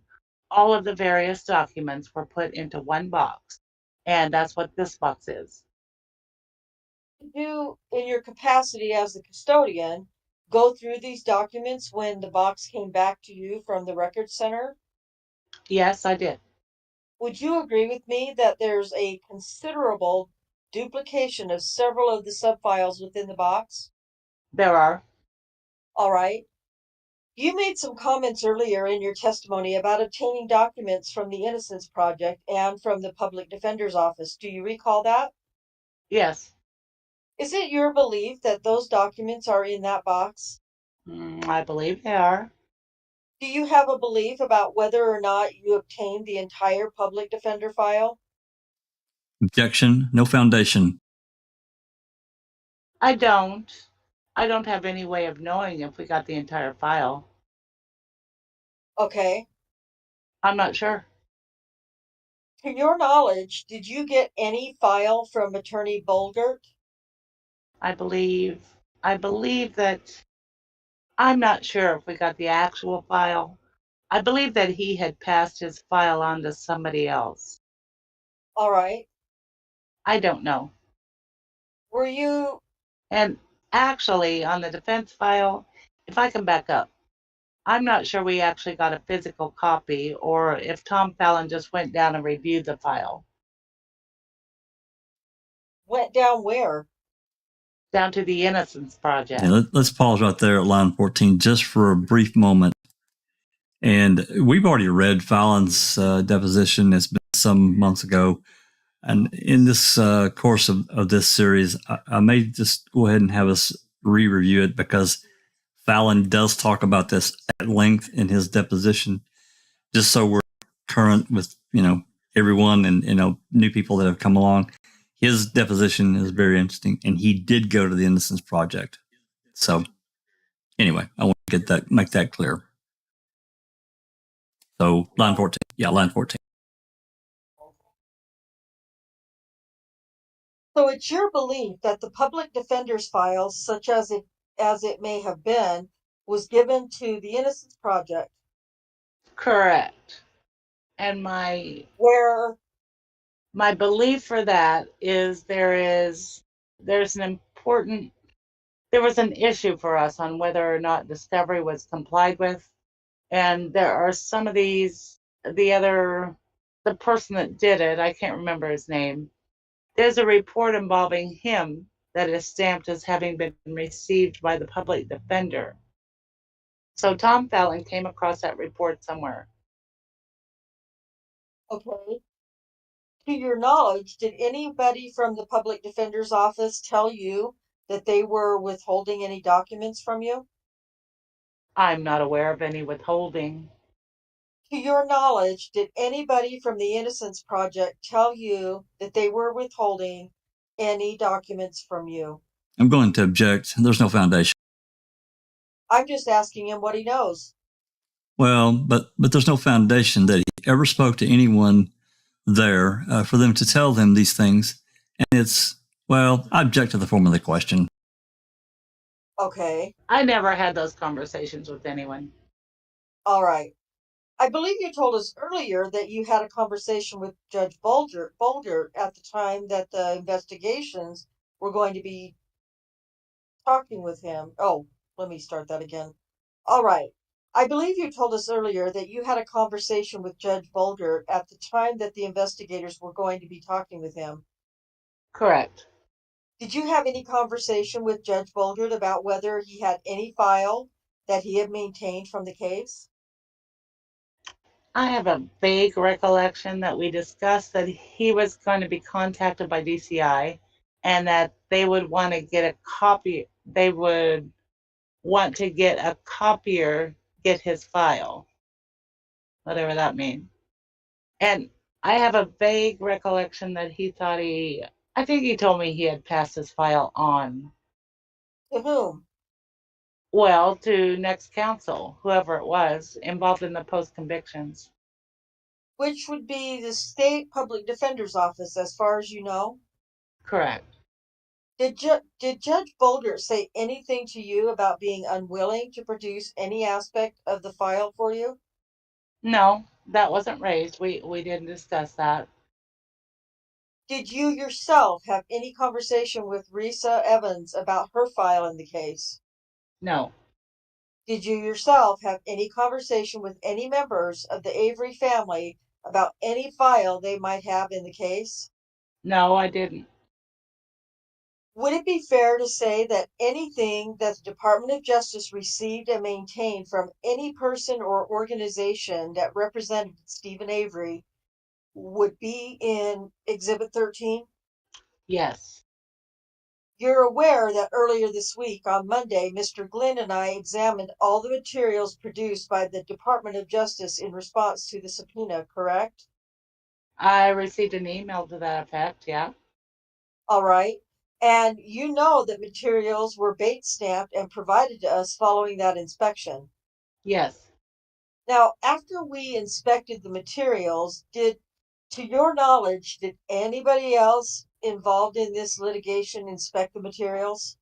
all of the various documents were put into one box. And that's what this box is. Did you, in your capacity as the custodian, go through these documents when the box came back to you from the records center? Yes, I did. Would you agree with me that there's a considerable duplication of several of the subfiles within the box? There are. All right. You made some comments earlier in your testimony about obtaining documents from the Innocence Project and from the Public Defender's Office. Do you recall that? Yes. Is it your belief that those documents are in that box? I believe they are. Do you have a belief about whether or not you obtained the entire Public Defender file? Objection. No foundation. I don't. I don't have any way of knowing if we got the entire file. Okay. I'm not sure. To your knowledge, did you get any file from Attorney Bolgert? I believe that I'm not sure if we got the actual file. I believe that he had passed his file on to somebody else. All right. I don't know. Were you And actually, on the defense file, if I can back up, I'm not sure we actually got a physical copy or if Tom Fallon just went down and reviewed the file. went down where? Down to the Innocence Project. Yeah, let's pause right there at line 14 just for a brief moment. And we've already read Fallon's deposition. It's been some months ago. And in this course of this series, I may just go ahead and have us re-review it because Fallon does talk about this at length in his deposition, just so we're current with, everyone and, new people that have come along. His deposition is very interesting, and he did go to the Innocence Project. So anyway, I want to make that clear. So line 14. Yeah, line 14. So it's your belief that the public defender's files, such as it may have been, was given to the Innocence Project. Correct. And my Where belief for that is there was an issue for us on whether or not discovery was complied with. And there are some of these, the person that did it, I can't remember his name. There's a report involving him that is stamped as having been received by the public defender. So Tom Fallon came across that report somewhere. Okay. To your knowledge, did anybody from the public defender's office tell you that they were withholding any documents from you? I'm not aware of any withholding. To your knowledge, did anybody from the Innocence Project tell you that they were withholding any documents from you? I'm going to object. There's no foundation. I'm just asking him what he knows. Well, but there's no foundation that he ever spoke to anyone there for them to tell them these things. And I object to the form of the question. Okay. I never had those conversations with anyone. All right. I believe you told us earlier that you had a conversation with Judge Bolger at the time that the investigations were going to be talking with him. Oh, let me start that again. All right. I believe you told us earlier that you had a conversation with Judge Bolger at the time that the investigators were going to be talking with him. Correct. Did you have any conversation with Judge Boldred about whether he had any file that he had maintained from the case? I have a vague recollection that we discussed that he was going to be contacted by DCI and that they would want to get a copy. They would want to get a copier, get his file, whatever that means. And I have a vague recollection that he thought I think he told me he had passed his file on. To whom? Well, to next counsel, whoever it was involved in the post convictions. Which would be the state public defender's office, as far as you know? Correct. Did Judge Boulder say anything to you about being unwilling to produce any aspect of the file for you? No, that wasn't raised. We didn't discuss that. Did you yourself have any conversation with Risa Evans about her file in the case? No. Did you yourself have any conversation with any members of the Avery family about any file they might have in the case? No, I didn't. Would it be fair to say that anything that the Department of Justice received and maintained from any person or organization that represented Stephen Avery would be in Exhibit 13? Yes. You're aware that earlier this week, on Monday, Mr. Glenn and I examined all the materials produced by the Department of Justice in response to the subpoena, correct? I received an email to that effect, yeah. All right. And you know that materials were bait stamped and provided to us following that inspection. Yes. Now, after we inspected the materials, to your knowledge, did anybody else involved in this litigation inspect the materials?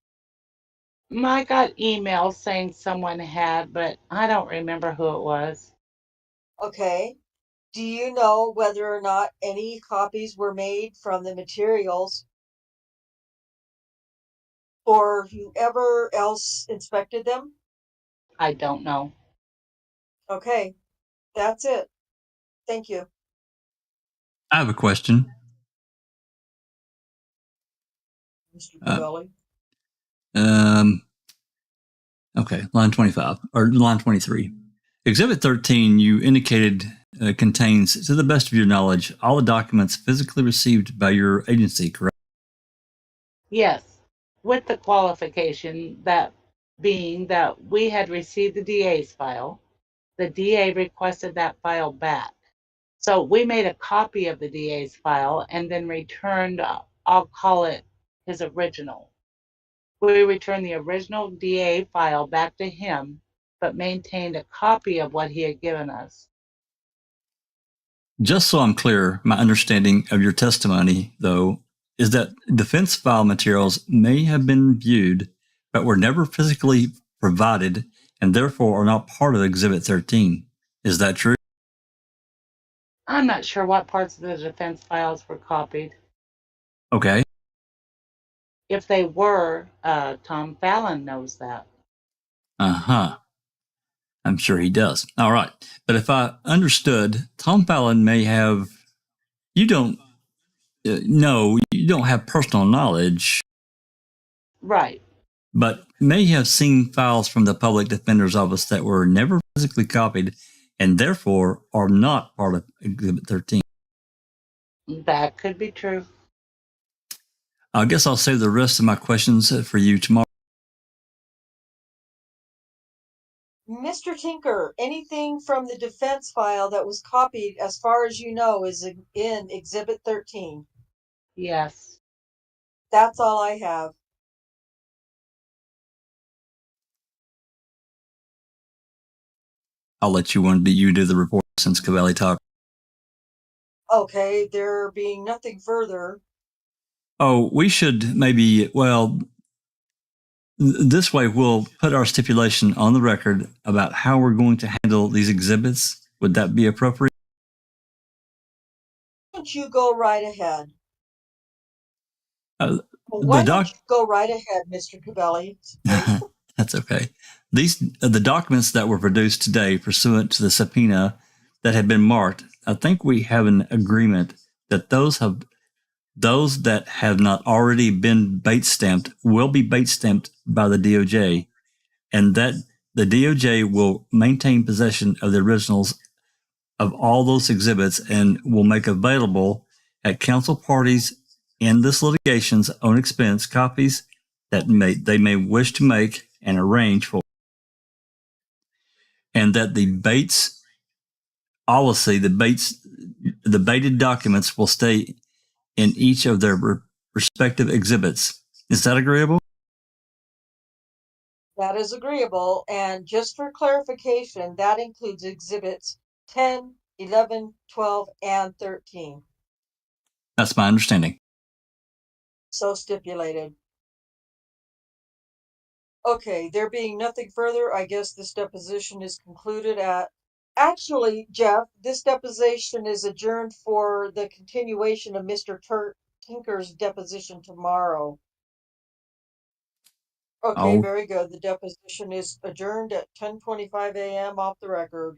I got emails saying someone had, but I don't remember who it was. Okay. Do you know whether or not any copies were made from the materials or whoever else inspected them? I don't know. Okay. That's it. Thank you. I have a question. Mr. Cavelli. Okay, line 25 or line 23. Exhibit 13, you indicated contains, to the best of your knowledge, all the documents physically received by your agency, correct? Yes, with the qualification that being that we had received the DA's file, the DA requested that file back. So we made a copy of the DA's file and then returned, I'll call it his original. We returned the original DA file back to him, but maintained a copy of what he had given us. Just so I'm clear, my understanding of your testimony, though, is that defense file materials may have been viewed, but were never physically provided and therefore are not part of Exhibit 13. Is that true? I'm not sure what parts of the defense files were copied. Okay. If they were, Tom Fallon knows that. Uh-huh. I'm sure he does. All right. But if I understood, Tom Fallon may have, you don't have personal knowledge. Right. But may have seen files from the public defender's office that were never physically copied and therefore are not part of Exhibit 13. That could be true. I guess I'll save the rest of my questions for you tomorrow. Mr. Tinker, anything from the defense file that was copied, as far as you know, is in Exhibit 13. Yes. That's all I have. I'll let you do the report since Cavelli talked. Okay, there being nothing further. Oh, we should maybe, this way we'll put our stipulation on the record about how we're going to handle these exhibits. Would that be appropriate? Why don't you go right ahead? Don't you go right ahead, Mr. Cavelli? That's okay. The documents that were produced today pursuant to the subpoena that have been marked, I think we have an agreement that those have those that have not already been bait stamped will be bait stamped by the DOJ, and that the DOJ will maintain possession of the originals of all those exhibits and will make available at counsel parties in this litigation's own expense copies that they may wish to make and arrange for, and that the Bates policy, the baited documents will stay in each of their respective exhibits. Is that agreeable? That is agreeable, and just for clarification, that includes exhibits 10, 11, 12, and 13. That's my understanding. So stipulated. Okay, there being nothing further, I guess this deposition is concluded at... Actually, Jeff, this deposition is adjourned for the continuation of Mr. Tinker's deposition tomorrow. Okay, very good. The deposition is adjourned at 10:25 a.m. off the record.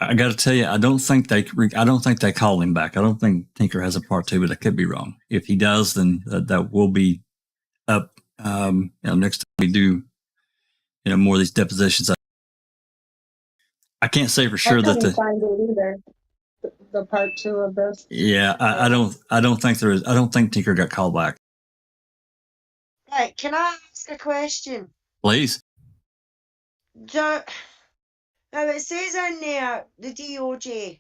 I got to tell you, I don't think they call him back. I don't think Tinker has a part 2, but I could be wrong. If he does, then that will be up. Next time we do, more of these depositions. I can't say for sure that find it either. The part 2 of this. Yeah, I don't think there is. I don't think Tinker got called back. Right, can I ask a question? Please. Now it says in there, the DOJ.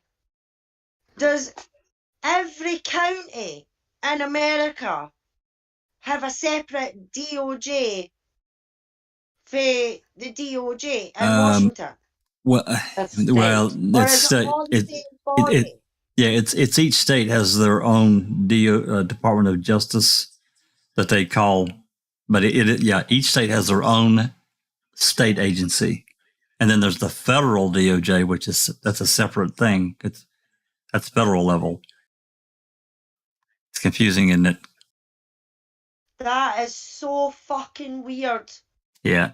Does every county in America have a separate DOJ for the DOJ in Washington? Well, That's it's each state has their own Department of Justice that they call, but each state has their own state agency, and then there's the federal DOJ, that's a separate thing. That's federal level. It's confusing, isn't it? That is so fucking weird. Yeah.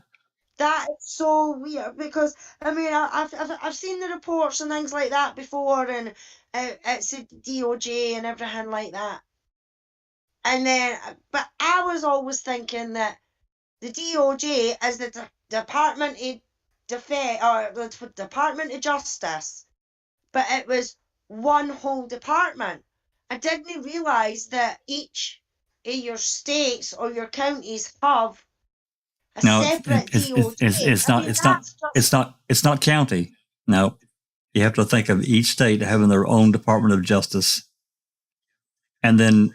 That is so weird because I've seen the reports and things like that before, and it's a DOJ and everything like that. And then, but I was always thinking that the DOJ is the Department of Defense or the Department of Justice, but it was one whole department. I didn't realise that each of your states or your counties have separate DOJ. It's not county. No, you have to think of each state having their own Department of Justice, and then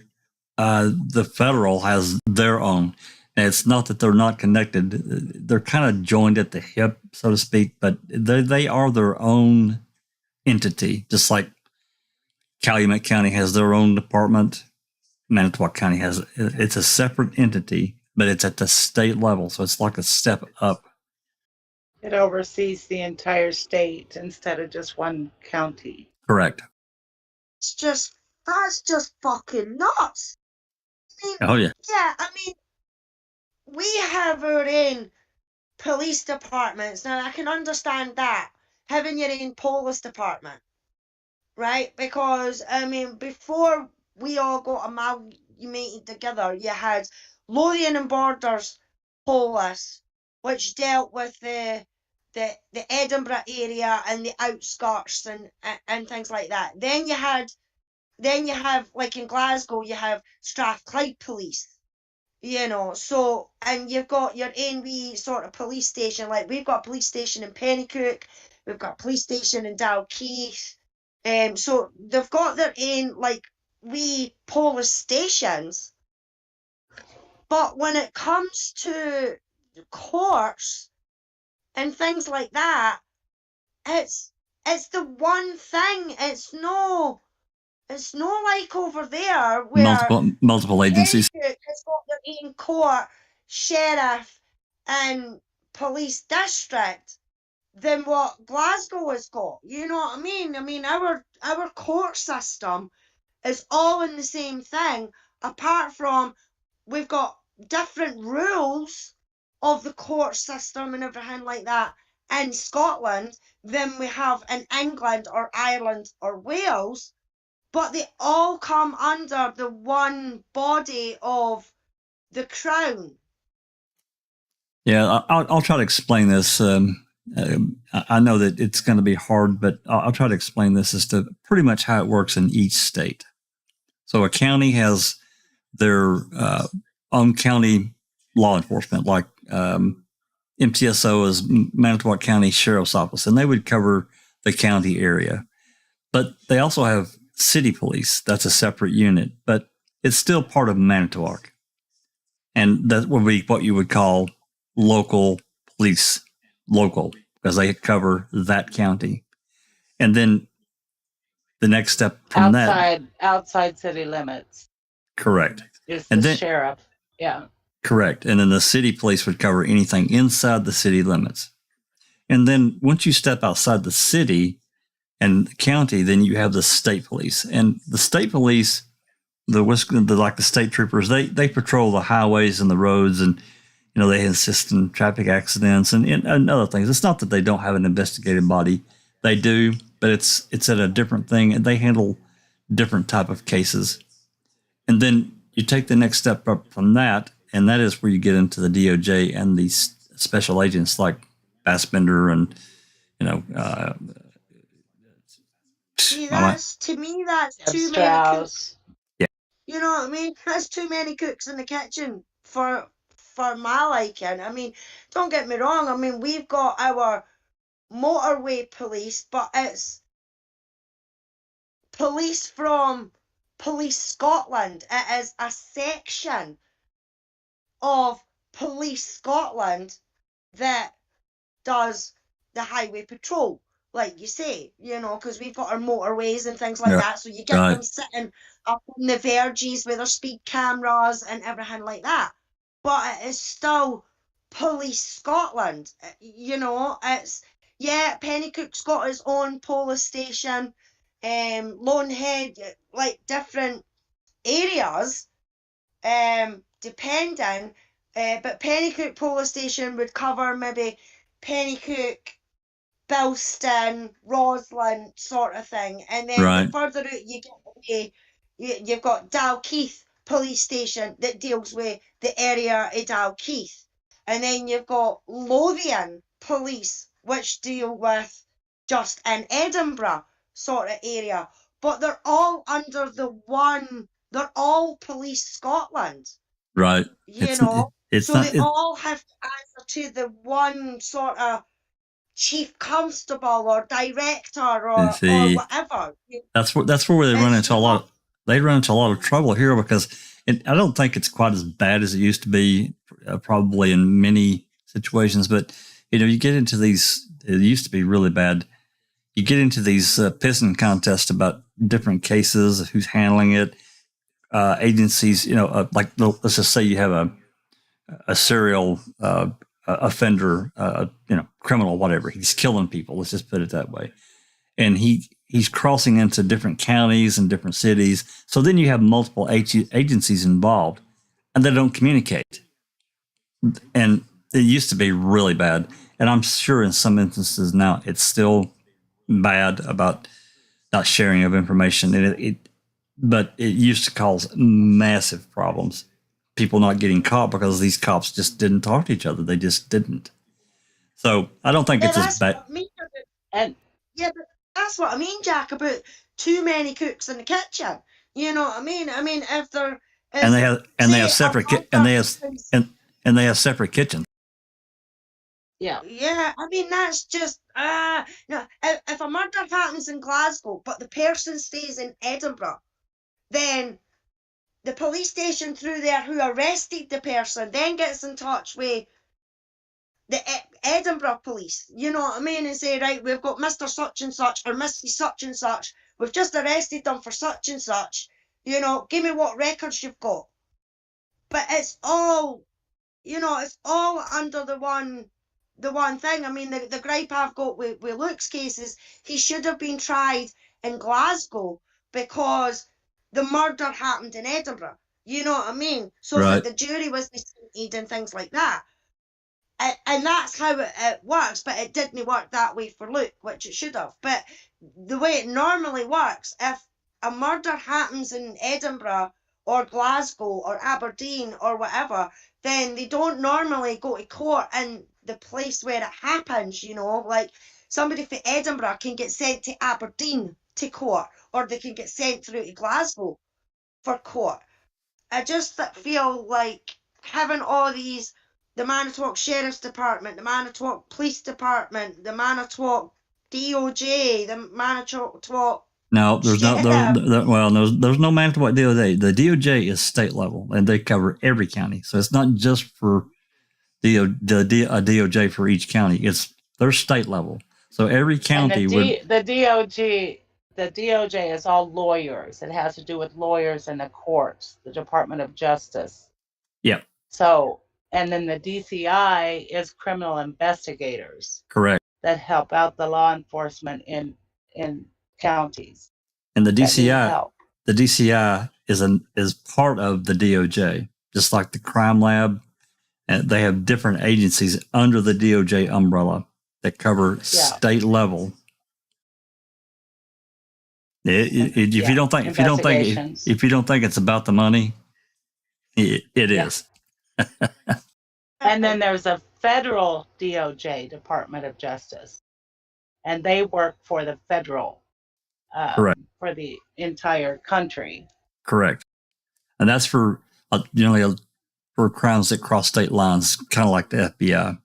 the federal has their own. And it's not that they're not connected; they're kind of joined at the hip, so to speak. But they are their own entity, just like Calumet County has their own department. Manitowoc County it's a separate entity, but it's at the state level, so it's like a step up. It oversees the entire state instead of just one county. Correct. That's just fucking nuts. Oh yeah. Yeah, we have our own police departments. Now I can understand that, having your own police department, right? Because before we all got amalgamated together, you had Lothian and Borders Police, which dealt with the Edinburgh area and the outskirts and things like that. Then you have, like in Glasgow, you have Strathclyde Police, so, and you've got your own wee sort of police station. Like we've got a police station in Pennycook, we've got a police station in Dalkeith, so they've got their own like wee police stations. But when it comes to courts and things like that, it's the one thing. It's no like over there where multiple agencies has got their own court, sheriff, and police district than what Glasgow has got. You know what I mean? Our court system is all in the same thing, apart from we've got different rules of the court system and everything like that in Scotland than we have in England or Ireland or Wales. but they all come under the one body of the Crown. Yeah, I'll try to explain this. I know that it's going to be hard, but I'll try to explain this as to pretty much how it works in each state. So a county has their own county law enforcement, like MTSO is Manitowoc County Sheriff's Office, and they would cover the county area. But they also have city police. That's a separate unit, but it's still part of Manitowoc. And that would be what you would call local police, local, because they cover that county. And then the next step from outside city limits. Correct. Is and the then, sheriff. Yeah. Correct. And then the city police would cover anything inside the city limits. And then once you step outside the city and the county, then you have the state police. And the state police, like the state troopers, they patrol the highways and the roads, and they assist in traffic accidents and other things. It's not that they don't have an investigative body. They do, but it's at a different thing, and they handle different type of cases. And then you take the next step up from that, and that is where you get into the DOJ and these special agents like Fassbender and, See, to me, that's too many cooks. Yeah. You know what I mean? That's too many cooks in the kitchen for my liking. I mean, don't get me wrong. I mean, we've got our motorway police, but it's police from Police Scotland. It is a section of Police Scotland that does the highway patrol, like you say, because we've got our motorways and things like that. So you get them sitting up on the verges with their speed cameras and everything like that. But it is still Police Scotland. It's, Pennycook's got his own police station, Lonehead, like different areas, depending. But Pennycook police station would cover maybe Pennycook, Bilston, Roslin sort of thing. And then the further out you get away, you've got Dalkeith police station that deals with the area of Dalkeith. And then you've got Lothian police, which deal with just in Edinburgh sort of area. But they're all under they're all Police Scotland. Right. They all have to answer to the one sort of chief constable or director or whatever. That's where they run into a lot. They run into a lot of trouble here because I don't think it's quite as bad as it used to be, probably in many situations. But you get into these. It used to be really bad. You get into these pissing contests about different cases, who's handling it, agencies. Like let's just say you have a serial offender, criminal, whatever. He's killing people. Let's just put it that way. And he's crossing into different counties and different cities. So then you have multiple agencies involved, and they don't communicate. And it used to be really bad. And I'm sure in some instances now it's still bad about not sharing of information. But it used to cause massive problems. People not getting caught because these cops just didn't talk to each other. They just didn't. So I don't think it's as bad. But that's what I mean, Jack, about too many cooks in the kitchen. You know what I mean? I mean, if they're and they have separate kitchens. Yeah. Yeah, I mean that's just if a murder happens in Glasgow but the person stays in Edinburgh, then the police station through there who arrested the person then gets in touch with the Edinburgh police, you know what I mean, and say, right, we've got Mr. Such and Such or Mrs. Such and Such, we've just arrested them for such and such, give me what records you've got. But it's all, it's all under the one thing. I mean, the gripe I've got with Luke's case is he should have been tried in Glasgow because the murder happened in Edinburgh. You know what I mean? So that the jury was dissented and things like that. And that's how it works, but it didn't work that way for Luke, which it should have. But the way it normally works, if a murder happens in Edinburgh or Glasgow or Aberdeen or whatever, then they don't normally go to court in the place where it happens, you know, like somebody from Edinburgh can get sent to Aberdeen to court, or they can get sent through to Glasgow for court. I just feel like having all these, the Manitowoc Sheriff's Department, the Manitowoc Police Department, the Manitowoc DOJ, the Manitowoc No, there's no there's no Manitowoc DOJ. The DOJ is state level, and they cover every county. So it's not just for a DOJ for each county. They're state level. So every county the DOJ is all lawyers. It has to do with lawyers in the courts, the Department of Justice. Yeah. So, and then the DCI is criminal investigators. Correct. That help out the law enforcement in counties. And the DCI is part of the DOJ, just like the crime lab. And they have different agencies under the DOJ umbrella that cover state level. If you don't think it's about the money, it is. And then there's a federal DOJ, Department of Justice, and they work for the federal, correct, for the entire country. Correct, and that's for generally for crimes that cross state lines, kind of like the FBI.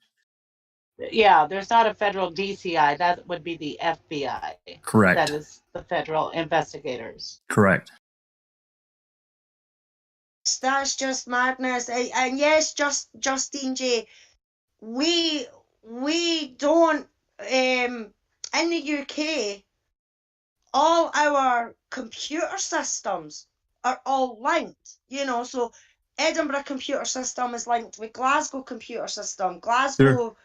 Yeah, there's not a federal DCI. That would be the FBI. Correct. That is the federal investigators. Correct. That's just madness. And yes, Justine J, we don't in the UK, all our computer systems are all linked, you know. So Edinburgh computer system is linked with Glasgow computer system. Glasgow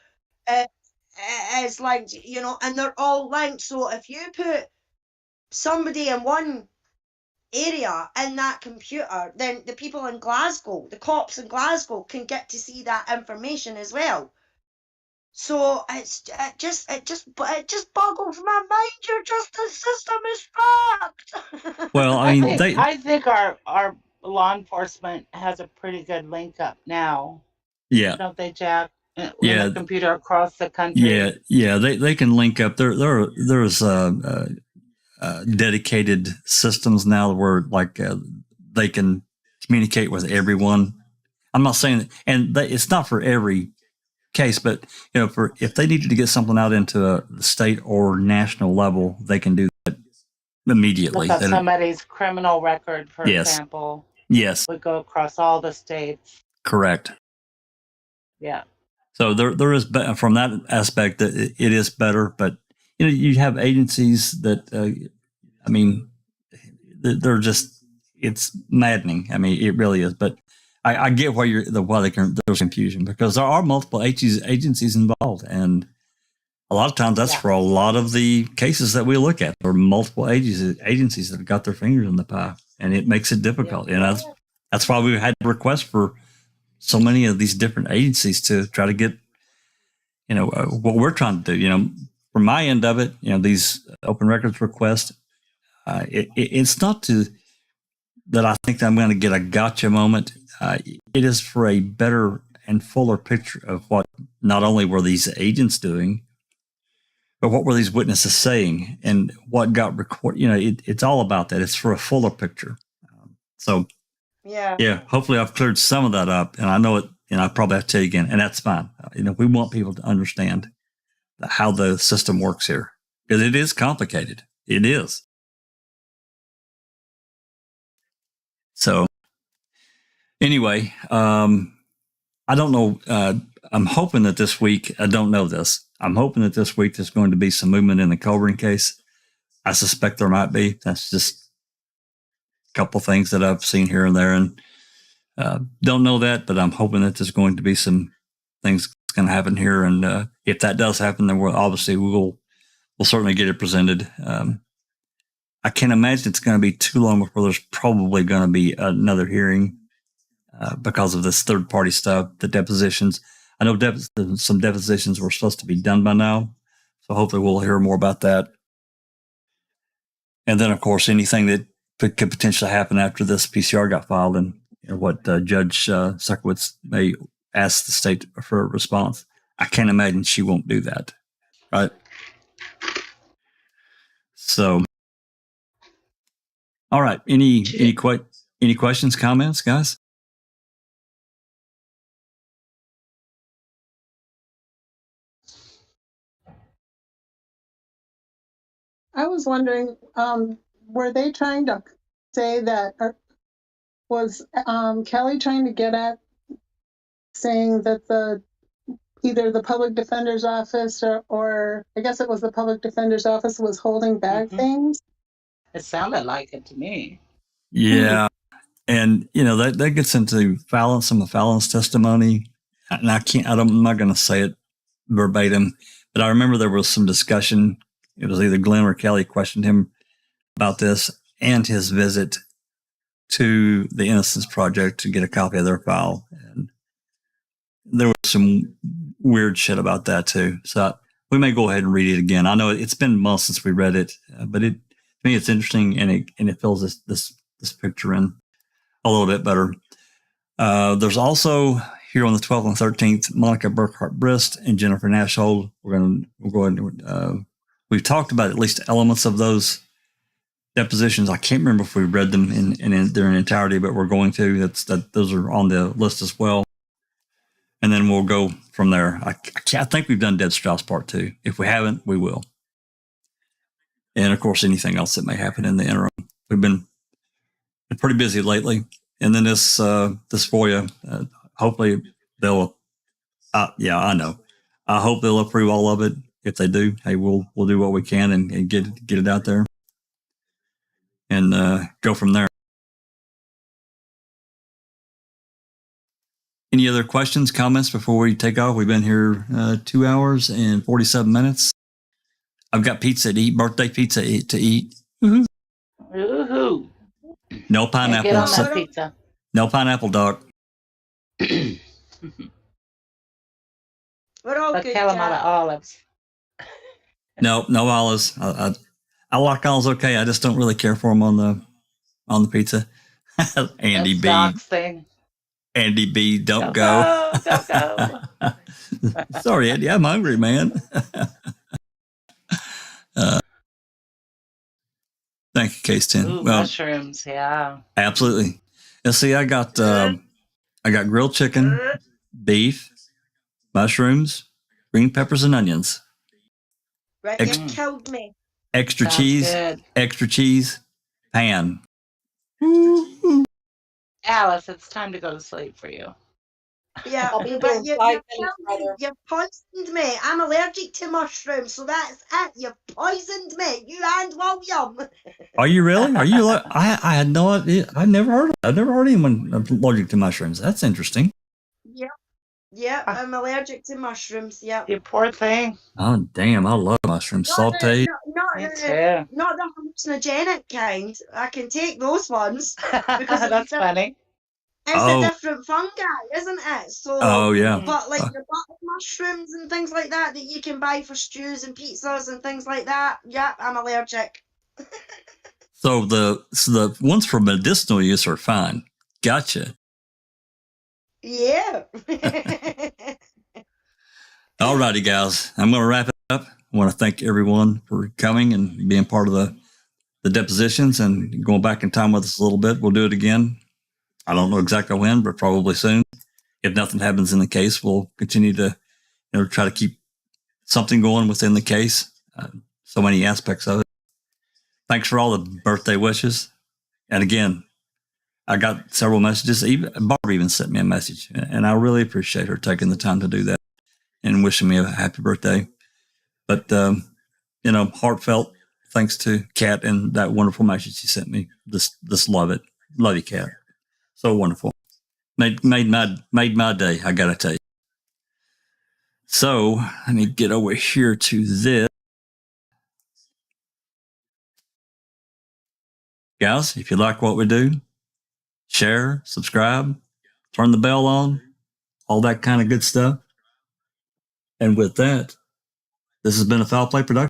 is linked, you know, and they're all linked. So if you put somebody in one area in that computer, then the people in Glasgow, the cops in Glasgow, can get to see that information as well. So it just boggles my mind. Your justice system is fucked. Well, I mean, I think our law enforcement has a pretty good link up now. Yeah, don't they, Jack? The computer across the country. Yeah, they can link up. There's dedicated systems now where they can communicate with everyone. I'm not saying, and it's not for every case, but you know, if they needed to get something out into a state or national level, they can do that immediately. Look at somebody's criminal record, for example. Yes, would go across all the states. Correct. Yeah. So there is, from that aspect, that it is better, but you know, you have agencies that, I mean, they're just, it's maddening. I mean, it really is. But I get why there's confusion, because there are multiple agencies involved, and a lot of times that's for a lot of the cases that we look at. There are multiple agencies that have got their fingers in the pie, and it makes it difficult. And that's why we had requests for so many of these different agencies to try to get, you know, what we're trying to do. You know, from my end of it, you know, these open records requests, it's not that I think that I'm going to get a gotcha moment. It is for a better and fuller picture of what not only were these agents doing, but what were these witnesses saying and what got recorded. You know, it's all about that. It's for a fuller picture. Yeah. Hopefully I've cleared some of that up, and I know it, and I probably have to tell you again, and that's fine. You know, we want people to understand how the system works here, because it is complicated. It is. So anyway, I don't know. I'm hoping that this week, I don't know this. I'm hoping that this week there's going to be some movement in the Colburn case. I suspect there might be. That's just a couple things that I've seen here and there, and don't know that, but I'm hoping that there's going to be some things that's going to happen here. And if that does happen, then we'll certainly get it presented. I can't imagine it's going to be too long before there's probably going to be another hearing because of this third-party stuff, the depositions. I know some depositions were supposed to be done by now, so hopefully we'll hear more about that. And then, of course, anything that could potentially happen after this PCR got filed, and what Judge Suckowitz may ask the state for a response. I can't imagine she won't do that, right? So, all right. Any questions, comments, guys? I was wondering, were they trying to say that, or was Kelly trying to get at saying that either the public defender's office or I guess it was the public defender's office was holding back things? It sounded like it to me. Yeah. And, that gets into some of Fallon's testimony. And I'm not going to say it verbatim, but I remember there was some discussion. It was either Glenn or Kelly questioned him about this and his visit to the Innocence Project to get a copy of their file. And there was some weird shit about that too. So we may go ahead and read it again. I know it's been months since we read it, but to me it's interesting, and it fills this picture in a little bit better. There's also here on the 12th and 13th, Monica Burkhart-Brist and Jennifer Nashhold. We'll go ahead and we've talked about at least elements of those depositions. I can't remember if we read them in their entirety, but we're going to. Those are on the list as well. And then we'll go from there. I think we've done Dead Strauss Part 2. If we haven't, we will. And of course, anything else that may happen in the interim. We've been pretty busy lately. And then this FOIA, hopefully they'll. Yeah, I know. I hope they'll approve all of it. If they do, hey, we'll do what we can and get it out there, and go from there. Any other questions, comments before we take off? We've been here 2 hours and 47 minutes. I've got pizza to eat, birthday pizza to eat. Woohoo! Woohoo! No pineapple. Get on that pizza. No pineapple, Doc. We're all But good, Kalamata olives. No olives. I like olives okay. I just don't really care for them on the pizza. Andy That's B. Doc's thing. Andy B. Don't go. Don't go. Sorry, Andy. I'm hungry, man. Thank you, Case 10. Ooh, Well, mushrooms, yeah. absolutely. And see, I got grilled chicken, beef, mushrooms, green peppers, and onions. Right, you killed me. Extra Sounds cheese, pan. Alice, it's time to go to sleep for you. Yeah, I'll be but there in you, 5 you, minutes, brother. you poisoned me. I'm allergic to mushrooms, so that's it. You poisoned me. You and William. Are you really? Are you? I had no idea. I've never heard anyone allergic to mushrooms. That's interesting. Yep, I'm allergic to mushrooms. Yep. You poor thing. Oh damn! I love mushrooms. Sauteed. Me too. Not the hallucinogenic kind. I can take those ones. That's funny. It's a different fungi, isn't it? So, oh yeah. But like the butter mushrooms and things like that you can buy for stews and pizzas and things like that. Yep, I'm allergic. So the ones for medicinal use are fine. Gotcha. Yeah. All righty, guys. I'm going to wrap it up. I want to thank everyone for coming and being part of the depositions and going back in time with us a little bit. We'll do it again. I don't know exactly when, but probably soon. If nothing happens in the case, we'll continue to try to keep something going within the case. So many aspects of it. Thanks for all the birthday wishes. And again, I got several messages. Barbara even sent me a message, and I really appreciate her taking the time to do that and wishing me a happy birthday. But, heartfelt thanks to Kat and that wonderful message she sent me. Just love it. Love you, Kat. So wonderful. Made my day, I got to tell you. So let me get over here to this. Guys, if you like what we do, share, subscribe, turn the bell on, all that kind of good stuff. And with that, this has been a Foul Play production.